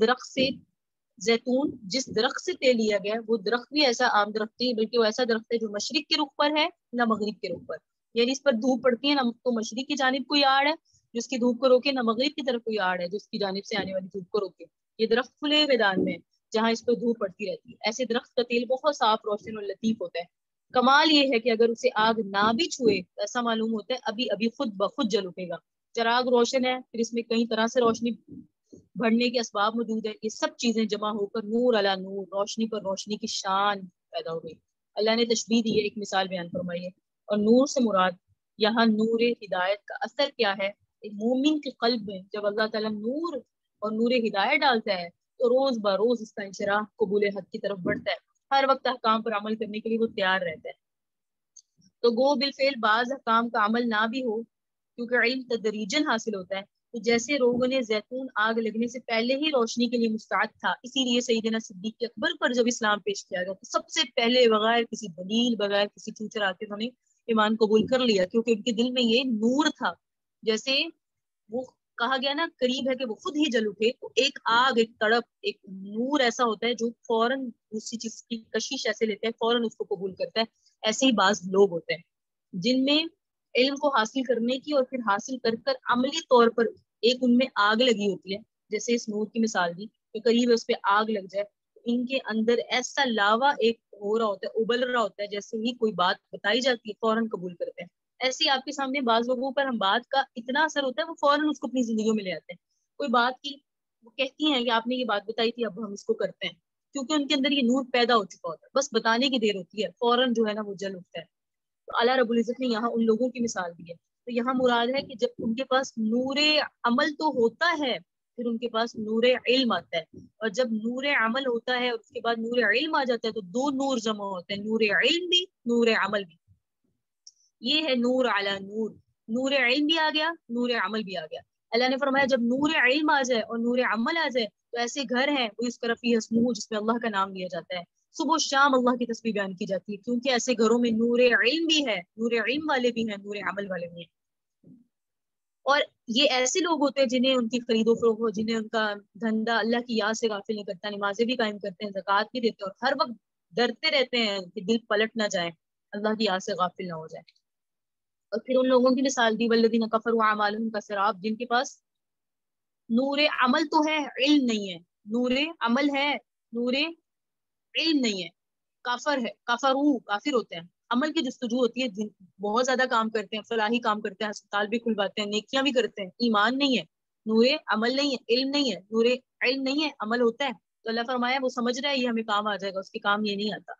درخت سے تیل لیا گیا وہ درخت بھی ایسا عام درخت نہیں بلکہ وہ ایسا درخت ہے جو مشرق کے رخ پر ہے نہ مغرب کے رخ پر, یعنی اس پر دھوپ پڑتی ہے نہ تو مشرق کی جانب کوئی آڑ ہے جس کی دھوپ کو روکے نہ مغرب کی طرف کوئی آڑ ہے جس کی جانب سے آنے والی دھوپ کو روکے. یہ درخت کھلے میدان میں جہاں اس پر دھوپ پڑتی رہتی ہے. ایسے درخت کا تیل بہت صاف روشن اور لطیف ہوتا ہے کمال یہ ہے کہ اگر اسے آگ نہ بھی چھوئے تو ایسا معلوم ہوتا ہے ابھی ابھی خود بخود جل اٹھے گا. چراغ روشن ہے، پھر اس میں کئی طرح سے روشنی بڑھنے کے اسباب موجود ہیں، یہ سب چیزیں جمع ہو کر نور علی نور، روشنی پر روشنی کی شان پیدا ہو گئی. اللہ نے تشبیہ دی ہے، ایک مثال بیان فرمائی ہے. اور نور سے مراد یہاں نور ہدایت کا اثر کیا ہے؟ ایک مومن کے قلب میں جب اللہ تعالیٰ نور اور نور ہدایت ڈالتا ہے تو روز بروز اس کا انشراح قبول حق کی طرف بڑھتا ہے، ہر وقت احکام پر عمل کرنے کے لیے وہ تیار رہتا ہے. تو گو بالفعل بعض احکام کا عمل نہ بھی ہو کیونکہ علم تدریجن حاصل ہوتا ہے. تو جیسے روغن زیتون آگ لگنے سے پہلے ہی روشنی کے لیے مستعد تھا، اسی لیے سیدنا صدیق اکبر پر جب اسلام پیش کیا گیا تو سب سے پہلے بغیر کسی دلیل، بغیر کسی چوچرا کے انہوں نے ایمان قبول کر لیا، کیونکہ ان کے دل میں یہ نور تھا. جیسے وہ کہا گیا نا قریب ہے کہ وہ خود ہی جل اٹھے، تو ایک آگ، ایک تڑپ، ایک نور ایسا ہوتا ہے جو فوراً دوسری چیز کی کشش ایسے لیتا ہے، فوراً اس کو قبول کرتا ہے. ایسے ہی بعض لوگ ہوتے ہیں جن میں علم کو حاصل کرنے کی اور پھر حاصل کر کر عملی طور پر ایک ان میں آگ لگی ہوتی ہے، جیسے اس نور کی مثال دی کہ قریب ہے اس پہ آگ لگ جائے، ان کے اندر ایسا لاوا ایک ہو رہا ہوتا ہے، ابل رہا ہوتا ہے، جیسے ہی کوئی بات بتائی جاتی ہے فوراً قبول کرتے ہیں. ایسے ہی آپ کے سامنے بعض لوگوں پر ہم بات کا اتنا اثر ہوتا ہے وہ فوراً اس کو اپنی زندگیوں میں لے آتے ہیں. کوئی بات کی وہ کہتی ہیں کہ آپ نے یہ بات بتائی تھی، اب ہم اس کو کرتے ہیں، کیونکہ ان کے اندر یہ نور پیدا ہو چکا ہوتا ہے، بس بتانے کی دیر ہوتی ہے، فوراً جو ہے نا وہ جل اٹھتا ہے. تو اللہ رب العزت نے یہاں ان لوگوں کی مثال دی ہے. تو یہاں مراد ہے کہ جب ان کے پاس نور عمل تو ہوتا ہے، پھر ان کے پاس نور علم آتا ہے، اور جب نور عمل ہوتا ہے اور اس کے بعد نور علم آ جاتا ہے تو دو نور جمع ہوتے ہیں، نور علم بھی، نور عمل بھی. یہ ہے نور علی نور، نور علم بھی آ گیا، نور عمل بھی آ گیا. اللہ نے فرمایا جب نور علم آ جائے اور نور عمل آ جائے تو ایسے گھر ہیں وہ اس طرف ہی اسمو جس میں اللہ کا نام لیا جاتا ہے، صبح و شام اللہ کی تسبیح بیان کی جاتی ہے، کیونکہ ایسے گھروں میں نور علم بھی ہے، نور علم والے بھی ہیں، نور عمل والے بھی ہیں. اور یہ ایسے لوگ ہوتے ہیں جنہیں ان کی خرید و فروخت ہو، جنہیں ان کا دھندا اللہ کی یاد سے غافل نہیں کرتا، نمازیں بھی قائم کرتے ہیں، زکوٰۃ بھی دیتے ہیں، اور ہر وقت ڈرتے رہتے ہیں کہ دل پلٹ نہ جائے، اللہ کی یاد سے غافل نہ ہو جائے. اور پھر ان لوگوں کی مثال دی والذین کفروا اعمالهم کسراب، جن کے پاس نور عمل تو ہے، علم نہیں ہے، نور عمل ہے، نور علم نہیں ہے، کافر ہے، کافر ہوتے ہیں. عمل کی جستجو ہوتی ہے، بہت زیادہ کام کرتے ہیں، فلاحی کام کرتے ہیں، ہسپتال بھی کھلواتے ہیں، نیکیاں بھی کرتے ہیں، ایمان نہیں ہے، نور عمل نہیں ہے، علم نہیں ہے، نور علم نہیں ہے، عمل ہوتا ہے. تو اللہ فرمایا وہ سمجھ رہا ہے یہ ہمیں کام آ جائے گا، اس کے کام یہ نہیں آتا.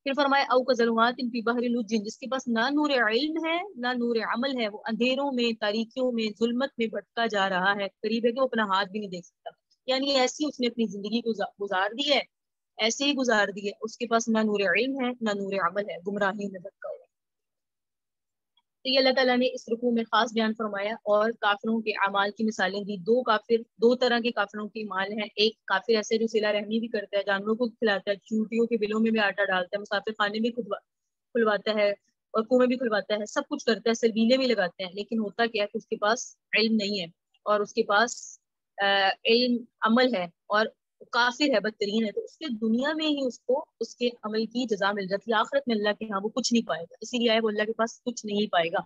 پھر فرمایا او کظلمات فی بحر لجین، جس کے پاس نہ نور علم ہے نہ نور عمل ہے، وہ اندھیروں میں، تاریکیوں میں، ظلمت میں بھٹکا جا رہا ہے، قریب ہے کہ وہ اپنا ہاتھ بھی نہیں دیکھ سکتا. یعنی ایسی اس نے اپنی زندگی گزار دی ہے، ایسے ہی گزار دی ہے، اس کے پاس نہ نور علم ہے نہ نور عمل ہے، گمراہی میں بھٹکا ہوا. تو یہ اللہ تعالیٰ نے اس رکوع میں خاص بیان فرمایا اور کافروں کے اعمال کی مثالیں دی. دو طرح کے کافروں کے اعمال ہیں. ایک کافر ایسے جو صلہ رحمی بھی کرتا ہے، جانوروں کو کھلاتا ہے، چونٹیوں کے بلوں میں بھی آٹا ڈالتا ہے، مسافر خانے بھی کھلواتا ہے اور کنویں بھی کھلواتا ہے، سب کچھ کرتا ہے، سربیلے بھی لگاتے ہیں، لیکن ہوتا کیا ہے کہ اس کے پاس علم نہیں ہے اور اس کے پاس علم عمل ہے اور کافر ہے، بدترین ہے. تو اس کے دنیا میں ہی اس کو اس کے عمل کی جزا مل جاتی ہے، آخرت میں اللہ کے ہاں وہ کچھ نہیں پائے گا. اسی لیے وہ اللہ کے پاس کچھ نہیں پائے گا.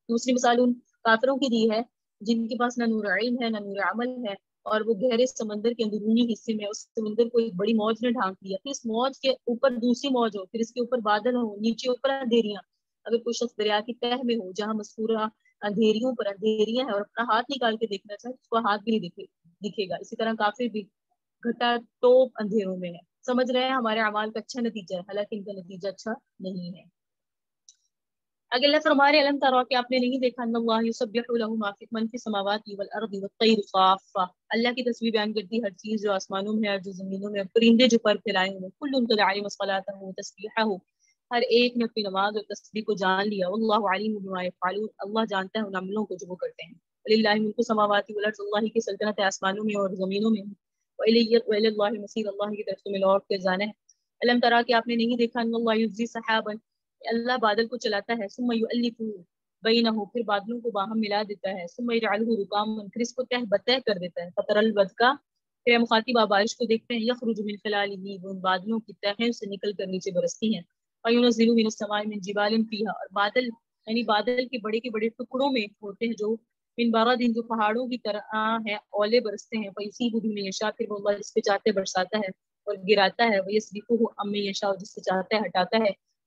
دوسری مثال ان کافروں کی دی ہے جن کے پاس نہ نور علم ہے نہ نور عمل ہے، اور وہ گہرے سمندر کے اندرونی حصے میں اس سمندر کو ایک بڑی موج نے ڈھانک لیا، پھر اس موج کے اوپر دوسری موج ہو، پھر اس کے اوپر بادل ہو، نیچے اوپر اندھیریاں. اگر کوئی شخص دریا کی تہ میں ہو جہاں مذکورہ اندھیریوں پر اندھیریاں ہیں اور اپنا ہاتھ نکال کے دیکھنا چاہے اس کو ہاتھ بھی نہیں دکھے گا. اسی طرح کافر بھی گھٹا ٹوپ اندھیروں میں ہے، سمجھ رہے ہیں ہمارے اعمال کا اچھا نتیجہ ہے، حالانکہ ان کا نتیجہ اچھا نہیں ہے. اگر اللہ فرمائے علم ترا کہ آپ نے نہیں دیکھا ان اللہ یسبح له ما فی من فی السماوات والارض والطیر صافا، اللہ کی تسبیح بیان کرتی ہے ہر چیز جو آسمانوں میں ہے اور جو زمینوں میں، پرندے جو پر پھیلائے ہوئے، کل ان قد علم صلاته وتسبیحه، ہر ایک نے اپنی نماز اور تسبیح کو جان لیا. واللہ علیم بما یفعلون، اللہ جانتا ہے ان عملوں کو جو وہ کرتے ہیں. وللہ ملک السماوات والارض، اللہ کی سلطنت ہے آسمانوں میں اور زمینوں میں. وإلی اللہ المصیر، اللہ کی طرف سے لوٹ کے جانا ہے. علم ترا کہ آپ نے نہیں دیکھا ان اللہ یجزی سحابا، اللہ بادل کو چلاتا ہے، ثم یؤلف بینہ، پھر بادلوں کو باہم ملا دیتا ہے، ثم یجعلہ رکاما، پھر اس کو تہ بتہ کر دیتا ہے، فتر الودق، پھر مخاطب بارش کو دیکھتے ہیں، یخرج من خلالہ، وہ ان بادلوں کی تہیں سے نکل کر نیچے برستی ہیں. وینزل من السماء من جبال فیہا، اور بادل یعنی بادل کے بڑے ٹکڑوں میں ہوتے ہیں جو من بارد، جو پہاڑوں کی طرح ہے، اولے برستے ہیں. فیصیب بمن یشاء، پھر وہ اللہ جس پہ چاہتے برساتا ہے اور گراتا ہے. ویصرفہ عمن یشاء، جس سے چاہتا ہے ہٹاتا ہے.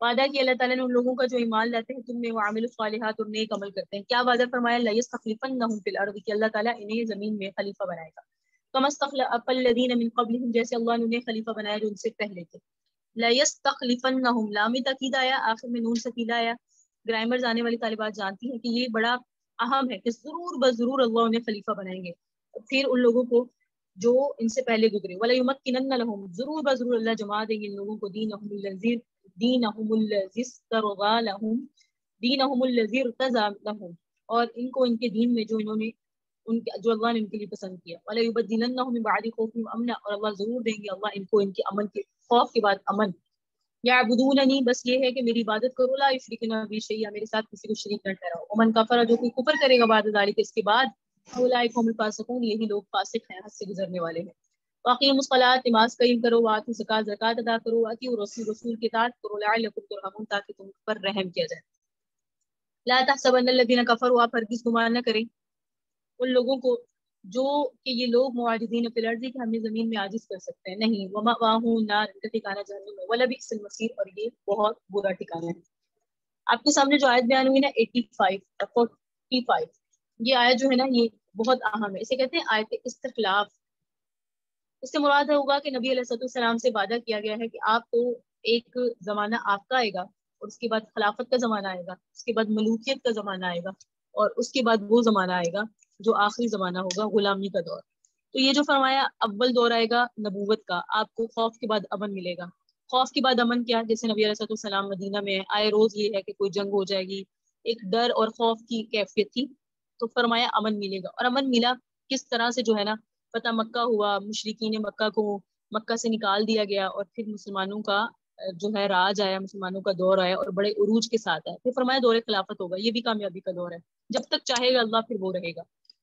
وعدہ کیا اللہ تعالیٰ نے ان لوگوں کا جو ایمان لاتے ہیں تم میں وعاملوا الصالحات اور نیک عمل کرتے ہیں. کیا وعدہ فرمایا؟ لَيَسْتَخْلِفَنَّهُمْ فِي الْأَرْضِ کہ اللہ تعالیٰ انہیں زمین میں خلیفہ بنائے گا. كَمَا اسْتَخْلَفَ الَّذِينَ مِن قَبْلِهِمْ جیسے اللہ نے انہیں خلیفہ بنایا جو ان سے پہلے تھے. لَيَسْتَخْلِفَنَّهُمْ لام تاکید آیا, آخر میں نون سکینہ آیا. گرامر جانے والی طالبات جانتی ہیں کہ یہ بڑا اہم ہے کہ ضرور بضرور اللہ انہیں خلیفہ بنائیں گے. پھر ان لوگوں کو جو ان سے پہلے گزرے, وَلَيُمَكِّنَنَّ لَهُمْ ضرور بضرور اللہ جما دیں گے ان لوگوں کو دینہم الذی ارتضی لہم دینہم الذی ارتضی لہم اور ان کو ان کے دین میں جو انہوں نے جو اللہ نے ان کے لیے پسند کیا. وَلَيُبَدِّلَنَّهُم مِّن بَعْدِ خَوْفِهِمْ أَمْنًا اور اللہ ضرور دیں گے اللہ ان کو ان کے امن کے خوف کے بعد امن. یعبدوننی بس یہ ہے کہ میری عبادت کرو, لا یشرکون بی شیئا میرے ساتھ کسی کو شریک نہ ٹھہراؤ. ومن کفر جو کوئی کفر کرے گا بعد ذلک اس کے بعد, اولئک هم الفاسقون یہی لوگ فاسق ہیں, حد سے گزرنے والے ہیں. واقیموا الصلاۃ نماز قائم کرو, وآتوا الزکوٰۃ زکوٰۃ ادا کرو, واطیعوا رسول کی اطاعت کرو, لعلکم ترحمون تاکہ تم پر رحم کیا جائے. لا تحسبن الذین کفروا آپ ہرگز گمان نہ کریں ان لوگوں کو جو کہ یہ لوگ معاجزین فی الارض کہ ہمیں زمین میں عاجز کر سکتے ہیں. نہیں, ومأواہم النار ان کا ٹھکانہ جہنم ہے, ولبئس المصیر اور یہ بہت برا ٹھکانہ ہے. آپ کے سامنے جو آیت بیان ہوئی نا 45 یہ آیت جو ہے نا یہ بہت اہم ہے. اسے کہتے ہیں آیت استخلاف. اس سے مراد ہوگا کہ نبی علیہ السلام سے وعدہ کیا گیا ہے کہ آپ کو ایک زمانہ آپ کا آئے گا اور اس کے بعد خلافت کا زمانہ آئے گا, اس کے بعد ملوکیت کا زمانہ آئے گا اور اس کے بعد وہ زمانہ آئے گا جو آخری زمانہ ہوگا, غلامی کا دور. تو یہ جو فرمایا اول دور آئے گا نبوت کا, آپ کو خوف کے بعد امن ملے گا. خوف کے بعد امن کیا؟ جیسے نبی علیہ السلام مدینہ میں آئے روز یہ ہے کہ کوئی جنگ ہو جائے گی, ایک ڈر اور خوف کی کیفیت تھی. تو فرمایا امن ملے گا. اور امن ملا کس طرح سے جو ہے نا, فتح مکہ ہوا, مشرکین مکہ کو مکہ سے نکال دیا گیا اور پھر مسلمانوں کا جو ہے راج آیا, مسلمانوں کا دور آیا اور بڑے عروج کے ساتھ آیا. پھر فرمایا دور خلافت ہوگا, یہ بھی کامیابی کا دور ہے, جب تک چاہے گا اللہ پھر وہ رہے گا.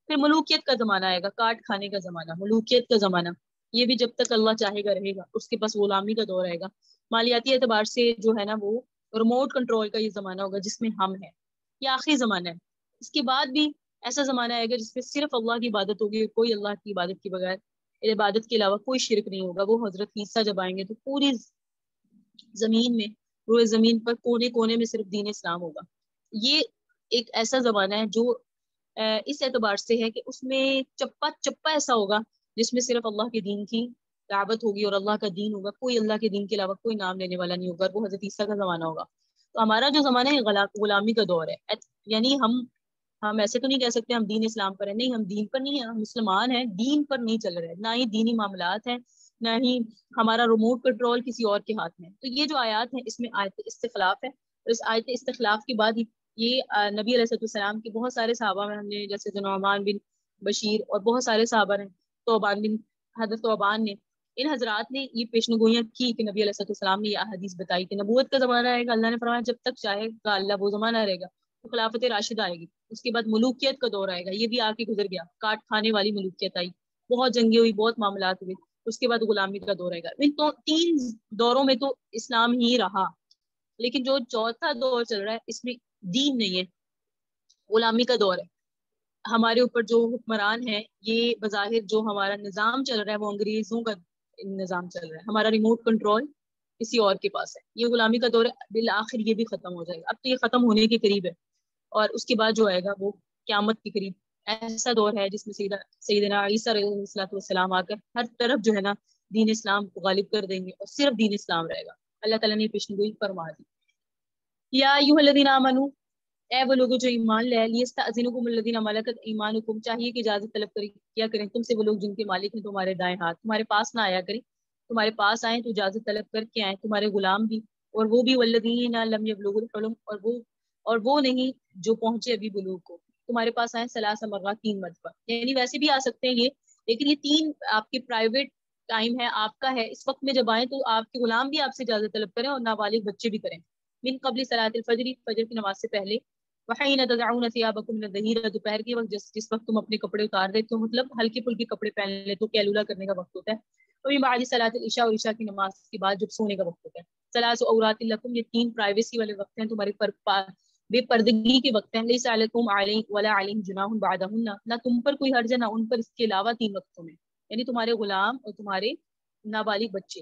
پھر ملوکیت کا زمانہ آئے گا, کاٹ کھانے کا زمانہ, ملوکیت کا زمانہ, یہ بھی جب تک اللہ چاہے گا رہے گا. اس کے پاس غلامی کا دور آئے گا. مالیاتی اعتبار سے جو ہے نا وہ ریموٹ کنٹرول کا یہ زمانہ ہوگا جس میں ہم ہیں, یہ آخری زمانہ ہے. اس کے بعد بھی ایسا زمانہ آئے گا جس میں صرف اللہ کی عبادت ہوگی, کوئی اللہ کی عبادت کے بغیر, عبادت کے علاوہ کوئی شرک نہیں ہوگا. وہ حضرت عیسیٰ جب آئیں گے تو پوری زمین میں, روئے زمین پر کونے کونے میں صرف دین اسلام ہوگا. یہ ایک ایسا زمانہ ہے جو اس اعتبار سے ہے کہ اس میں چپا چپا ایسا ہوگا جس میں صرف اللہ کے دین کی دعوت ہوگی اور اللہ کا دین ہوگا, کوئی اللہ کے دین کے علاوہ کوئی نام لینے والا نہیں ہوگا. وہ حضرت عیسیٰ کا زمانہ ہوگا. تو ہمارا جو زمانہ ہے غلامی کا دور ہے. یعنی ہم ایسے تو نہیں کہہ سکتے ہم دین اسلام پر ہیں, نہیں, ہم دین پر نہیں ہیں, ہم مسلمان ہیں, دین پر نہیں چل رہے, نہ ہی دینی معاملات ہیں, نہ ہی ہمارا ریموٹ کنٹرول کسی اور کے ہاتھ میں. تو یہ جو آیات ہیں اس میں آیت استخلاف ہے. اور اس آیت استخلاف کے بعد یہ نبی علیہ السلام کے بہت سارے صحابہ میں ہم نے جیسے نعمان بن بشیر اور بہت سارے صحابہ ہیں, توبان بن حضرت توبان نے, ان حضرات نے یہ پیشنگوئیاں کی کہ نبی علیہ السلام نے یہ حدیث بتائی کہ نبوت کا زمانہ آئے گا. اللہ نے فرمایا جب تک چاہے گا اللہ وہ زمانہ رہے گا. تو خلافت راشدہ آئے گی, اس کے بعد ملوکیت کا دور آئے گا, یہ بھی آ کے گزر گیا, کاٹ کھانے والی ملوکیت آئی, بہت جنگیں ہوئی, بہت معاملات ہوئے. اس کے بعد غلامی کا دور آئے گا. ان تو 3 دوروں میں تو اسلام ہی رہا, لیکن جو چوتھا دور چل رہا ہے اس میں دین نہیں ہے, غلامی کا دور ہے. ہمارے اوپر جو حکمران ہے, یہ بظاہر جو ہمارا نظام چل رہا ہے وہ انگریزوں کا نظام چل رہا ہے, ہمارا ریموٹ کنٹرول کسی اور کے پاس ہے. یہ غلامی کا دور ہے, بالآخر یہ بھی ختم ہو جائے گا. اب تو یہ ختم ہونے کے قریب ہے, اور اس کے بعد جو آئے گا وہ قیامت کے قریب. ایسا دور ہے جس میں سیدنا عیسیٰ علیہ السلام آ کر ہر طرف جو ہے نا دین اسلام کو غالب کر دیں گے اور صرف دین اسلام رہے گا. اللہ تعالیٰ نے پیشن گوئی فرما دی. یا ایھا الذین آمنوا, اے وہ لوگوں جو ایمان لے, لیستأذنکم الذین ملکت ایمانکم, چاہیے کہ اجازت طلب کیا کریں تم سے وہ لوگ جن کے مالک ہیں تمہارے دائیں ہاتھ, تمہارے پاس نہ آیا کریں, تمہارے پاس آئیں تو اجازت طلب کر کے آئیں, تمہارے غلام بھی, اور وہ بھی والذین لم یبلغوا الحلم, اور وہ نہیں جو پہنچے ابھی بلوغ کو, تمہارے پاس آئیں 3 مرات 3 مرتبہ. یعنی ویسے بھی آ سکتے ہیں یہ, لیکن یہ 3 آپ کے پرائیویٹ ٹائم ہے, آپ کا ہے, اس وقت میں جب آئیں تو آپ کے غلام بھی آپ سے اجازت طلب کریں اور نابالغ بچے بھی کریں. من قبل صلاۃ الفجر, فجر کی نماز سے پہلے, وحین تضعون ثیابکم من الظہیرہ, دوپہر کے وقت جس وقت تم اپنے کپڑے اتار دیتے ہو, مطلب ہلکے پھلکے کپڑے پہن لے تو قیلولہ کرنے کا وقت ہوتا ہے. ومن بعد صلاۃ العشاء, اور عشاء کی نماز کے بعد جب سونے کا وقت ہوتا ہے. ثلاث عورات لکم, یہ 3 پرائیویسی والے وقت ہیں, تمہارے بے پردگی کے وقت ہیں. لیس علیکم ولا علیہم جناح بعدہن, نہ تم پر کوئی حرج ہے نہ ان پر اس کے علاوہ 3 وقتوں میں, یعنی تمہارے غلام اور تمہارے نابالغ بچے.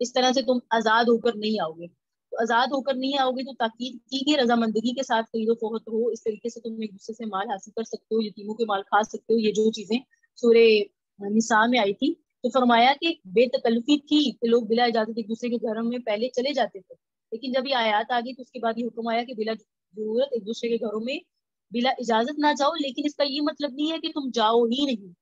اس طرح سے تم آزاد ہو کر نہیں آؤ گے. تو آزاد ہو کر نہیں آؤ گے تو تاکید کی کہ رضامندگی کے ساتھ خرید و فروخت ہو. اس طریقے سے تم ایک دوسرے سے مال حاصل کر سکتے ہو, یتیموں کے مال کھا سکتے ہو. یہ جو چیزیں سورہ نساء میں آئی تھی, تو فرمایا کہ بے تکلفی تھی کہ لوگ بلا اجازت ایک دوسرے کے گھروں میں پہلے چلے جاتے تھے, لیکن جب یہ آیات آ گئی تو اس کے بعد یہ حکم آیا کہ بلا ضرورت ایک دوسرے کے گھروں میں بلا اجازت نہ جاؤ. لیکن اس کا یہ مطلب نہیں ہے کہ تم جاؤ ہی نہیں,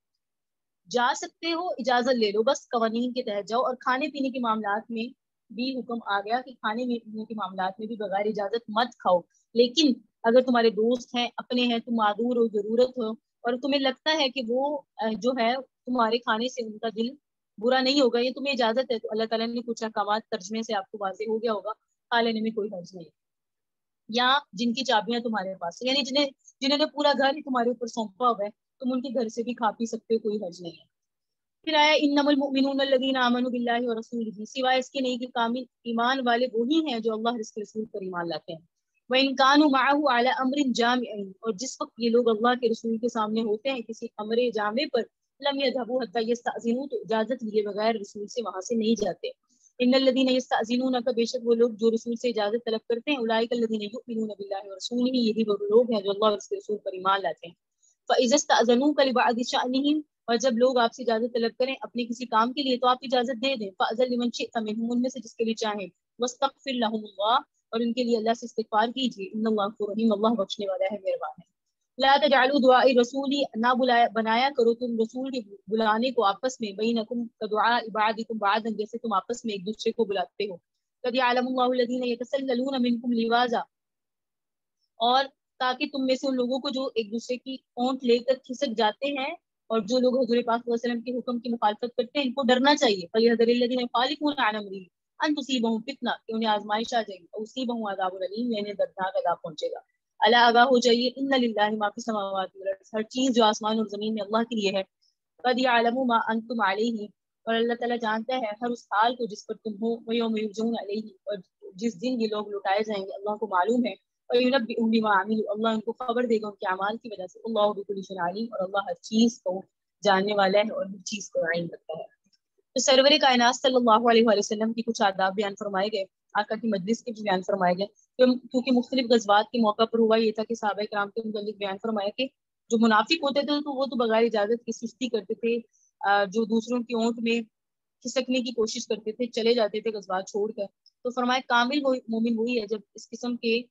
جا سکتے ہو, اجازت لے لو, بس قوانین کے تحت جاؤ. اور کھانے پینے کے معاملات میں بھی حکم آ گیا کہ کھانے پینے کے معاملات میں بھی بغیر اجازت مت کھاؤ. لیکن اگر تمہارے دوست ہیں, اپنے ہیں, تم معذور ہو, ضرورت ہو, اور تمہیں لگتا ہے کہ وہ جو ہے تمہارے کھانے سے ان کا دل برا نہیں ہوگا, یہ تمہیں اجازت ہے, تو اللہ تعالیٰ نے کچھ احکامات ترجمے سے آپ کو واضح ہو گیا ہوگا, کھا لینے میں کوئی حرج نہیں. یا جن کی چابیاں تمہارے پاس, یعنی جنہوں نے پورا گھر ہی تمہارے اوپر سونپا ہوا ہے, تم ان کے گھر سے بھی کھا پی سکتے ہو, کوئی حرج نہیں ہے. پھر آیا انما المؤمنون الذین آمنوا باللہ ورسولہ, سوائے اس کے نہیں کہ کامل ایمان والے وہی ہیں جو اللہ اور اس کے رسول پر ایمان لاتے ہیں. وَإِن كَانُوا مَعَهُ عَلَى أَمْرٍ جَامِعٍ, اور جس وقت یہ لوگ اللہ کے رسول کے سامنے ہوتے ہیں کسی امر جامع پر, لم يذهبوا حتى يستأذنوا, تو اجازت لیے بغیر رسول سے وہاں سے نہیں جاتے. ان الذين يستأذنونك, بے شک وہ لوگ جو رسول سے اجازت طلب کرتے ہیں, اولئک الذین یؤمنون باللہ ورسولہ, یہی وہ لوگ ہیں جو اللہ اور اس کے رسول پر ایمان لاتے ہیں. فَإِذَا اسْتَأْذَنُوكَ لِبَعْضِ شَأْنِهِمْ, اور جب لوگ آپ سے اجازت طلب کریں اپنے کسی کام کے لیے تو آپ اجازت دے دیں. فَأْذَن لِمَنْ شِئْتَ مِنْهُمْ, ان میں سے جس کے لیے چاہیں. وَاسْتَغْفِرْ لَهُمُ اللَّهُ, اور ان کے لیے اللہ سے استغفار کیجیے. ان اللہ غفور رحیم, اللہ بخشنے والا ہے, مہربان ہے. لا تجعلوا دعاء الرسول, نہ بنایا کرو تم رسول کے بلانے کو آپس میں, بینکم کدعاء بعضکم بعضا, جیسے تم آپس میں ایک دوسرے کو بلاتے ہو. قد يعلم الله الذين يتسللون منكم لواذا, اور تاکہ تم میں سے ان لوگوں کو جو ایک دوسرے کی اونٹ لے کر کھسک جاتے ہیں, اور جو لوگ حضور پاک صلی اللہ علیہ وسلم کے حکم کی مخالفت کرتے ہیں, ان کو ڈرنا چاہیے. فَلْيَحْذَرِ الَّذِينَ يُخَالِفُونَ عَنْ أَمْرِهِ أَن تُصِيبَهُمْ فِتْنَةٌ, کہ انہیں آزمائش آ جائے گی, اور اصیبہم عذاب الیم, یعنی دردناک عذاب پہنچے گا. الا آگاہ ہو جائیے, ان للہ ما فی السماوات والارض, ہر چیز جو آسمان اور زمین میں اللہ کے لیے ہے. قد يعلم ما انتم علیہ, اور اللہ تعالیٰ جانتا ہے ہر اس حال کو جس پر تم ہو. ویوم یرجعون علیہ, اور جس دن یہ لوگ لٹائے جائیں گے اللہ کو معلوم ہے. وَيُنَبِّئُهُم بِمَا عَمِلُوا, اللہ ان کو خبر دے گا ان کے اعمال کی وجہ سے. اللہ بكل شيء علیم, اور اللہ ہر چیز کو جاننے والا ہے اور ہر چیز کو علم رکھتا ہے. تو سرور کائنات صلی اللہ علیہ وآلہ وسلم کی کچھ آداب بیان فرمائے گئے, آقا کی مجلس کے بھی بیان فرمائے گئے. کیونکہ مختلف غزوات کے موقع پر ہوا یہ تھا کہ صحابہ کرام کے متعلق بیان فرمایا کہ جو منافق ہوتے تھے تو وہ تو بغیر اجازت کی سستی کرتے تھے, جو دوسروں کی اونٹ میں کھسکنے کی کوشش کرتے تھے, چلے جاتے تھے غزوات چھوڑ کر. تو فرمایا کامل مومن وہی ہے جب اس قسم کے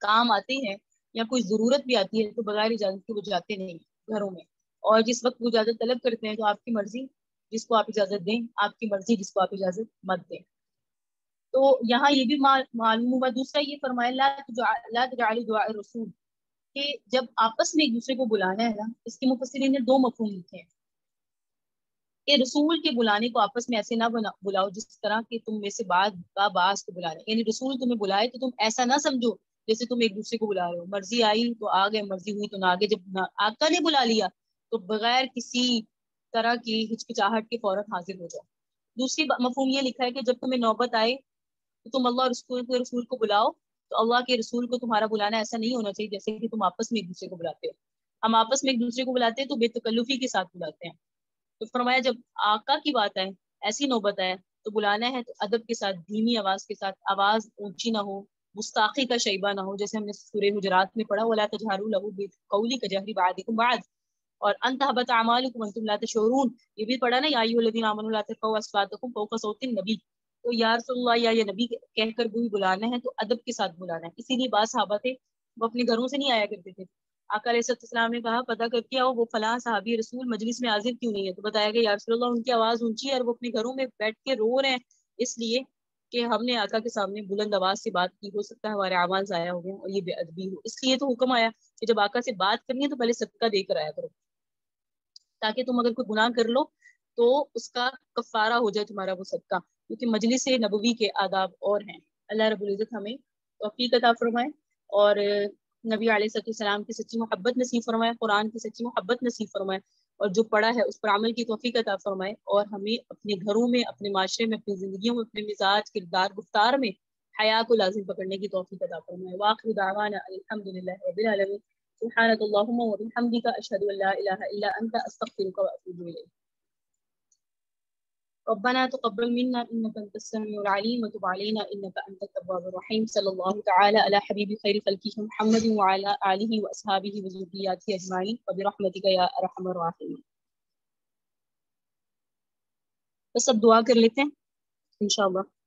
کام آتے ہیں یا کوئی ضرورت بھی آتی ہے تو بغیر اجازت کے وہ جاتے نہیں گھروں میں, اور جس وقت وہ اجازت طلب کرتے ہیں تو آپ کی مرضی جس کو آپ اجازت دیں, آپ کی مرضی جس کو آپ اجازت مت دیں. تو یہاں یہ بھی معلوم ہوا. دوسرا یہ فرمایا لا تجعلوا دعاء الرسول, کہ جب آپس میں ایک دوسرے کو بلانا ہے نا, اس کے مفسرین نے دو مفہوم لکھے ہیں کہ رسول کے بلانے کو آپس میں ایسے نہ بلاؤ جس طرح کہ تم میں سے بعض کو بلا رہے, یعنی رسول تمہیں بلائے تو تم ایسا نہ سمجھو جیسے تم ایک دوسرے کو بلا رہے ہو. مرضی آئی تو آ گئے, مرضی ہوئی تو نہ آگے. جب آقا نے بلا لیا تو بغیر کسی طرح کی ہچکچاہٹ کے فوراً حاضر ہو جاؤ. دوسری مفہوم یہ لکھا ہے کہ جب تمہیں نوبت آئے تو تم اللہ اور رسول کو بلاؤ, تو اللہ کے رسول کو تمہارا بلانا ایسا نہیں ہونا چاہیے جیسے کہ تم آپس میں ایک دوسرے کو بلاتے ہو. ہم آپس میں ایک دوسرے کو بلاتے ہیں تو بے تکلفی کے ساتھ بلاتے ہیں. تو فرمایا جب آقا کی بات آئے, ایسی نوبت آئے, تو بلانا ہے تو ادب کے ساتھ, دھیمی آواز کے ساتھ, آواز اونچی نہ ہو, گستاخی کا شیبہ نہ ہو, جیسے ہم نے سورہ حجرات میں پڑھا وَلَا تَجْهَرُوا لَهُ بِالْقَوْلِ كَجَهْرِ بَعْضِكُمْ بَعْضًا, اور أَن تَحْبَطَ أَعْمَالُكُمْ وَأَنْتُمْ لَا تَشْعُرُونَ, یہ بھی پڑھا نا, يَا أَيُّهَا الَّذِينَ آمَنُوا لَا تَرْفَعُوا أَصْوَاتَكُمْ فَوْقَ صَوْتِ النَّبِيِّ, تو یا رسول اللہ یا نبی کہہ کر بھی بلانا ہے تو ادب کے ساتھ بلانا ہے. اسی لیے بعض صحابہ تھے وہ اپنے گھروں سے نہیں آیا کرتے تھے. آقا علیہ السلام نے کہا پتہ کر کے آؤ وہ فلاں صحابی رسول مجلس میں حاضر کیوں نہیں ہے, تو بتایا کہ یا رسول اللہ ان کی آواز اونچی ہے اور وہ اپنے گھروں میں بیٹھ کے رو رہے ہیں اس لیے کہ ہم نے آقا کے سامنے بلند آواز سے بات کی, ہو سکتا ہے ہمارے اعمال ضائع ہو گئے اور یہ بے ادبی ہو. اس لیے تو حکم آیا کہ جب آقا سے بات کرنی ہے تو پہلے صدقہ دے کر آیا کرو, تاکہ تم اگر کوئی گناہ کر لو تو اس کا کفارہ ہو جائے تمہارا وہ صدقہ, کیونکہ مجلس نبوی کے آداب اور ہیں. اللہ رب العزت ہمیں توفیق عطا فرمائے اور نبی علیہ السلام کی سچی محبت نصیب فرمائے, قرآن کی سچی محبت نصیب فرمائے, اور جو پڑھا ہے اس پر عمل کی توفیق عطا فرمائے, اور ہمیں اپنے گھروں میں, اپنے معاشرے میں, اپنی زندگیوں میں, اپنے مزاج, کردار, گفتار میں حیا کو لازم پکڑنے کی توفیق عطا فرمائے. وآخر دعوانا الحمدللہ رب العالمین. سبحانک اللہم و بحمدک اشہد ان لا الہ الا انت استغفرک و اتوب الیک. ربنا تقبل منا إنك أنت السميع العليم وتب علينا إنك أنت التواب الرحيم صلى الله تعالى على حبيب خير خلقه محمد وعلى آله وأصحابه وذرياته أجمعين وبرحمتك يا أرحم الراحمين. بس اب دعا کر لیتے ہیں انشاءاللہ.